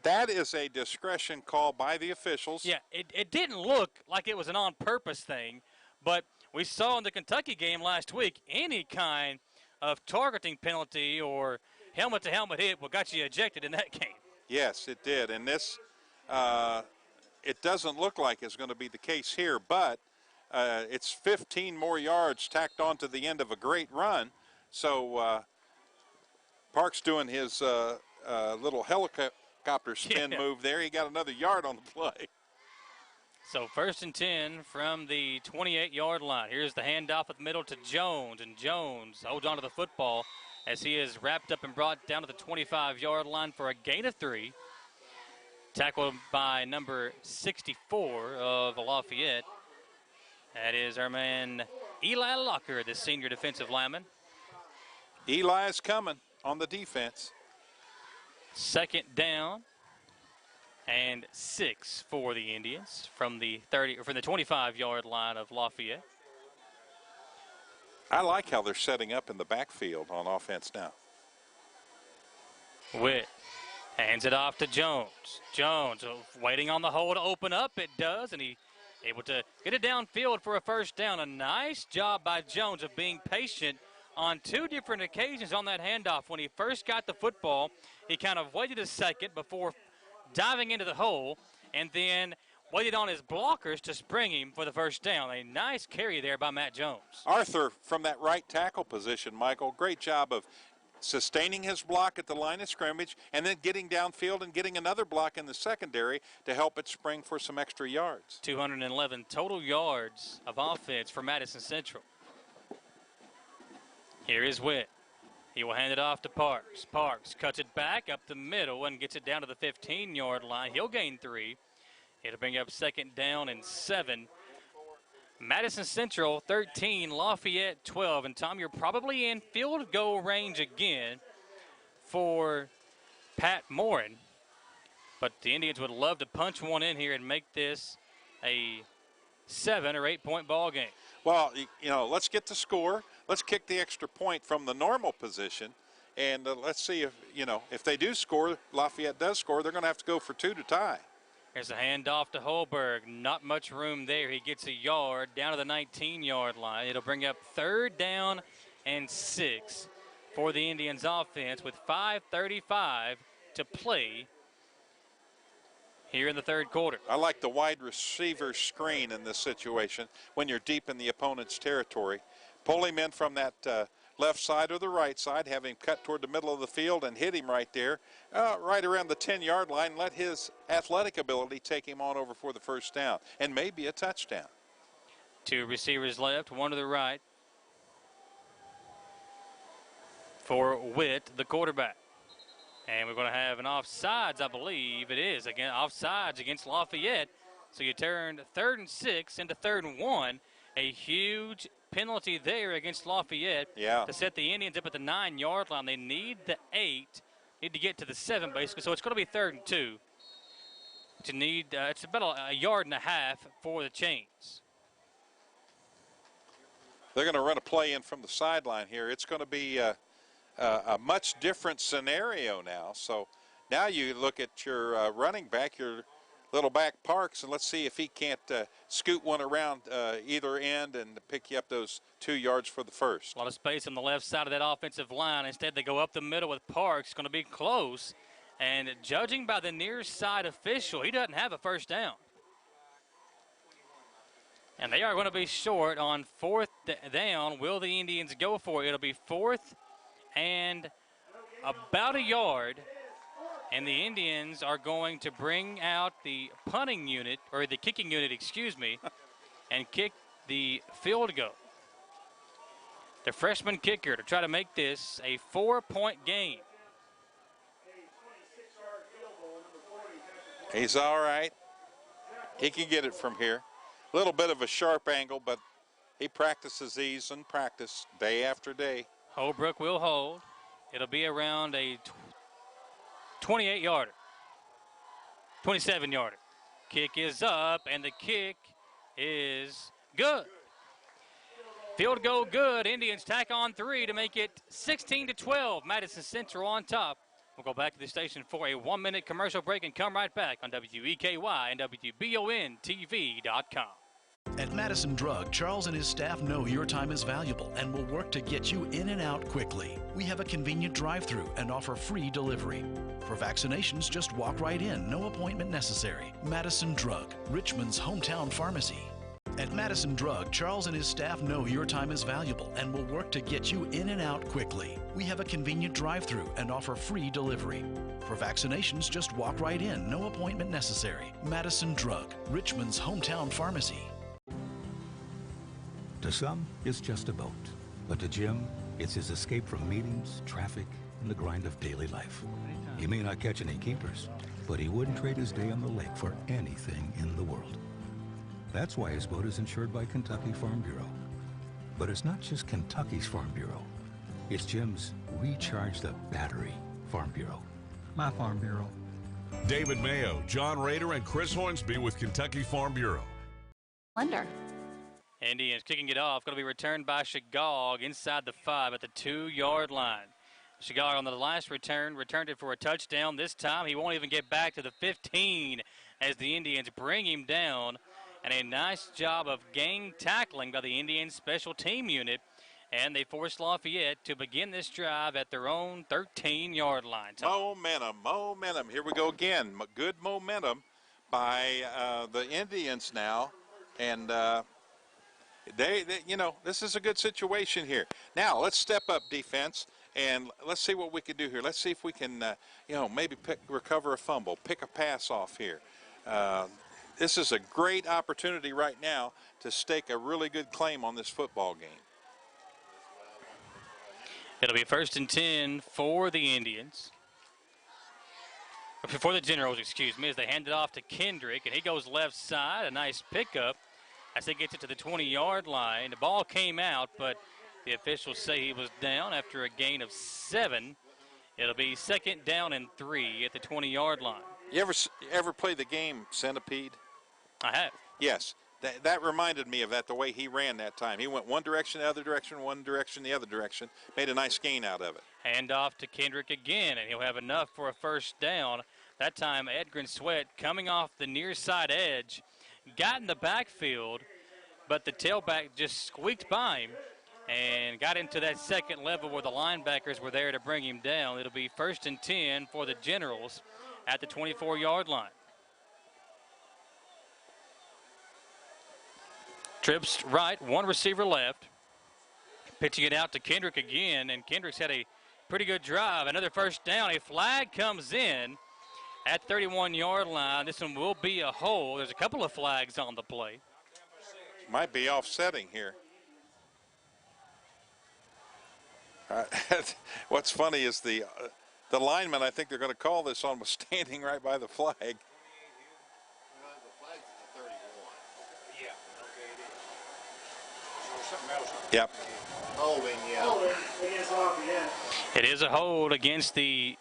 That is a discretion call by the officials. Yeah, it didn't look like it was an on-purpose thing, but we saw in the Kentucky game last week, any kind of targeting penalty or helmet-to-helmet hit got you ejected in that game. Yes, it did. And this, it doesn't look like it's going to be the case here, but it's 15 more yards tacked on to the end of a great run. So Parks doing his little helicopter spin move there. He got another yard on the play. So 1st and 10 from the 28-yard line. Here's the handoff at the middle to Jones, and Jones holds on to the football as he is wrapped up and brought down to the 25-yard line for a gain of 3. Tackled by number 64 of Lafayette. That is our man Eli Locker, the senior defensive lineman. Eli's coming on the defense. 2nd down and 6 for the Indians from the 25-yard line of Lafayette. I like how they're setting up in the backfield on offense now. Witt hands it off to Jones. Jones waiting on the hole to open up. It does, and he able to get it downfield for a 1st down. A nice job by Jones of being patient on 2 different occasions on that handoff. When he first got the football, he kind of waited a second before diving into the hole, and then waited on his blockers to spring him for the 1st down. A nice carry there by Matt Jones. Arthur from that right tackle position, Michael, great job of sustaining his block at the line of scrimmage and then getting downfield and getting another block in the secondary to help it spring for some extra yards. 211 total yards of offense for Madison Central. Here is Witt. He will hand it off to Parks. Parks cuts it back up the middle and gets it down to the 15-yard line. He'll gain 3. It'll bring up 2nd down and 7. Madison Central 13, Lafayette 12. And Tom, you're probably in field goal range again for Pat Morin. But the Indians would love to punch one in here and make this a 7 or 8 point ball game. Well, you know, let's get the score. Let's kick the extra point from the normal position. And let's see if, you know, if they do score, Lafayette does score, they're going to have to go for 2 to tie. Here's a handoff to Holberg. Not much room there. He gets a yard down to the 19-yard line. It'll bring up 3rd down and 6 for the Indians offense with 5:35 to play here in the 3rd quarter. I like the wide receiver screen in this situation when you're deep in the opponent's territory. Pull him in from that left side or the right side, have him cut toward the middle of the field and hit him right there, right around the 10-yard line. Let his athletic ability take him on over for the 1st down and maybe a touchdown. 2 receivers left, 1 to the right for Witt, the quarterback. And we're going to have an offsides, I believe it is. Again, offsides against Lafayette. So you turn 3rd and 6 into 3rd and 1. A huge penalty there against Lafayette to set the Indians up at the 9-yard line. They need the 8, need to get to the 7 basically. So it's going to be 3rd and 2. To need it's about a yard and a half for the Chains. They're going to run a play in from the sideline here. It's going to be a much different scenario now. So now you look at your running back, your little back Parks, and let's see if he can't scoot one around either end and pick you up those 2 yards for the 1st. A lot of space on the left side of that offensive line. Instead, they go up the middle with Parks. Going to be close. And judging by the near side official, he doesn't have a 1st down. And they are going to be short on 4th down. Will the Indians go for it? It'll be 4th and about a yard. And the Indians are going to bring out the punting unit, or the kicking unit, excuse me, and kick the field goal. The freshman kicker to try to make this a 4-point game. He's all right. He can get it from here. A little bit of a sharp angle, but he practices these in practice day after day. Holbrook will hold. It'll be around a 28-yarder, 27-yarder. Kick is up, and the kick is good. Field goal good. Indians tack on 3 to make it 16-12. Madison Central on top. We'll go back to the station for a 1-minute commercial break and come right back on WEKY and WBONTV.com. At Madison Drug, Charles and his staff know your time is valuable and will work to get you in and out quickly. We have a convenient drive-thru and offer free delivery. For vaccinations, just walk right in, no appointment necessary. Madison Drug, Richmond's hometown pharmacy. At Madison Drug, Charles and his staff know your time is valuable and will work to get you in and out quickly. We have a convenient drive-thru and offer free delivery. For vaccinations, just walk right in, no appointment necessary. Madison Drug, Richmond's hometown pharmacy. To some, it's just a boat. But to Jim, it's his escape from meetings, traffic, and the grind of daily life. He may not catch any keepers, but he wouldn't trade his day on the lake for anything in the world. That's why his boat is insured by Kentucky Farm Bureau. But it's not just Kentucky's Farm Bureau. It's Jim's Recharge the Battery Farm Bureau. My Farm Bureau. David Mayo, John Rader, and Chris Hornsby with Kentucky Farm Bureau. Wonder. Indians kicking it off. Going to be returned by Shagog inside the 5 at the 2-yard line. Shagog on the last return returned it for a touchdown. This time he won't even get back to the 15 as the Indians bring him down. And a nice job of gang tackling by the Indians special team unit. And they forced Lafayette to begin this drive at their own 13-yard line. Momentum. Here we go again. Good momentum by the Indians now. And they, you know, this is a good situation here. Now, let's step up defense, and let's see what we can do here. Let's see if we can, you know, maybe recover a fumble, pick a pass off here. This is a great opportunity right now to stake a really good claim on this football game. It'll be 1st and 10 for the Indians. For the Generals, excuse me, as they hand it off to Kendrick, and he goes left side. A nice pickup as he gets it to the 20-yard line. The ball came out, but the officials say he was down after a gain of 7. It'll be 2nd down and 3 at the 20-yard line. You ever play the game Centipede? I have. Yes. That reminded me of that, the way he ran that time. He went one direction, the other direction, one direction, the other direction. Made a nice gain out of it. Hand off to Kendrick again, and he'll have enough for a first down. That time, Edgren Sweat coming off the near side edge, got in the backfield, but the tailback just squeaked by him and got into that second level where the linebackers were there to bring him down. It'll be 1st and 10 for the Generals at the 24-yard line. Trips right, one receiver left. Pitching it out to Kendrick again, and Kendrick's had a pretty good drive. Another first down. A flag comes in at 31-yard line. This one will be a hold. There's a couple of flags on the play. Might be offsetting here. What's funny is the lineman, I think they're going to call this on, was standing right by the flag. Yep. Holding, yeah. It is a hold against the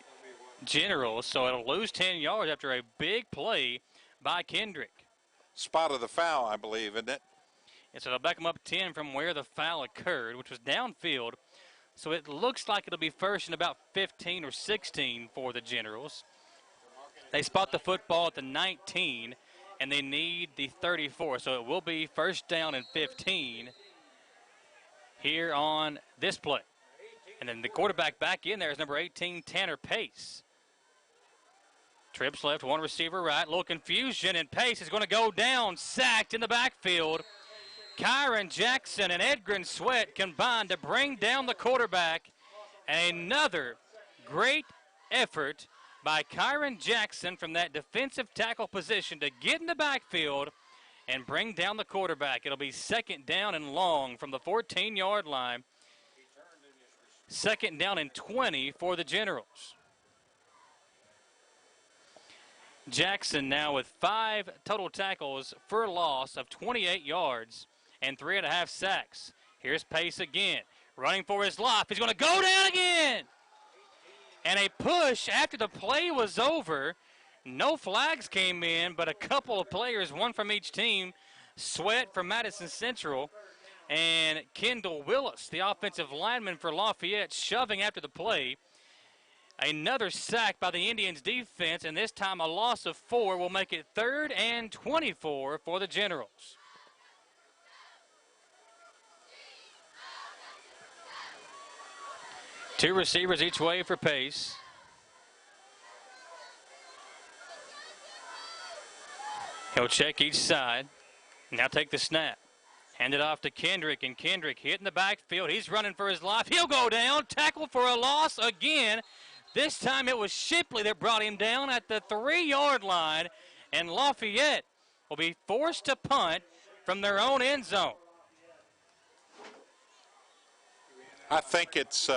Generals, so it'll lose 10 yards after a big play by Kendrick. Spot of the foul, I believe, isn't it? And so they'll back him up 10 from where the foul occurred, which was downfield. So it looks like it'll be first and about 15 or 16 for the Generals. They spot the football at the 19, and they need the 34. So it will be first down and 15 here on this play. And then the quarterback back in there is number 18, Tanner Pace. Trips left, one receiver right. A little confusion, and Pace is going to go down, sacked in the backfield. Kyron Jackson and Edgren Sweat combined to bring down the quarterback. Another great effort by Kyron Jackson from that defensive tackle position to get in the backfield and bring down the quarterback. It'll be 2nd down and long from the 14-yard line. 2nd down and 20 for the Generals. Jackson now with 5 total tackles for a loss of 28 yards and 3.5 sacks. Here's Pace again, running for his life. He's going to go down again. And a push after the play was over. No flags came in, but a couple of players, one from each team, Sweat from Madison Central and Kendall Willis, the offensive lineman for Lafayette, shoving after the play. Another sack by the Indians defense, and this time a loss of 4 will make it 3rd and 24 for the Generals. Two receivers each way for Pace. He'll check each side. Now take the snap. Hand it off to Kendrick, and Kendrick hitting the backfield. He's running for his life. He'll go down. Tackle for a loss again. This time it was Shipley that brought him down at the 3-yard line, and Lafayette will be forced to punt from their own end zone. I think it's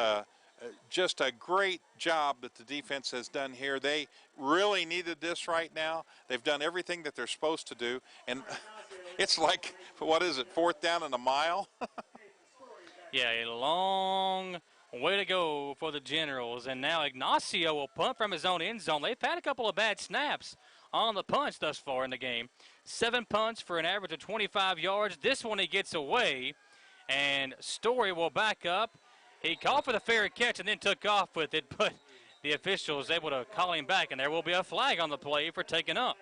just a great job that the defense has done here. They really needed this right now. They've done everything that they're supposed to do, and it's like, what is it, 4th down and a mile? Yeah, a long way to go for the Generals, and now Ignacio will punt from his own end zone. They've had a couple of bad snaps on the punts thus far in the game. 7 punts for an average of 25 yards. This one he gets away, and Story will back up. He called for the fair catch and then took off with it, but the official was able to call him back, and there will be a flag on the play for taking off.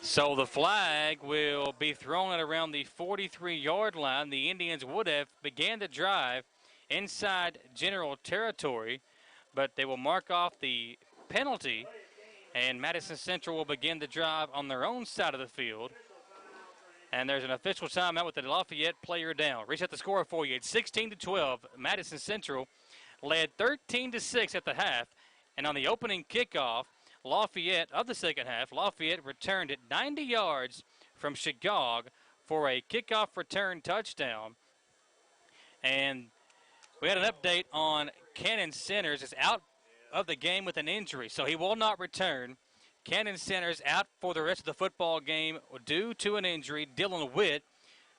So the flag will be thrown at around the 43-yard line. The Indians would have began the drive inside general territory, but they will mark off the penalty, and Madison Central will begin the drive on their own side of the field. And there's an official timeout with the Lafayette player down. Reset the score for you. It's 16-12. Madison Central led 13-6 at the half. And on the opening kickoff, Lafayette, of the second half, Lafayette returned it 90 yards from Chagog for a kickoff return touchdown. And we had an update on Cannon Centers. Is out of the game with an injury, so he will not return. Cannon Centers out for the rest of the football game due to an injury. Dylan Witt,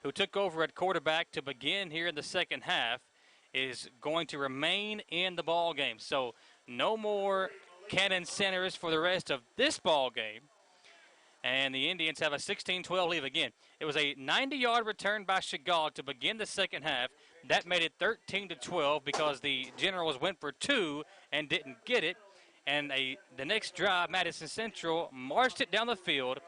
who took over at quarterback to begin here in the second half, is going to remain in the ball game. So No more Cannon Centers for the rest of this ball game. And the Indians have a 16-12 lead again. It was a 90-yard return by Chagall to begin the second half. That made it 13-12 because the Generals went for 2 and didn't get it. And the next drive, Madison Central marched it down the field,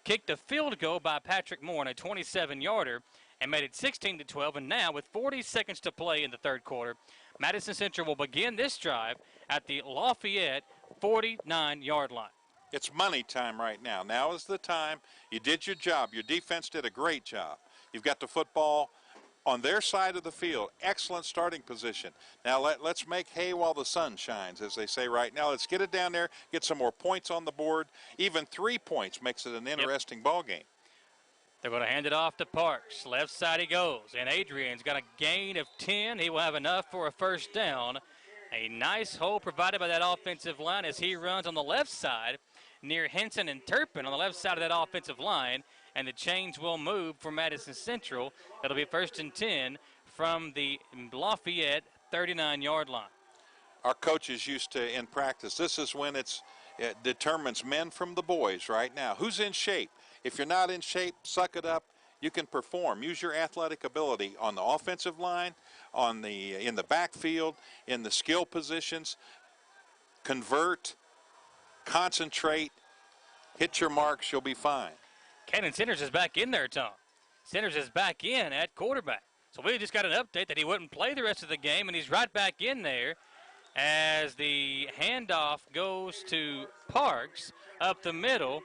kicked a field goal by Patrick Moore on a 27-yarder, and made it 16-12. And now, with 40 seconds to play in the third quarter, Madison Central will begin this drive at the Lafayette 49-yard line. It's money time right now. Now is the time. You did your job. Your defense did a great job. You've got the football on their side of the field. Excellent starting position. Now let's make hay while the sun shines, as they say right now. Let's get it down there, get some more points on the board. Even 3 points makes it an interesting ball game. They're going to hand it off to Parks. Left side he goes. And Adrian's got a gain of 10. He will have enough for a first down. A nice hole provided by that offensive line as he runs on the left side near Henson and Turpin on the left side of that offensive line. And the chains will move for Madison Central. It'll be 1st and 10 from the Lafayette 39-yard line. Our coaches used to, in practice, this is when it determines men from the boys right now. Who's in shape? If you're not in shape, suck it up. You can perform. Use your athletic ability on the offensive line, in the backfield, in the skill positions. Convert, concentrate, hit your marks, you'll be fine. Cannon Centers is back in there, Tom. Centers is back in at quarterback. So we just got an update that he wouldn't play the rest of the game, and he's right back in there as the handoff goes to Parks up the middle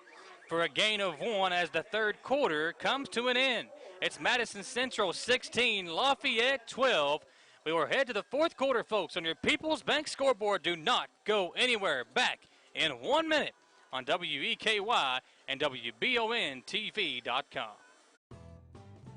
for a gain of 1 as the third quarter comes to an end. It's Madison Central 16, Lafayette 12. We will head to the fourth quarter, folks, on your People's Bank scoreboard. Do not go anywhere. Back in 1 minute on WEKY and WBONTV.com.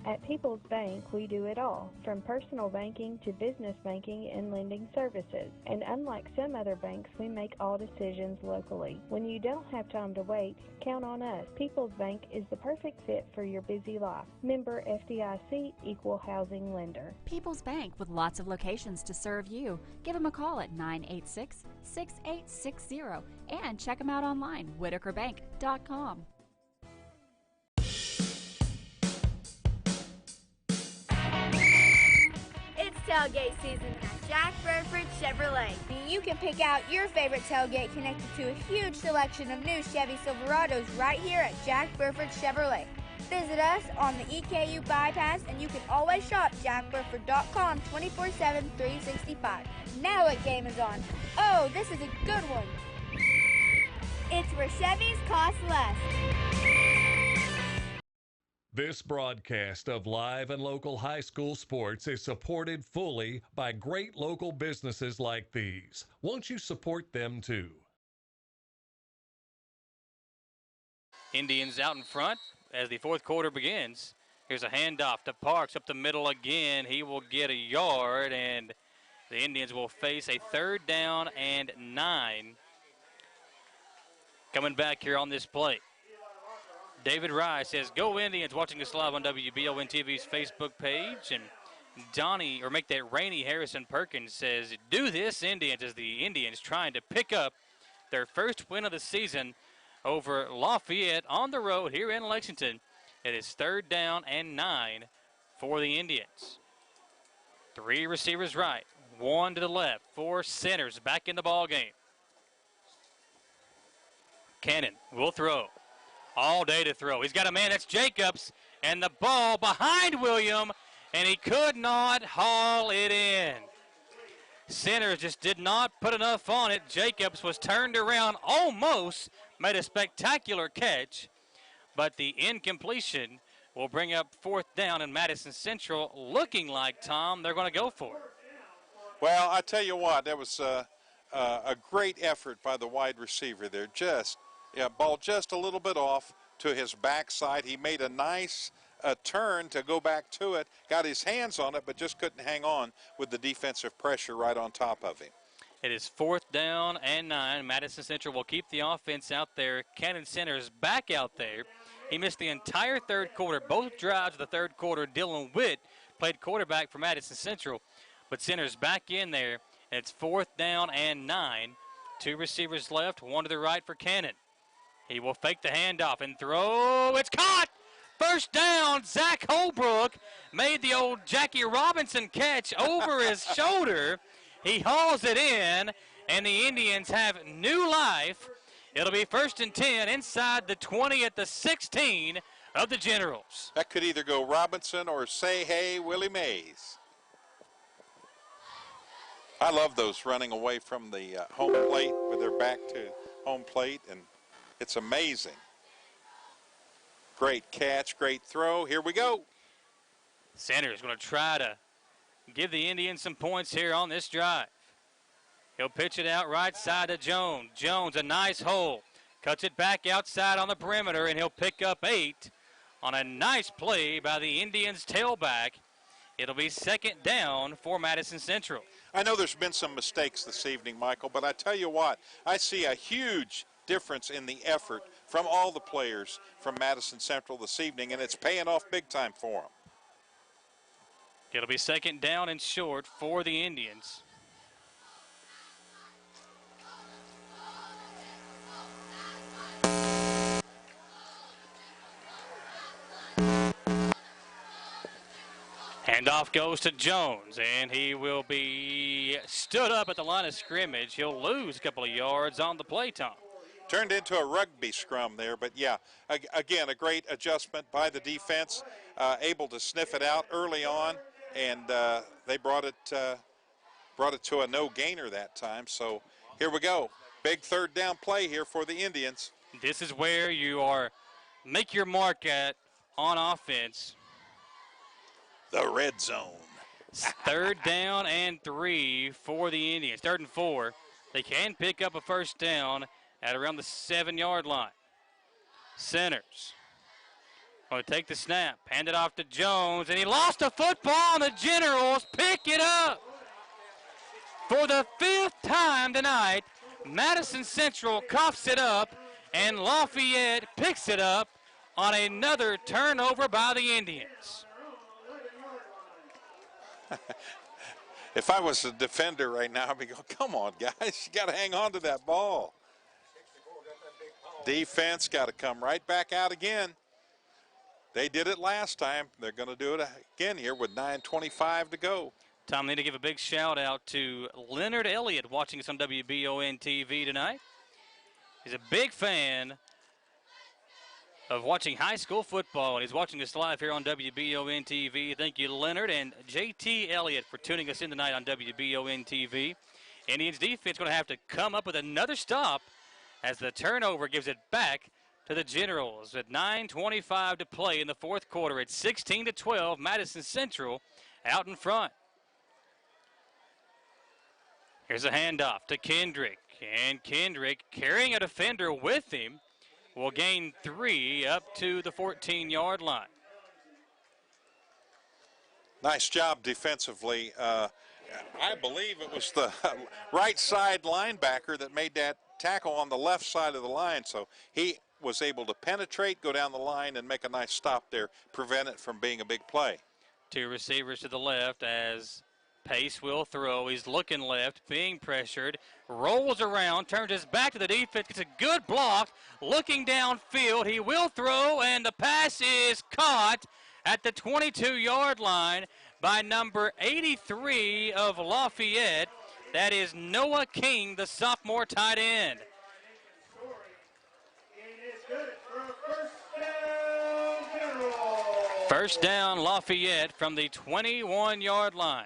At People's Bank, we do it all, from personal banking to business banking and lending services. And unlike some other banks, we make all decisions locally. When you don't have time to wait, count on us. People's Bank is the perfect fit for your busy life. Member FDIC, Equal Housing Lender. People's Bank, with lots of locations to serve you. Give them a call at 986-6860 and check them out online, whitakerbank.com. Tailgate season at Jack Burford Chevrolet. You can pick out your favorite tailgate connected to a huge selection of new Chevy Silverados right here at Jack Burford Chevrolet. Visit us on the EKU bypass, and you can always shop jackburford.com 24/7, 365. Now what game is on? Oh, this is a good one. It's where Chevys cost less. This broadcast of live and local high school sports is supported fully by great local businesses like these. Won't you support them too? Indians out in front as the fourth quarter begins. Here's a handoff to Parks up the middle again. He will get a yard, and the Indians will face a 3rd down and 9 coming back here on this play. David Rice says, "Go Indians," watching us live on WBON TV's Facebook page. And Donnie, or make that Rainey Harrison Perkins, says, "Do this, Indians," as the Indians trying to pick up their first win of the season over Lafayette on the road here in Lexington. It is 3rd down and 9 for the Indians. 3 receivers right, 1 to the left, 4 centers back in the ball game. Cannon will throw. All day to throw. He's got a man, that's Jacobs, and the ball behind William, and he could not haul it in. Centers just did not put enough on it. Jacobs was turned around, almost made a spectacular catch, but the incompletion will bring up 4th down, and Madison Central looking like, Tom, they're going to go for it. Well, I tell you what, that was a great effort by the wide receiver there. Ball just a little bit off to his backside. He made a nice turn to go back to it, got his hands on it, but just couldn't hang on with the defensive pressure right on top of him. It is 4th down and 9. Madison Central will keep the offense out there. Cannon Centers back out there. He missed the entire third quarter. Both drives of the third quarter, Dylan Witt played quarterback for Madison Central, but Centers back in there, and it's 4th down and 9 2 receivers left, 1 to the right for Cannon. He will fake the handoff and throw. It's caught! First down, Zach Holbrook made the old Jackie Robinson catch over his shoulder. He hauls it in, and the Indians have new life. It'll be 1st and 10 inside the 20 at the 16 of the Generals. That could either go Robinson or say, hey, Willie Mays. I love those running away from the home plate with their back to home plate, and it's amazing. Great catch, great throw. Here we go. Sanders going to try to give the Indians some points here on this drive. He'll pitch it out right side to Jones. Jones, a nice hole. Cuts it back outside on the perimeter, and he'll pick up 8 on a nice play by the Indians' tailback. It'll be 2nd down for Madison Central. I know there's been some mistakes this evening, Michael, but I tell you what, I see a huge difference in the effort from all the players from Madison Central this evening, and it's paying off big time for them. It'll be 2nd down and short for the Indians. Handoff goes to Jones, and he will be stood up at the line of scrimmage. He'll lose a couple of yards on the play, Tom. Turned into a rugby scrum there, but yeah, again, a great adjustment by the defense, able to sniff it out early on, and they brought it to a no-gainer that time. So here we go. Big 3rd down play here for the Indians. This is where you make your mark on offense. The red zone. 3rd down and 3 for the Indians. 3rd and 4. They can pick up a 1st down at around the 7-yard line. Centers. Going to take the snap. Hand it off to Jones. And he lost the football, and the Generals pick it up. For the 5th time tonight, Madison Central coughs it up, and Lafayette picks it up on another turnover by the Indians. If I was a defender right now, I'd be going, come on, guys. You got to hang on to that ball. Defense got to come right back out again. They did it last time. They're going to do it again here with 9:25 to go. Tom, I need to give a big shout out to Leonard Elliott watching us on WBON TV tonight. He's a big fan of watching high school football, and he's watching us live here on WBON TV. Thank you, Leonard and JT Elliott, for tuning us in tonight on WBON TV. Indians defense going to have to come up with another stop as the turnover gives it back to the Generals with 9:25 to play in the 4th quarter. It's 16-12, Madison Central out in front. Here's a handoff to Kendrick, and Kendrick, carrying a defender with him, will gain 3 up to the 14-yard line. Nice job defensively. I believe it was the right side linebacker that made that tackle on the left side of the line, so he was able to penetrate, go down the line, and make a nice stop there, prevent it from being a big play. 2 receivers to the left as Pace will throw. He's looking left, being pressured, rolls around, turns his back to the defense. It's a good block. Looking downfield, he will throw, and the pass is caught at the 22-yard line by number 83 of Lafayette. That is Noah King, the sophomore tight end. First down, Lafayette from the 21-yard line.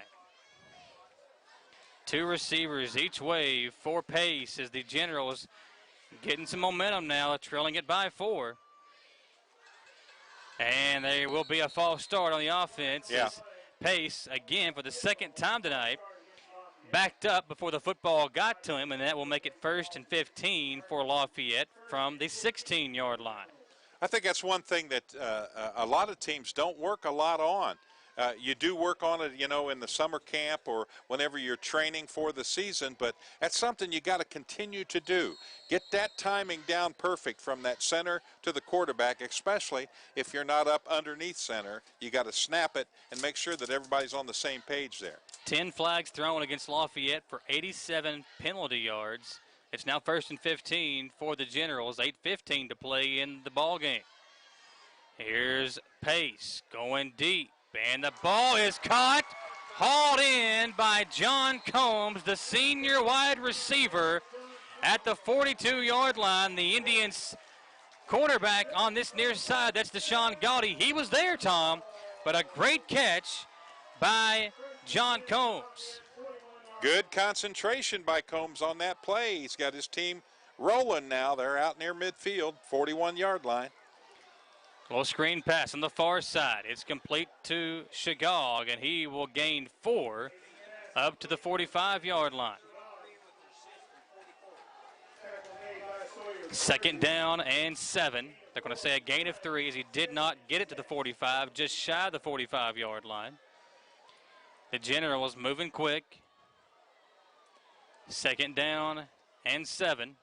2 receivers each way for Pace as the Generals getting some momentum now, trailing it by 4. And there will be a false start on the offense. Yeah. As Pace, again, for the 2nd time tonight, backed up before the football got to him, and that will make it 1st and 15 for Lafayette from the 16-yard line. I think that's one thing that a lot of teams don't work a lot on. You do work on it, you know, in the summer camp or whenever you're training for the season, but that's something you got to continue to do. Get that timing down perfect from that center to the quarterback, especially if you're not up underneath center. You got to snap it and make sure that everybody's on the same page there. 10 flags thrown against Lafayette for 87 penalty yards. It's now 1st and 15 for the Generals. 8:15 to play in the ball game. Here's Pace going deep, and the ball is caught, hauled in by John Combs, the senior wide receiver, at the 42-yard line. The Indians quarterback on this near side, that's Deshaun Gaudy. He was there, Tom, but a great catch by John Combs. Good concentration by Combs on that play. He's got his team rolling now. They're out near midfield, 41-yard line. Little screen pass on the far side. It's complete to Shagog, and he will gain 4 up to the 45-yard line. 2nd down and 7. They're going to say a gain of 3 as he did not get it to the 45, just shy of the 45-yard line. The Generals moving quick. 2nd down and 7.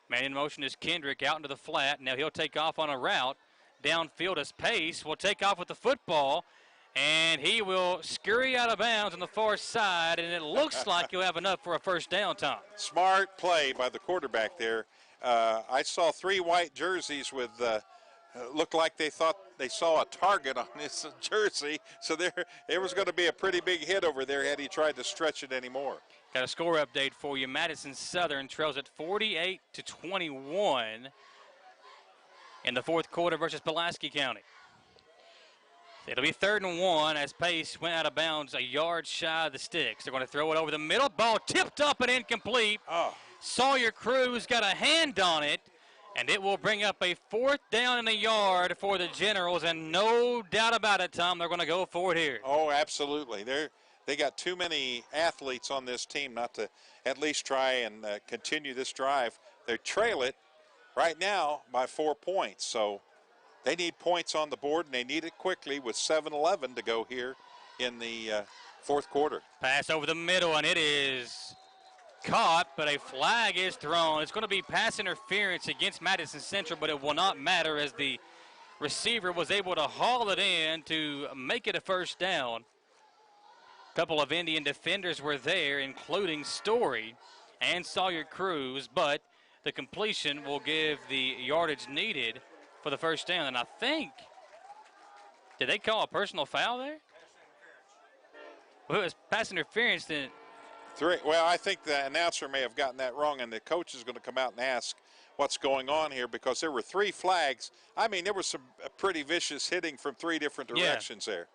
Man in motion is Kendrick out into the flat. Now he'll take off on a route. Downfield as Pace will take off with the football, and he will scurry out of bounds on the far side, and it looks like he'll have enough for a 1st down, Tom. Smart play by the quarterback there. I saw 3 white jerseys with looked like they thought they saw a target on his jersey, so there was going to be a pretty big hit over there had he tried to stretch it anymore. Got a score update for you. Madison Southern trails at 48-21 in the 4th quarter versus Pulaski County. It'll be 3rd and 1 as Pace went out of bounds a yard shy of the sticks. They're going to throw it over the middle. Ball tipped up and incomplete. Sawyer Cruz got a hand on it, and it will bring up a 4th down and a yard for the Generals, and no doubt about it, Tom, they're going to go for it here. Oh, absolutely. They got too many athletes on this team not to at least try and continue this drive. They trail it right now by 4 points, so they need points on the board, and they need it quickly with 7:11 to go here in the 4th quarter. Pass over the middle, and it is caught, but a flag is thrown. It's going to be pass interference against Madison Central, but it will not matter as the receiver was able to haul it in to make it a 1st down. A couple of Indian defenders were there, including Story and Sawyer Cruz, but the completion will give the yardage needed for the 1st down. And I think, did they call a personal foul there? Well, it was pass interference then. Well, I think the announcer may have gotten that wrong, and the coach is going to come out and ask what's going on here because there were 3 flags. I mean, there was some pretty vicious hitting from 3 different directions there.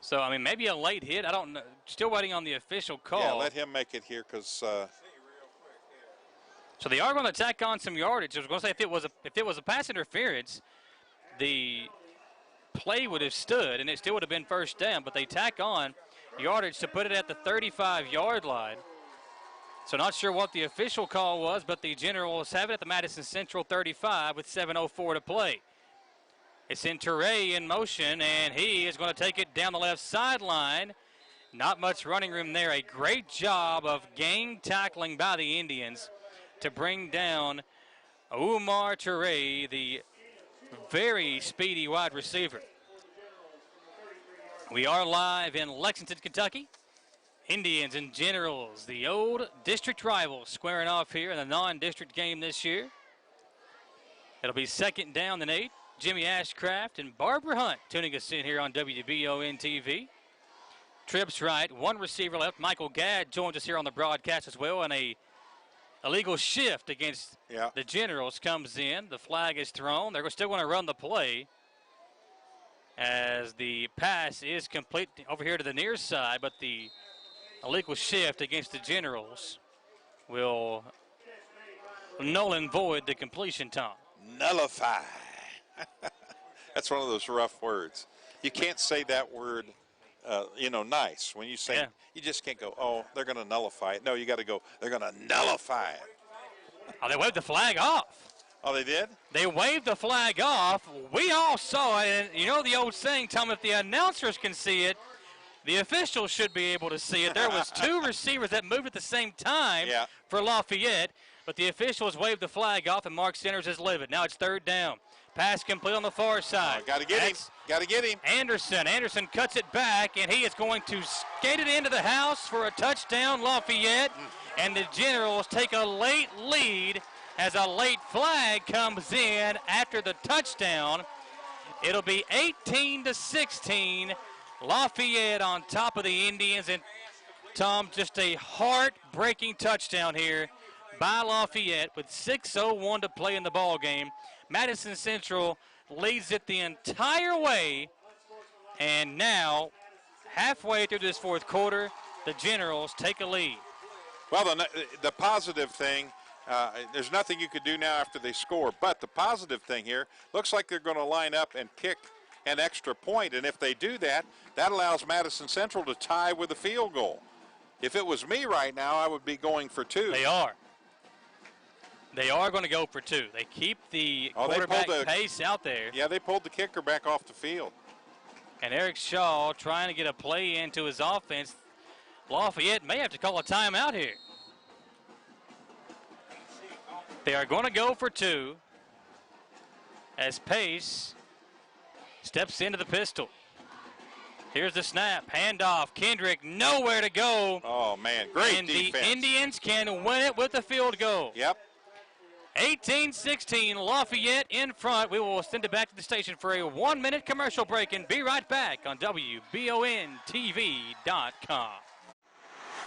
So, I mean, maybe a late hit. I don't know. Still waiting on the official call. Yeah, let him make it here because. So they are going to tack on some yardage. I was going to say if it was a pass interference, the play would have stood and it still would have been 1st down. But they tack on yardage to put it at the 35-yard line. So not sure what the official call was, but the Generals have it at the Madison Central 35 with 7:04 to play. It's in Touré in motion, and he is going to take it down the left sideline. Not much running room there. A great job of gang tackling by the Indians to bring down Umar Touré, the very speedy wide receiver. We are live in Lexington, Kentucky. Indians and Generals, the old district rivals, squaring off here in the non-district game this year. It'll be 2nd down and 8. Jimmy Ashcraft and Barbara Hunt tuning us in here on WBON TV. Trips right, 1 receiver left. Michael Gadd joins us here on the broadcast as well, and a illegal shift against the Generals comes in. The flag is thrown. They're still going to run the play as the pass is complete over here to the near side, but the illegal shift against the Generals will null and void the completion, Tom. Nullify. That's one of those rough words. You can't say that word, nice. When you say, you just can't go, oh, they're going to nullify it. No, you got to go, they're going to nullify it. Oh, they waved the flag off. Oh, they did? They waved the flag off. We all saw it. And you know the old saying, Tom, if the announcers can see it, The officials should be able to see it. There was 2 receivers that moved at the same time for Lafayette, but the officials waved the flag off and marked centers as livid. Now it's 3rd down. Pass complete on the far side. Got to get him. Got to get him. Anderson cuts it back, and he is going to skate it into the house for a touchdown, Lafayette. And the Generals take a late lead as a late flag comes in after the touchdown. It'll be 18-16. Lafayette on top of the Indians. And, Tom, just a heartbreaking touchdown here by Lafayette with 6:01 to play in the ball game. Madison Central leads it the entire way. And now, halfway through this 4th quarter, the Generals take a lead. Well, the positive thing, there's nothing you could do now after they score. But the positive thing here, looks like they're going to line up and kick an extra point. And if they do that, that allows Madison Central to tie with a field goal. If it was me right now, I would be going for 2. They are. They are going to go for 2. They keep the quarterback pace out there. Yeah, they pulled the kicker back off the field. And Eric Shaw trying to get a play into his offense. Lafayette may have to call a timeout here. They are going to go for 2 as Pace steps into the pistol. Here's the snap, handoff. Kendrick nowhere to go. Oh, man, great And defense. the Indians can win it with a field goal. Yep. 18-16, Lafayette in front. We will send it back to the station for a 1-minute commercial break and be right back on WBONTV.com.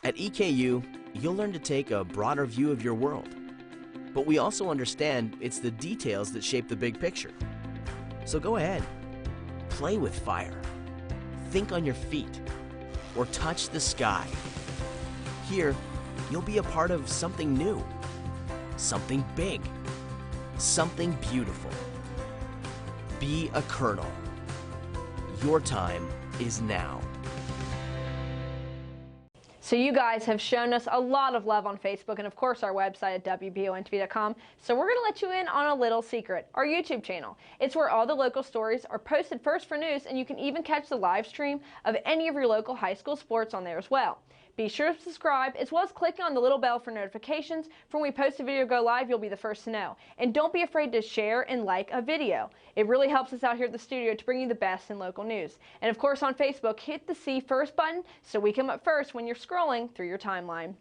At EKU, you'll learn to take a broader view of your world. But we also understand it's the details that shape the big picture. So go ahead, play with fire, think on your feet, or touch the sky. Here, you'll be a part of something new, something big, something beautiful. Be a colonel. Your time is now. So you guys have shown us a lot of love on Facebook and, of course, our website at WBONTV.com. So we're going to let you in on a little secret, our YouTube channel. It's where all the local stories are posted first for news, and you can even catch the live stream of any of your local high school sports on there as well. Be sure to subscribe, as well as clicking on the little bell for notifications. For when we post a video go live, you'll be the first to know. And don't be afraid to share and like a video. It really helps us out here at the studio to bring you the best in local news. And of course on Facebook, hit the See First button so we come up first when you're scrolling through your timeline.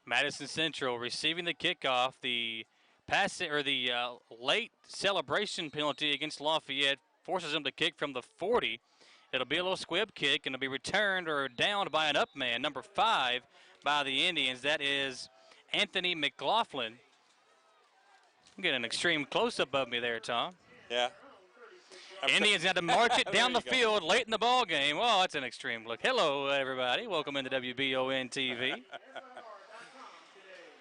Madison Central receiving the kickoff. The late celebration penalty against Lafayette forces them to kick from the 40. It'll be a little squib kick, and it'll be returned or downed by an up man, number 5 by the Indians. That is Anthony McLaughlin. I'm getting an extreme close-up of me there, Tom. Yeah. Indians had to march it down the field late in the ball game. Well, that's an extreme look. Hello, everybody. Welcome into WBON TV.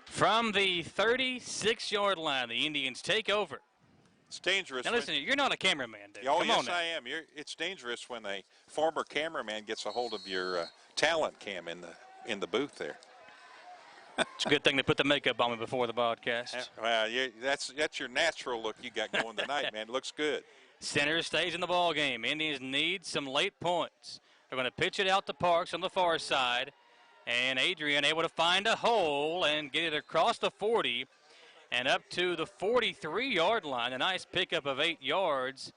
From the 36-yard line, the Indians take over. It's dangerous. Now, listen, you're not a cameraman, Dave. Oh, Come yes, on now. I am. It's dangerous when a former cameraman gets a hold of your talent cam in the booth there. It's a good thing to put the makeup on me before the broadcast. Well, that's your natural look you got going tonight, man. It looks good. Center stays in the ball game. Indians need some late points. They're going to pitch it out to Parks on the far side. And Adrian able to find a hole and get it across the 40 and up to the 43-yard line. A nice pickup of 8 yards.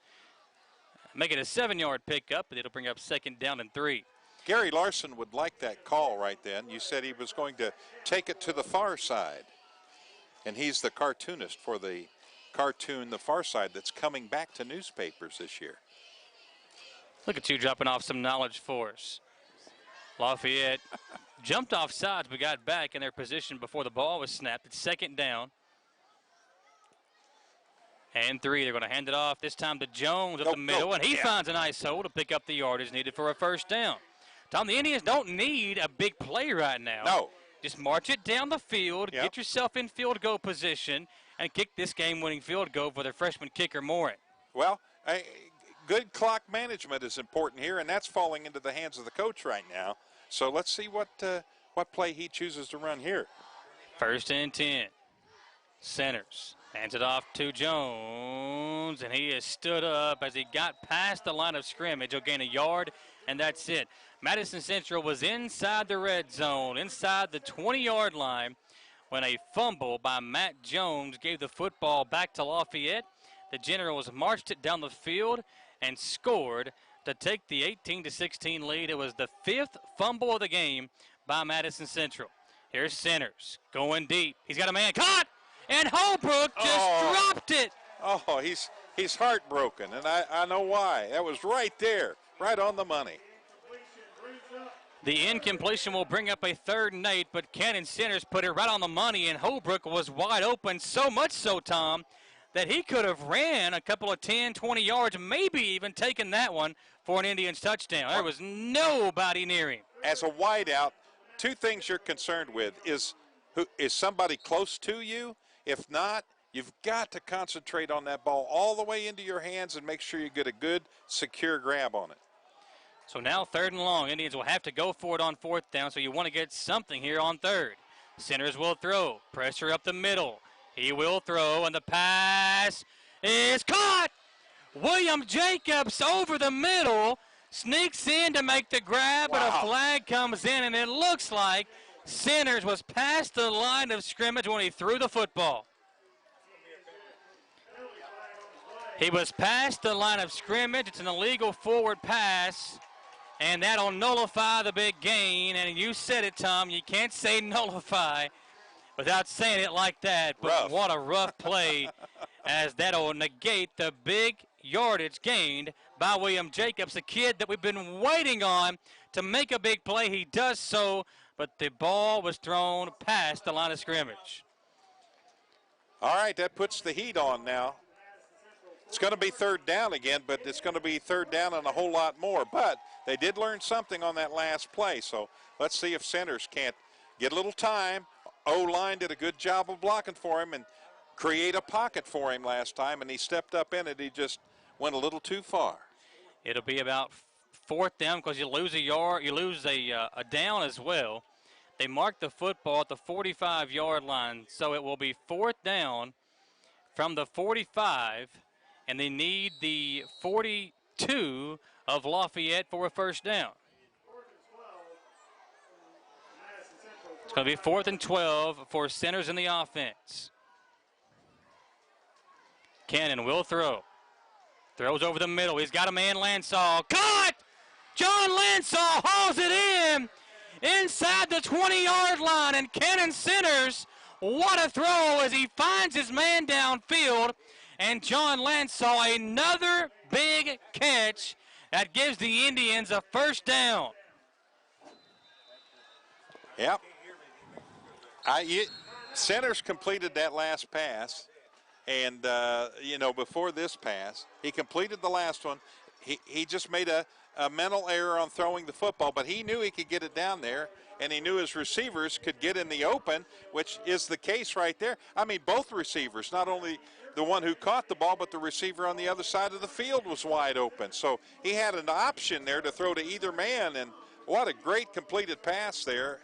Make it a 7-yard pickup, but it'll bring up 2nd down and 3. Gary Larson would like that call right then. You said he was going to take it to the far side. And he's the cartoonist for the cartoon The Far Side that's coming back to newspapers this year. Look at you dropping off some knowledge for us. Lafayette jumped off sides but got back in their position before the ball was snapped. It's 2nd down and 3. They're going to hand it off this time to Jones up the middle, and he finds a nice hole to pick up the yardage needed for a 1st down. Tom, the Indians don't need a big play right now. No. Just march it down the field, get yourself in field goal position, and kick this game-winning field goal for their freshman kicker, Morin. Well, good clock management is important here, and that's falling into the hands of the coach right now. So let's see what play he chooses to run here. 1st and 10. Centers. Hands it off to Jones, and he has stood up as he got past the line of scrimmage. He'll gain a yard and that's it. Madison Central was inside the red zone, inside the 20-yard line, when a fumble by Matt Jones gave the football back to Lafayette. The Generals marched it down the field and scored to take the 18-16 lead. It was the 5th fumble of the game by Madison Central. Here's Centers going deep. He's got a man caught, and Holbrook just dropped it. Oh, he's heartbroken, and I know why. That was right there, right on the money. The incompletion will bring up a 3rd and 8, but Cannon Centers put it right on the money, and Holbrook was wide open, so much so, Tom, that he could have ran a couple of 10, 20 yards, maybe even taken that one for an Indians touchdown. There was nobody near him. As a wideout, 2 things you're concerned with is somebody close to you? If not, you've got to concentrate on that ball all the way into your hands and make sure you get a good, secure grab on it. So now 3rd and long. Indians will have to go for it on 4th down, so you want to get something here on 3rd. Centers will throw. Pressure up the middle. He will throw, and the pass is caught. William Jacobs over the middle, sneaks in to make the grab, but a flag comes in, and it looks like Centers was past the line of scrimmage when he threw the football. He was past the line of scrimmage. It's an illegal forward pass, and that'll nullify the big gain. And you said it, Tom. You can't say nullify without saying it like that. But what a rough play, as that'll negate the big yardage gained by William Jacobs, the kid that we've been waiting on to make a big play. He does so, but the ball was thrown past the line of scrimmage. All right, that puts the heat on now. It's going to be 3rd down again, but it's going to be 3rd down and a whole lot more. But they did learn something on that last play, so let's see if Centers can't get a little time. O-line did a good job of blocking for him and create a pocket for him last time, and he stepped up in it. He just went a little too far. It'll be about 4th down because you lose a yard, you lose a down as well. They marked the football at the 45-yard line, so it will be 4th down from the 45, and they need the 42 of Lafayette for a 1st down. It's going to be 4th and 12 for Centers in the offense. Cannon will throw. Throws over the middle. He's got a man, Lansall. Caught! John Lansall hauls it in inside the 20-yard line, and Cannon Centers, what a throw as he finds his man downfield. And John Lansall, another big catch that gives the Indians a 1st down. Yep. Centers completed that last pass, and, before this pass, he completed the last one. He just made a mental error on throwing the football, but he knew he could get it down there, and he knew his receivers could get in the open, which is the case right there. I mean, both receivers, not only the one who caught the ball, but the receiver on the other side of the field was wide open. So he had an option there to throw to either man, and what a great completed pass there.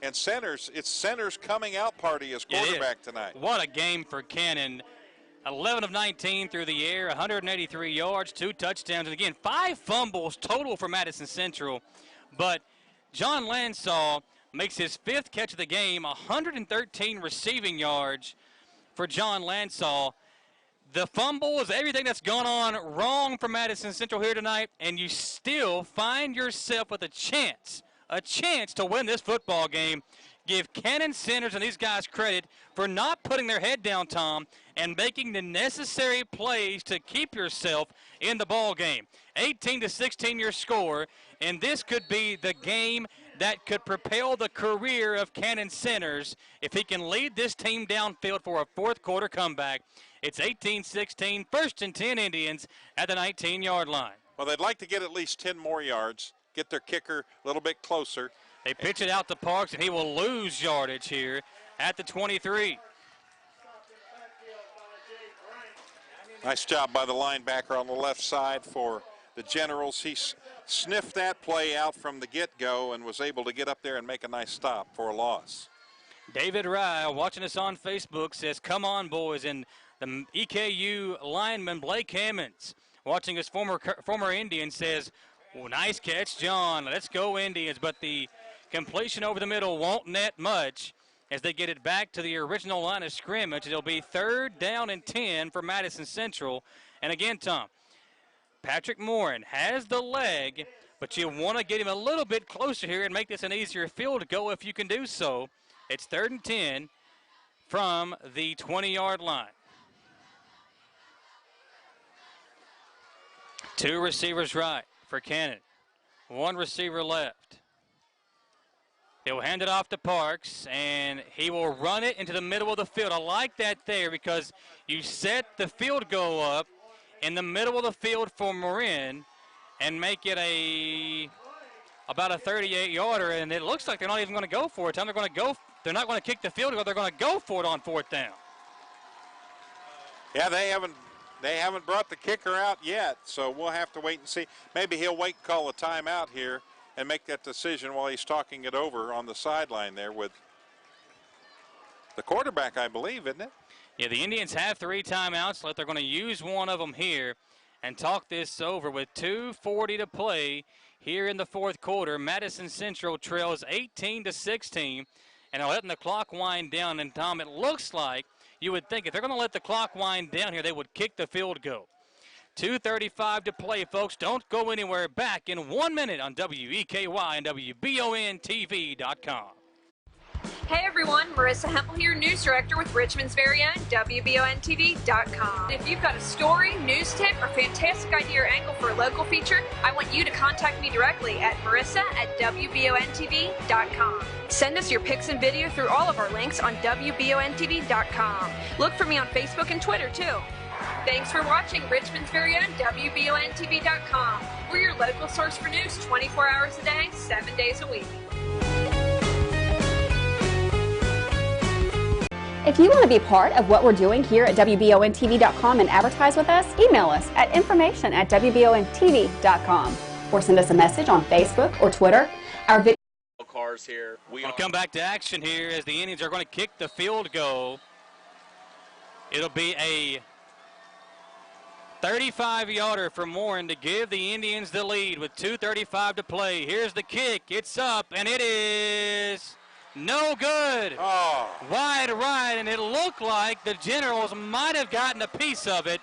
And it's Centers coming out party as quarterback tonight. What a game for Cannon. 11 of 19 through the air, 183 yards, 2 touchdowns. And again, 5 fumbles total for Madison Central. But John Lansall makes his 5th catch of the game, 113 receiving yards for John Lansall. The fumble is everything that's gone on wrong for Madison Central here tonight, and you still find yourself with a chance to win this football game. Give Cannon Centers and these guys credit for not putting their head down, Tom, and making the necessary plays to keep yourself in the ball game. 18-16 your score, and this could be the game that could propel the career of Cannon Centers if he can lead this team downfield for a 4th quarter comeback. It's 18-16, 1st and 10 Indians at the 19-yard line. Well, they'd like to get at least 10 more yards, get their kicker a little bit closer. They pitch it out to Parks, and he will lose yardage here at the 23. Nice job by the linebacker on the left side for the Generals. He sniffed that play out from the get-go and was able to get up there and make a nice stop for a loss. David Rye, watching us on Facebook, says, "Come on, boys." And the EKU lineman Blake Hammonds, watching us former Indian, says, Well, nice catch, John. Let's go Indians, but the completion over the middle won't net much as they get it back to the original line of scrimmage. It'll be 3rd down and 10 for Madison Central. And again, Tom, Patrick Morin has the leg, but you want to get him a little bit closer here and make this an easier field goal if you can do so. It's 3rd and 10 from the 20-yard line. 2 receivers right for Cannon. 1 receiver left. He'll hand it off to Parks, and he will run it into the middle of the field. I like that there because you set the field goal up in the middle of the field for Marin and make it about a 38-yarder, and it looks like they're not even going to go for it. They're not going to kick the field goal. They're going to go for it on 4th down. Yeah, they haven't brought the kicker out yet, so we'll have to wait and see. Maybe he'll wait and call a timeout here and make that decision while he's talking it over on the sideline there with the quarterback, I believe, isn't it? Yeah, the Indians have 3 timeouts left. They're going to use one of them here and talk this over with 2:40 to play here in the 4th quarter. Madison Central trails 18-16, and they're letting the clock wind down. And, Tom, it looks like you would think if they're going to let the clock wind down here, they would kick the field goal. 2:35 to play, folks. Don't go anywhere. Back in 1 minute on WEKY and WBONTV.com. Hey everyone, Marissa Hempel here, News Director with Richmond's very own WBONTV.com. If you've got a story, news tip, or fantastic idea or angle for a local feature, I want you to contact me directly at marissa@WBONTV.com. Send us your pics and video through all of our links on WBONTV.com. Look for me on Facebook and Twitter too. Thanks for watching Richmond's very own WBONTV.com. We're your local source for news 24 hours a day, 7 days a week. If you want to be part of what we're doing here at WBONTV.com and advertise with us, email us at information@WBONTV.com or send us a message on Facebook or Twitter. Our video cars here. We'll come back to action here as the Indians are going to kick the field goal. It'll be a 35-yarder for Morin to give the Indians the lead with 2:35 to play. Here's the kick. It's up, and it is no good. Oh. Wide right, and it looked like the Generals might have gotten a piece of it,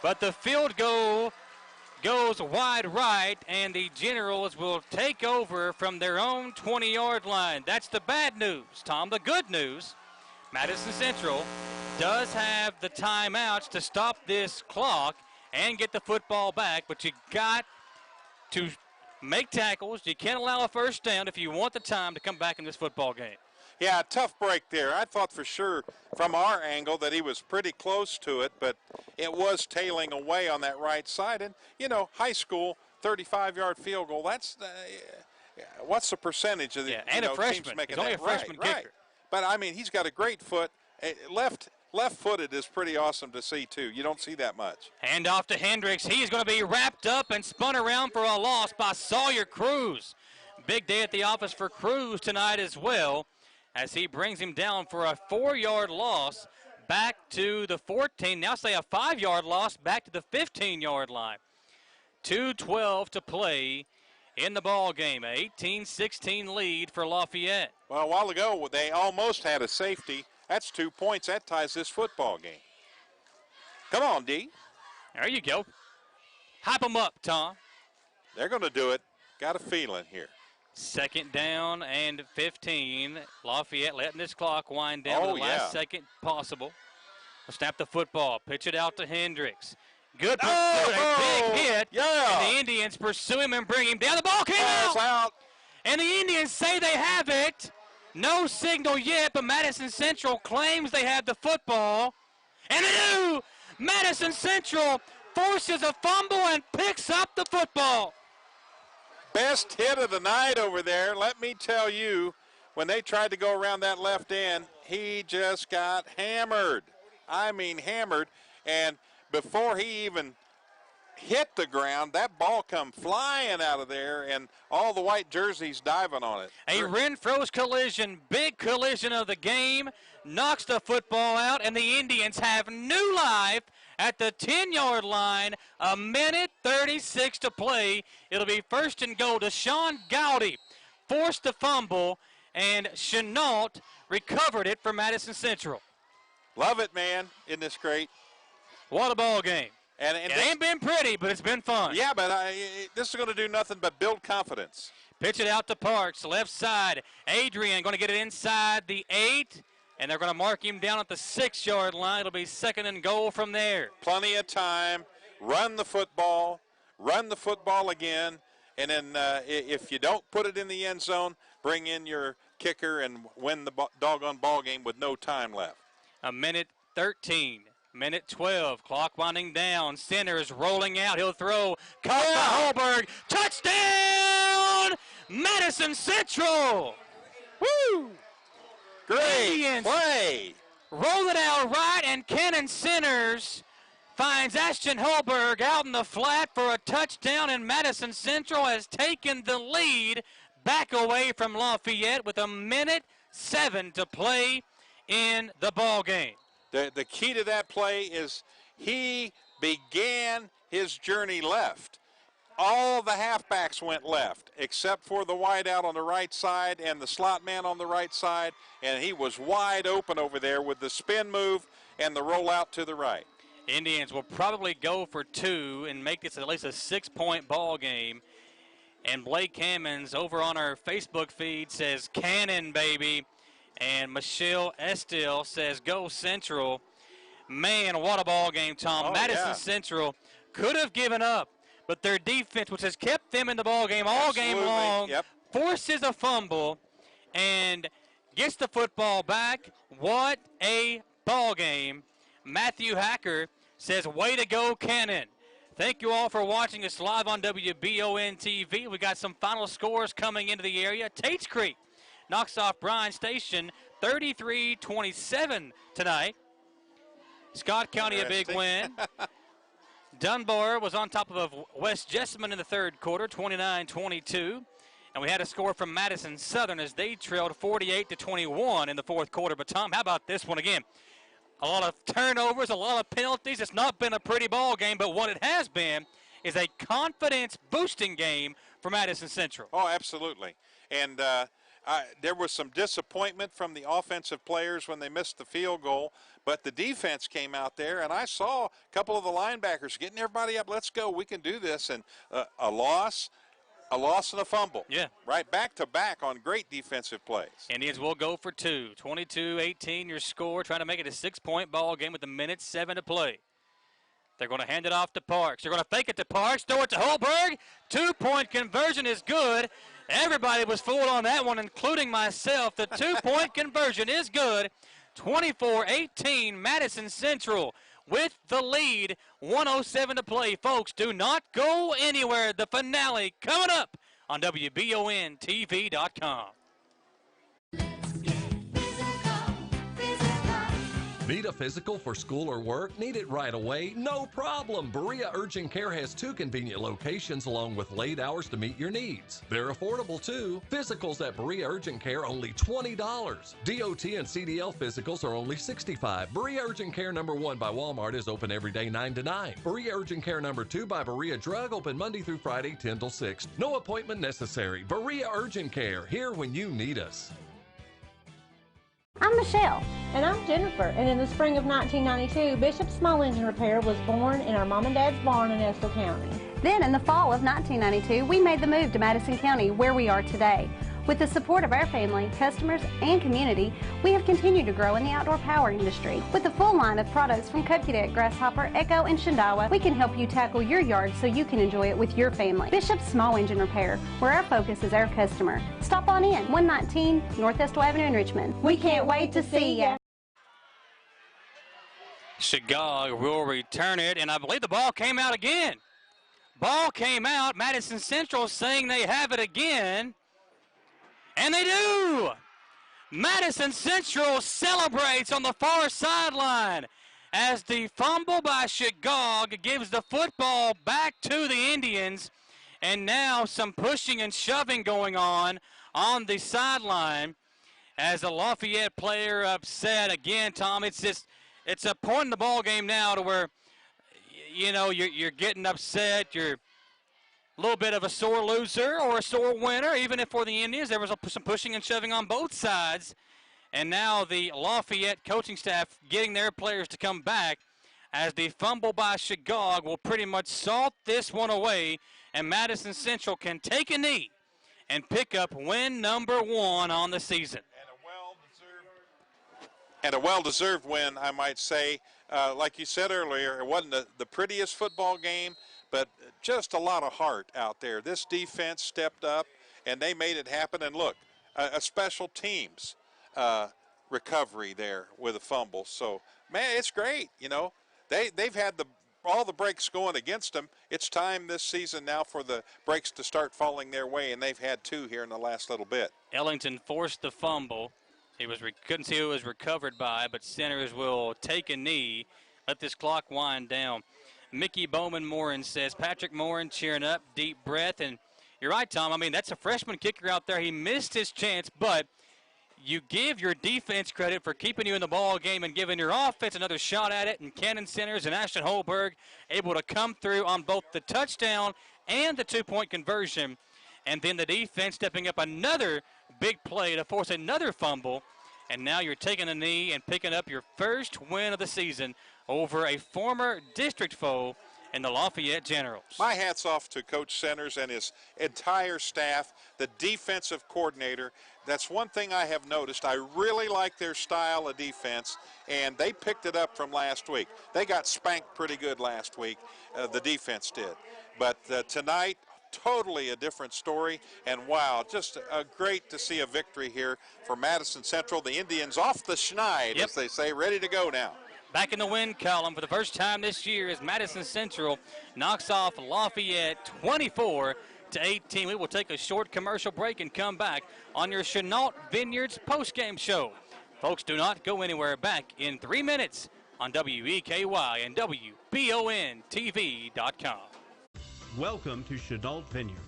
but the field goal goes wide right, and the Generals will take over from their own 20-yard line. That's the bad news, Tom. The good news, Madison Central does have the timeouts to stop this clock and get the football back, but you got to make tackles. You can't allow a first down if you want the time to come back in this football game. Yeah, tough break there. I thought for sure from our angle that he was pretty close to it, but it was tailing away on that right side. And, you know, high school, 35-yard field goal, that's what's the percentage of the and a freshman. teams making He's only that? a freshman kicker. Right. But, I mean, he's got a great foot. Left-footed is pretty awesome to see, too. You don't see that much. Hand off to Hendricks. He's going to be wrapped up and spun around for a loss by Sawyer Cruz. Big day at the office for Cruz tonight as well, as he brings him down for a 4-yard loss back to the 14. Now say a 5-yard loss back to the 15-yard line. 2:12 to play in the ball game. 18-16 lead for Lafayette. Well, a while ago, they almost had a safety. That's 2 points. That ties this football game. Come on, D. There you go. Hype them up, Tom. They're going to do it. Got a feeling here. 2nd down and 15. Lafayette letting this clock wind down to the last second possible. They'll snap the football. Pitch it out to Hendricks. Good. A big hit. Yeah. And the Indians pursue him and bring him down. The ball came out. And the Indians say they have it. No signal yet, but Madison Central claims they have the football. And they do. Madison Central forces a fumble and picks up the football. Best hit of the night over there. Let me tell you, when they tried to go around that left end, he just got hammered. I mean hammered. And before he even hit the ground, that ball come flying out of there, and all the white jerseys diving on it. A Renfro's collision, big collision of the game, knocks the football out, and the Indians have new life at the 10-yard line. A minute 36 to play. It'll be first and goal. Deshaun Gowdy forced the fumble, and Chenault recovered it for Madison Central. Love it, man. Isn't this great? What a ball game. And it ain't been pretty, but it's been fun. Yeah, but this is going to do nothing but build confidence. Pitch it out to Parks, left side. Adrian going to get it inside the 8, and they're going to mark him down at the 6-yard line. It'll be second and goal from there. Plenty of time. Run the football again, and then if you don't put it in the end zone, bring in your kicker and win the doggone ball game with no time left. A minute 13. Minute 12, clock winding down. Centers rolling out. He'll throw. Caught by Holberg. Touchdown! Madison Central! Woo! Great Indians play. Roll it out right, and Cannon Centers finds Ashton Holberg out in the flat for a touchdown, and Madison Central has taken the lead back away from Lafayette with a minute 7 to play in the ball game. The key to that play is he began his journey left. All the halfbacks went left, except for the wideout on the right side and the slot man on the right side, and he was wide open over there with the spin move and the rollout to the right. Indians will probably go for 2 and make this at least a 6-point ball game. And Blake Hammons over on our Facebook feed says, "Cannon, baby." And Michelle Estill says, "Go Central." Man, what a ball game, Tom. Oh, Madison yeah. Central could have given up, but their defense, which has kept them in the ball game all game long, forces a fumble and gets the football back. What a ball game. Matthew Hacker says, "Way to go, Cannon." Thank you all for watching us live on WBON TV. We got some final scores coming into the area. Tates Creek knocks off Bryan Station 33-27 tonight. Scott County a big win. Dunbar was on top of West Jessamine in the third quarter, 29-22. And we had a score from Madison Southern as they trailed 48-21 in the fourth quarter. But, Tom, how about this one again? A lot of turnovers, a lot of penalties. It's not been a pretty ball game, but what it has been is a confidence-boosting game for Madison Central. Oh, absolutely. And there was some disappointment from the offensive players when they missed the field goal, but the defense came out there, and I saw a couple of the linebackers getting everybody up. Let's go. We can do this. And a loss and a fumble. Yeah. Right, back-to-back on great defensive plays. Indians will go for 2. 22-18 your score, trying to make it a 6-point ball game with a minute 7 to play. They're going to hand it off to Parks. They're going to fake it to Parks, throw it to Holberg. 2-point conversion is good. Everybody was fooled on that one, including myself. The 2-point conversion is good. 24-18, Madison Central with the lead. 1:07 to play. Folks, do not go anywhere. The finale coming up on WBONTV.com. Need a physical for school or work? Need it right away? No problem. Berea Urgent Care has 2 convenient locations along with late hours to meet your needs. They're affordable too. Physicals at Berea Urgent Care only $20. DOT and CDL physicals are only $65. Berea Urgent Care number 1 by Walmart is open every day 9 to 9. Berea Urgent Care number 2 by Berea Drug open Monday through Friday 10 till 6. No appointment necessary. Berea Urgent Care, here when you need us. I'm Michelle. And I'm Jennifer. And in the spring of 1992, Bishop Small Engine Repair was born in our mom and dad's barn in Estill County. Then in the fall of 1992, we made the move to Madison County, where we are today. With the support of our family, customers, and community, we have continued to grow in the outdoor power industry. With a full line of products from Cub Cadet, Grasshopper, Echo, and Shindawa, we can help you tackle your yard so you can enjoy it with your family. Bishop Small Engine Repair, where our focus is our customer. Stop on in, 119 North Estill Avenue in Richmond. We can't wait to see ya. Chagall will return it, and I believe the ball came out again. Ball came out. Madison Central saying they have it again. And they do! Madison Central celebrates on the far sideline as the fumble by Chagall gives the football back to the Indians. And now some pushing and shoving going on the sideline as a Lafayette player upset. Again, Tom, it's a point in the ball game now to where you know, you're getting upset, you're a little bit of a sore loser or a sore winner. Even if for the Indians there was some pushing and shoving on both sides. And now the Lafayette coaching staff getting their players to come back as the fumble by Shagog will pretty much salt this one away, and Madison Central can take a knee and pick up win number 1 on the season. And a well-deserved win, I might say. Like you said earlier, it wasn't the prettiest football game, but just a lot of heart out there. This defense stepped up, and they made it happen. And look, a special teams recovery there with a fumble. So, man, it's great. You know, they've had all the breaks going against them. It's time this season now for the breaks to start falling their way, and they've had 2 here in the last little bit. Ellington forced the fumble. He couldn't see who it was recovered by, but Centers will take a knee, let this clock wind down. Mickey Bowman-Morin says, Patrick Morin cheering up, deep breath. And you're right, Tom. I mean, that's a freshman kicker out there. He missed his chance, but you give your defense credit for keeping you in the ball game and giving your offense another shot at it. And Cannon Centers and Ashton Holberg able to come through on both the touchdown and the 2-point conversion. And then the defense stepping up another big play to force another fumble. And now you're taking a knee and picking up your first win of the season over a former district foe in the Lafayette Generals. My hat's off to Coach Centers and his entire staff, the defensive coordinator. That's one thing I have noticed. I really like their style of defense, and they picked it up from last week. They got spanked pretty good last week, the defense did. But tonight, totally a different story, and wow, just great to see a victory here for Madison Central. The Indians off the schneid, as they say, ready to go now. Back in the win column for the first time this year as Madison Central knocks off Lafayette 24-18. We will take a short commercial break and come back on your Chenault Vineyards postgame show. Folks, do not go anywhere. Back in 3 minutes on WEKY and WBONTV.com. Welcome to Chenault Vineyards,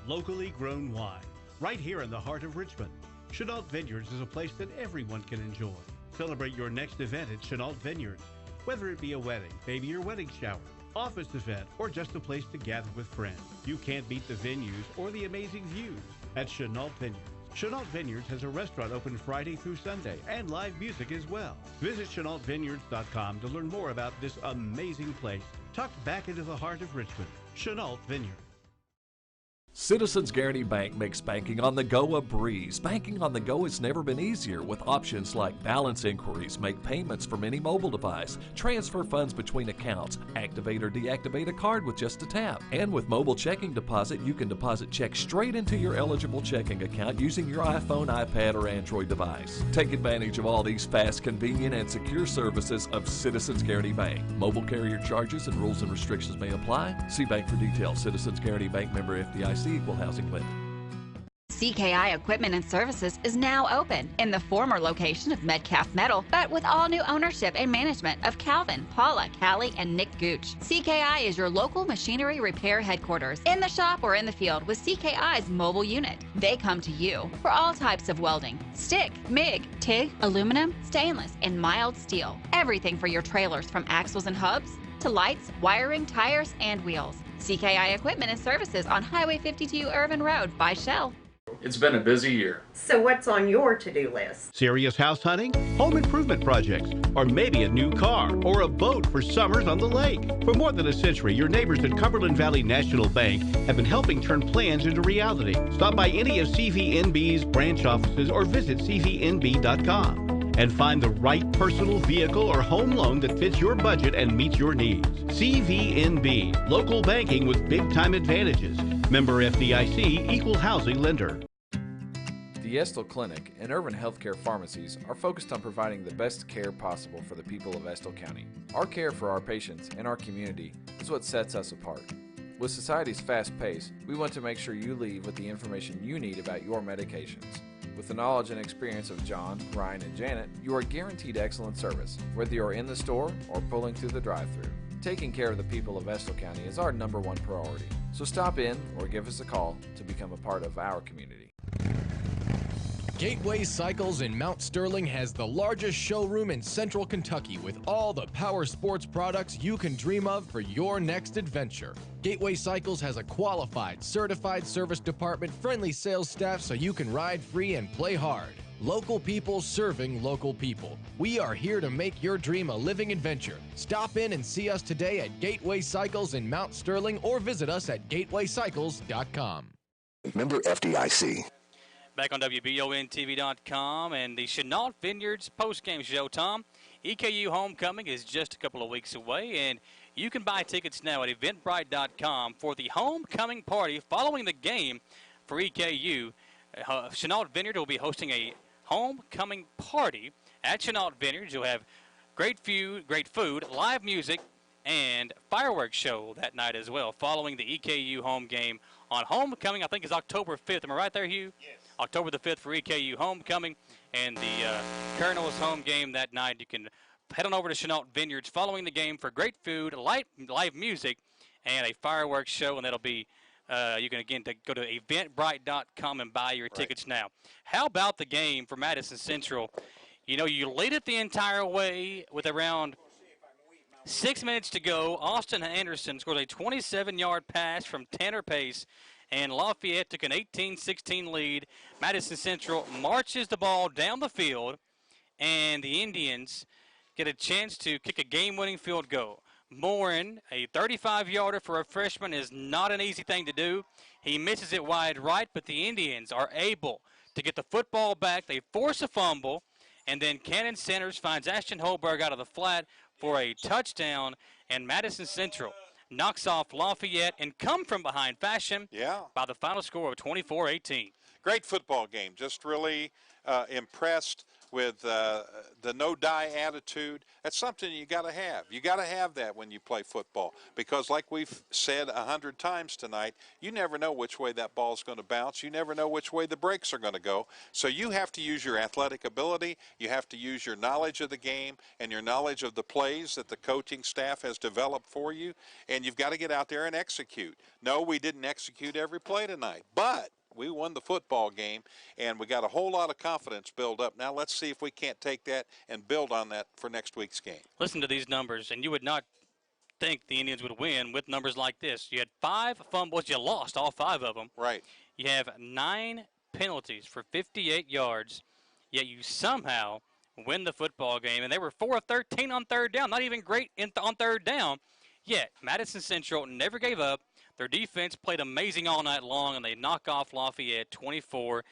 locally grown wine, right here in the heart of Richmond. Chenault Vineyards is a place that everyone can enjoy. Celebrate your next event at Chenault Vineyards, whether it be a wedding, baby or wedding shower, office event, or just a place to gather with friends. You can't beat the venues or the amazing views at Chenault Vineyards. Chenault Vineyards has a restaurant open Friday through Sunday and live music as well. Visit ChenaultVineyards.com to learn more about this amazing place tucked back into the heart of Richmond. Chenault Vineyards. Citizens Guaranty Bank makes banking on the go a breeze. Banking on the go has never been easier with options like balance inquiries, make payments from any mobile device, transfer funds between accounts, activate or deactivate a card with just a tap. And with mobile checking deposit, you can deposit checks straight into your eligible checking account using your iPhone, iPad, or Android device. Take advantage of all these fast, convenient, and secure services of Citizens Guaranty Bank. Mobile carrier charges and rules and restrictions may apply. See bank for details. Citizens Guaranty Bank, member FDIC. Equal housing lender. CKI Equipment and Services is now open in the former location of Metcalf Metal, but with all new ownership and management of Calvin, Paula, Callie, and Nick Gooch. CKI is your local machinery repair headquarters in the shop or in the field with CKI's mobile unit. They come to you for all types of welding, stick, MIG, TIG, aluminum, stainless, and mild steel. Everything for your trailers from axles and hubs to lights, wiring, tires, and wheels. CKI Equipment and Services on Highway 52 Irvin Road by Shell. It's been a busy year. So what's on your to-do list? Serious house hunting, home improvement projects, or maybe a new car or a boat for summers on the lake. For more than a century, your neighbors at Cumberland Valley National Bank have been helping turn plans into reality. Stop by any of CVNB's branch offices or visit cvnb.com. and find the right personal vehicle or home loan that fits your budget and meets your needs. CVNB, local banking with big-time advantages. Member FDIC, equal housing lender. The Estill Clinic and Irvin Healthcare Pharmacies are focused on providing the best care possible for the people of Estill County. Our care for our patients and our community is what sets us apart. With society's fast pace, we want to make sure you leave with the information you need about your medications. With the knowledge and experience of John, Ryan, and Janet, you are guaranteed excellent service, whether you're in the store or pulling through the drive-thru. Taking care of the people of Estill County is our #1 priority. So stop in or give us a call to become a part of our community. Gateway Cycles in Mount Sterling has the largest showroom in central Kentucky with all the power sports products you can dream of for your next adventure. Gateway Cycles has a qualified, certified service department, friendly sales staff so you can ride free and play hard. Local people serving local people. We are here to make your dream a living adventure. Stop in and see us today at Gateway Cycles in Mount Sterling or visit us at gatewaycycles.com. Member FDIC. Back on WBONTV.com and the Chenault Vineyards postgame show, Tom. EKU homecoming is just a couple of weeks away, and you can buy tickets now at eventbrite.com for the homecoming party following the game for EKU. Chenault Vineyard will be hosting a homecoming party at Chenault Vineyards. You'll have great food, live music, and fireworks show that night as well, following the EKU home game on homecoming. I think is October 5th. Am I right there, Hugh? Yes. October the 5th for EKU homecoming, and the Colonel's home game that night. You can head on over to Chenault Vineyards following the game for great food, live music, and a fireworks show, and that'll be you can, again, go to eventbrite.com and buy your tickets now. How about the game for Madison Central? You know, you lead it the entire way with around 6 minutes to go. Austin Anderson scored a 27-yard pass from Tanner Pace, and Lafayette took an 18-16 lead. Madison Central marches the ball down the field, and the Indians get a chance to kick a game-winning field goal. Morin, a 35-yarder for a freshman, is not an easy thing to do. He misses it wide right, but the Indians are able to get the football back. They force a fumble, and then Cannon Centers finds Ashton Holberg out of the flat for a touchdown, and Madison Central knocks off Lafayette in come-from-behind fashion by the final score of 24-18. Great football game. Just really impressed with the no-die attitude. That's something you got to have. You got to have that when you play football, because like we've said 100 times tonight, you never know which way that ball's going to bounce. You never know which way the breaks are going to go. So you have to use your athletic ability. You have to use your knowledge of the game and your knowledge of the plays that the coaching staff has developed for you, and you've got to get out there and execute. No, we didn't execute every play tonight, but we won the football game, and we got a whole lot of confidence built up. Now let's see if we can't take that and build on that for next week's game. Listen to these numbers, and you would not think the Indians would win with numbers like this. You had 5 fumbles. You lost all 5 of them. Right. You have 9 penalties for 58 yards, yet you somehow win the football game. And they were 4 of 13 on third down, not even great on third down. Yet Madison Central never gave up. Their defense played amazing all night long, and they knock off Lafayette 24-18.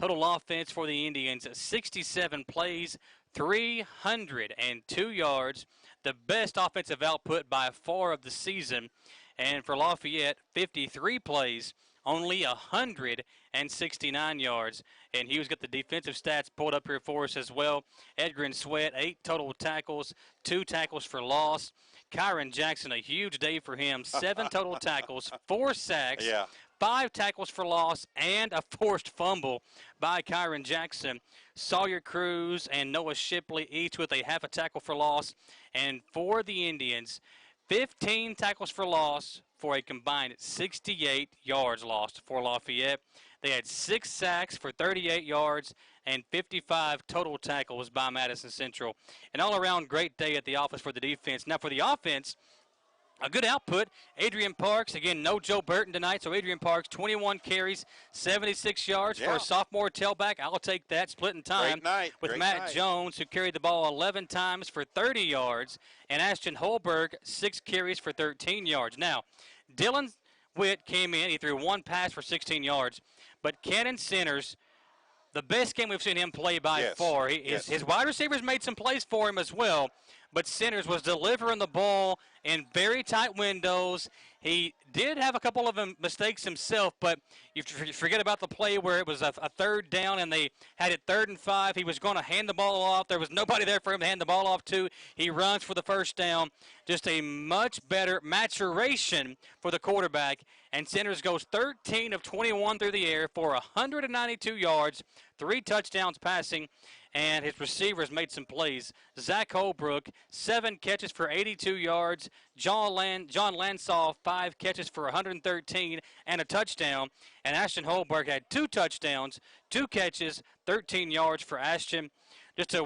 Total offense for the Indians, 67 plays, 302 yards, the best offensive output by far of the season. And for Lafayette, 53 plays, only 169 yards. And Hughes got the defensive stats pulled up here for us as well. Edgar and Sweat, 8 total tackles, 2 tackles for loss. Kyron Jackson, a huge day for him, 7 total tackles, 4 sacks, 5 tackles for loss, and a forced fumble by Kyron Jackson. Sawyer Cruz and Noah Shipley each with a half a tackle for loss. And for the Indians, 15 tackles for loss for a combined 68 yards lost for Lafayette. They had 6 sacks for 38 yards and 55 total tackles by Madison Central. An all-around great day at the office for the defense. Now for the offense, a good output. Adrian Parks, again, no Joe Burton tonight, so Adrian Parks, 21 carries, 76 yards for a sophomore tailback. I'll take that, splitting time with Matt Jones, who carried the ball 11 times for 30 yards, and Ashton Holberg, 6 carries for 13 yards. Now, Dylan Witt came in. He threw 1 pass for 16 yards, but Cannon Centers, the best game we've seen him play by far. His wide receivers made some plays for him as well, but Centers was delivering the ball in very tight windows. He did have a couple of mistakes himself, but you forget about the play where it was a third down and they had it 3rd and 5. He was going to hand the ball off. There was nobody there for him to hand the ball off to. He runs for the first down. Just a much better maturation for the quarterback. And Centers goes 13 of 21 through the air for 192 yards, 3 touchdowns passing. and his receivers made some plays. Zach Holbrook, 7 catches for 82 yards. John Lansaw, 5 catches for 113 and a touchdown. And Ashton Holbrook had 2 touchdowns, 2 catches, 13 yards for Ashton.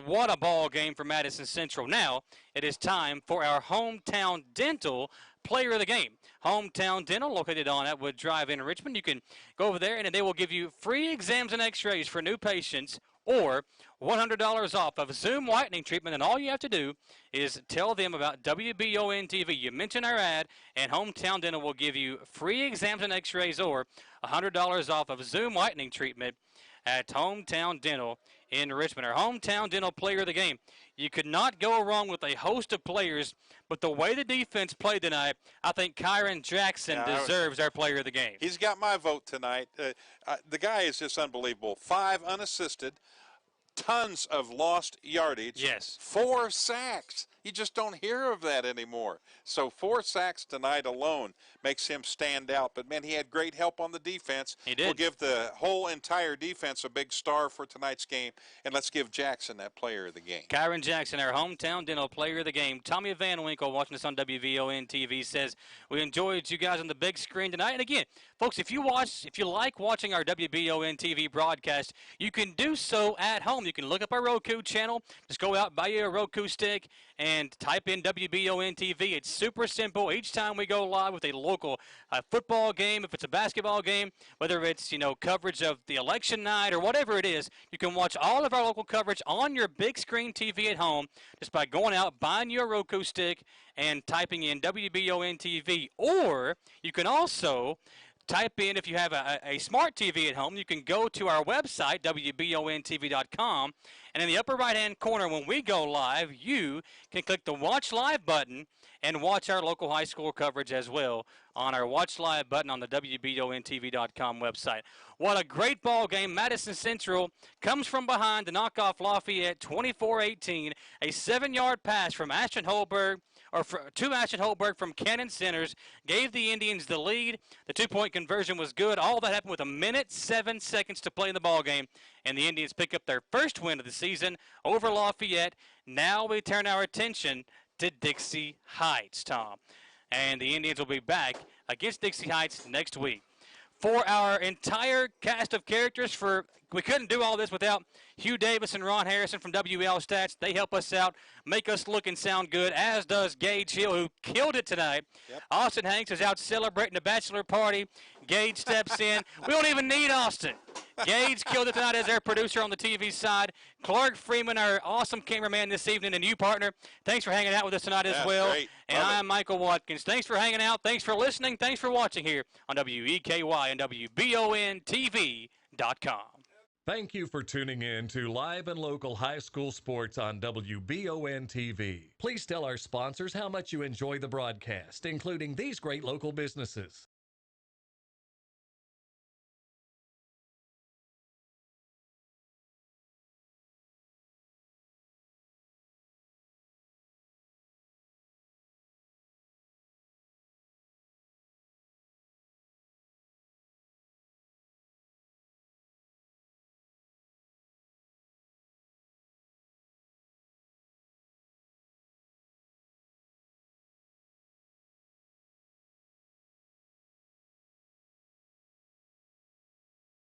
What a ball game for Madison Central. Now it is time for our Hometown Dental Player of the Game. Hometown Dental, located on Atwood Drive in Richmond. You can go over there, and they will give you free exams and x-rays for new patients, or $100 off of Zoom whitening treatment. And all you have to do is tell them about WBON TV. You mention our ad, and Hometown Dental will give you free exams and x-rays or $100 off of Zoom whitening treatment at Hometown Dental in Richmond. Our Hometown Dental Player of the Game. You could not go wrong with a host of players, but the way the defense played tonight, I think Kyron Jackson deserves our Player of the Game. He's got my vote tonight. The guy is just unbelievable. 5 unassisted, tons of lost yardage. Yes. 4 sacks. You just don't hear of that anymore. So 4 sacks tonight alone makes him stand out. But, man, he had great help on the defense. He did. We'll give the whole entire defense a big star for tonight's game. And let's give Jackson that Player of the Game. Kyron Jackson, our Hometown Dental Player of the Game. Tommy Van Winkle, watching us on WVON TV, says, we enjoyed you guys on the big screen tonight. And, again, folks, if you like watching our WBON TV broadcast, you can do so at home. You can look up our Roku channel. Just go out, buy you a Roku stick, and type in WBON TV. It's super simple. Each time we go live with a local football game, if it's a basketball game, whether it's, coverage of the election night or whatever it is, you can watch all of our local coverage on your big screen TV at home just by going out, buying your Roku stick, and typing in WBON TV. Or you can also type in, if you have a smart TV at home, you can go to our website, WBONTV.com, and in the upper right-hand corner, when we go live, you can click the Watch Live button and watch our local high school coverage as well on our Watch Live button on the WBONTV.com website. What a great ball game. Madison Central comes from behind to knock off Lafayette 24-18. A 7-yard pass from Ashton Holberg, to Ashton Holberg from Cannon Centers, gave the Indians the lead. The 2-point conversion was good. All that happened with 1:07 to play in the ball game, and the Indians pick up their first win of the season over Lafayette. Now we turn our attention to Dixie Heights, Tom. And the Indians will be back against Dixie Heights next week. For our entire cast of characters, we couldn't do all this without Hugh Davis and Ron Harrison from WL Stats. They help us out, make us look and sound good, as does Gage Hill, who killed it tonight. Yep. Austin Hanks is out celebrating the bachelor party. Gage steps in. We don't even need Austin. Gage killed it tonight as our producer on the TV side. Clark Freeman, our awesome cameraman this evening, and you, partner, thanks for hanging out with us tonight as well. Great. And I'm Michael Watkins. Thanks for hanging out. Thanks for listening. Thanks for watching here on WEKY and WBONTV.com. Thank you for tuning in to live and local high school sports on WBON TV. Please tell our sponsors how much you enjoy the broadcast, including these great local businesses.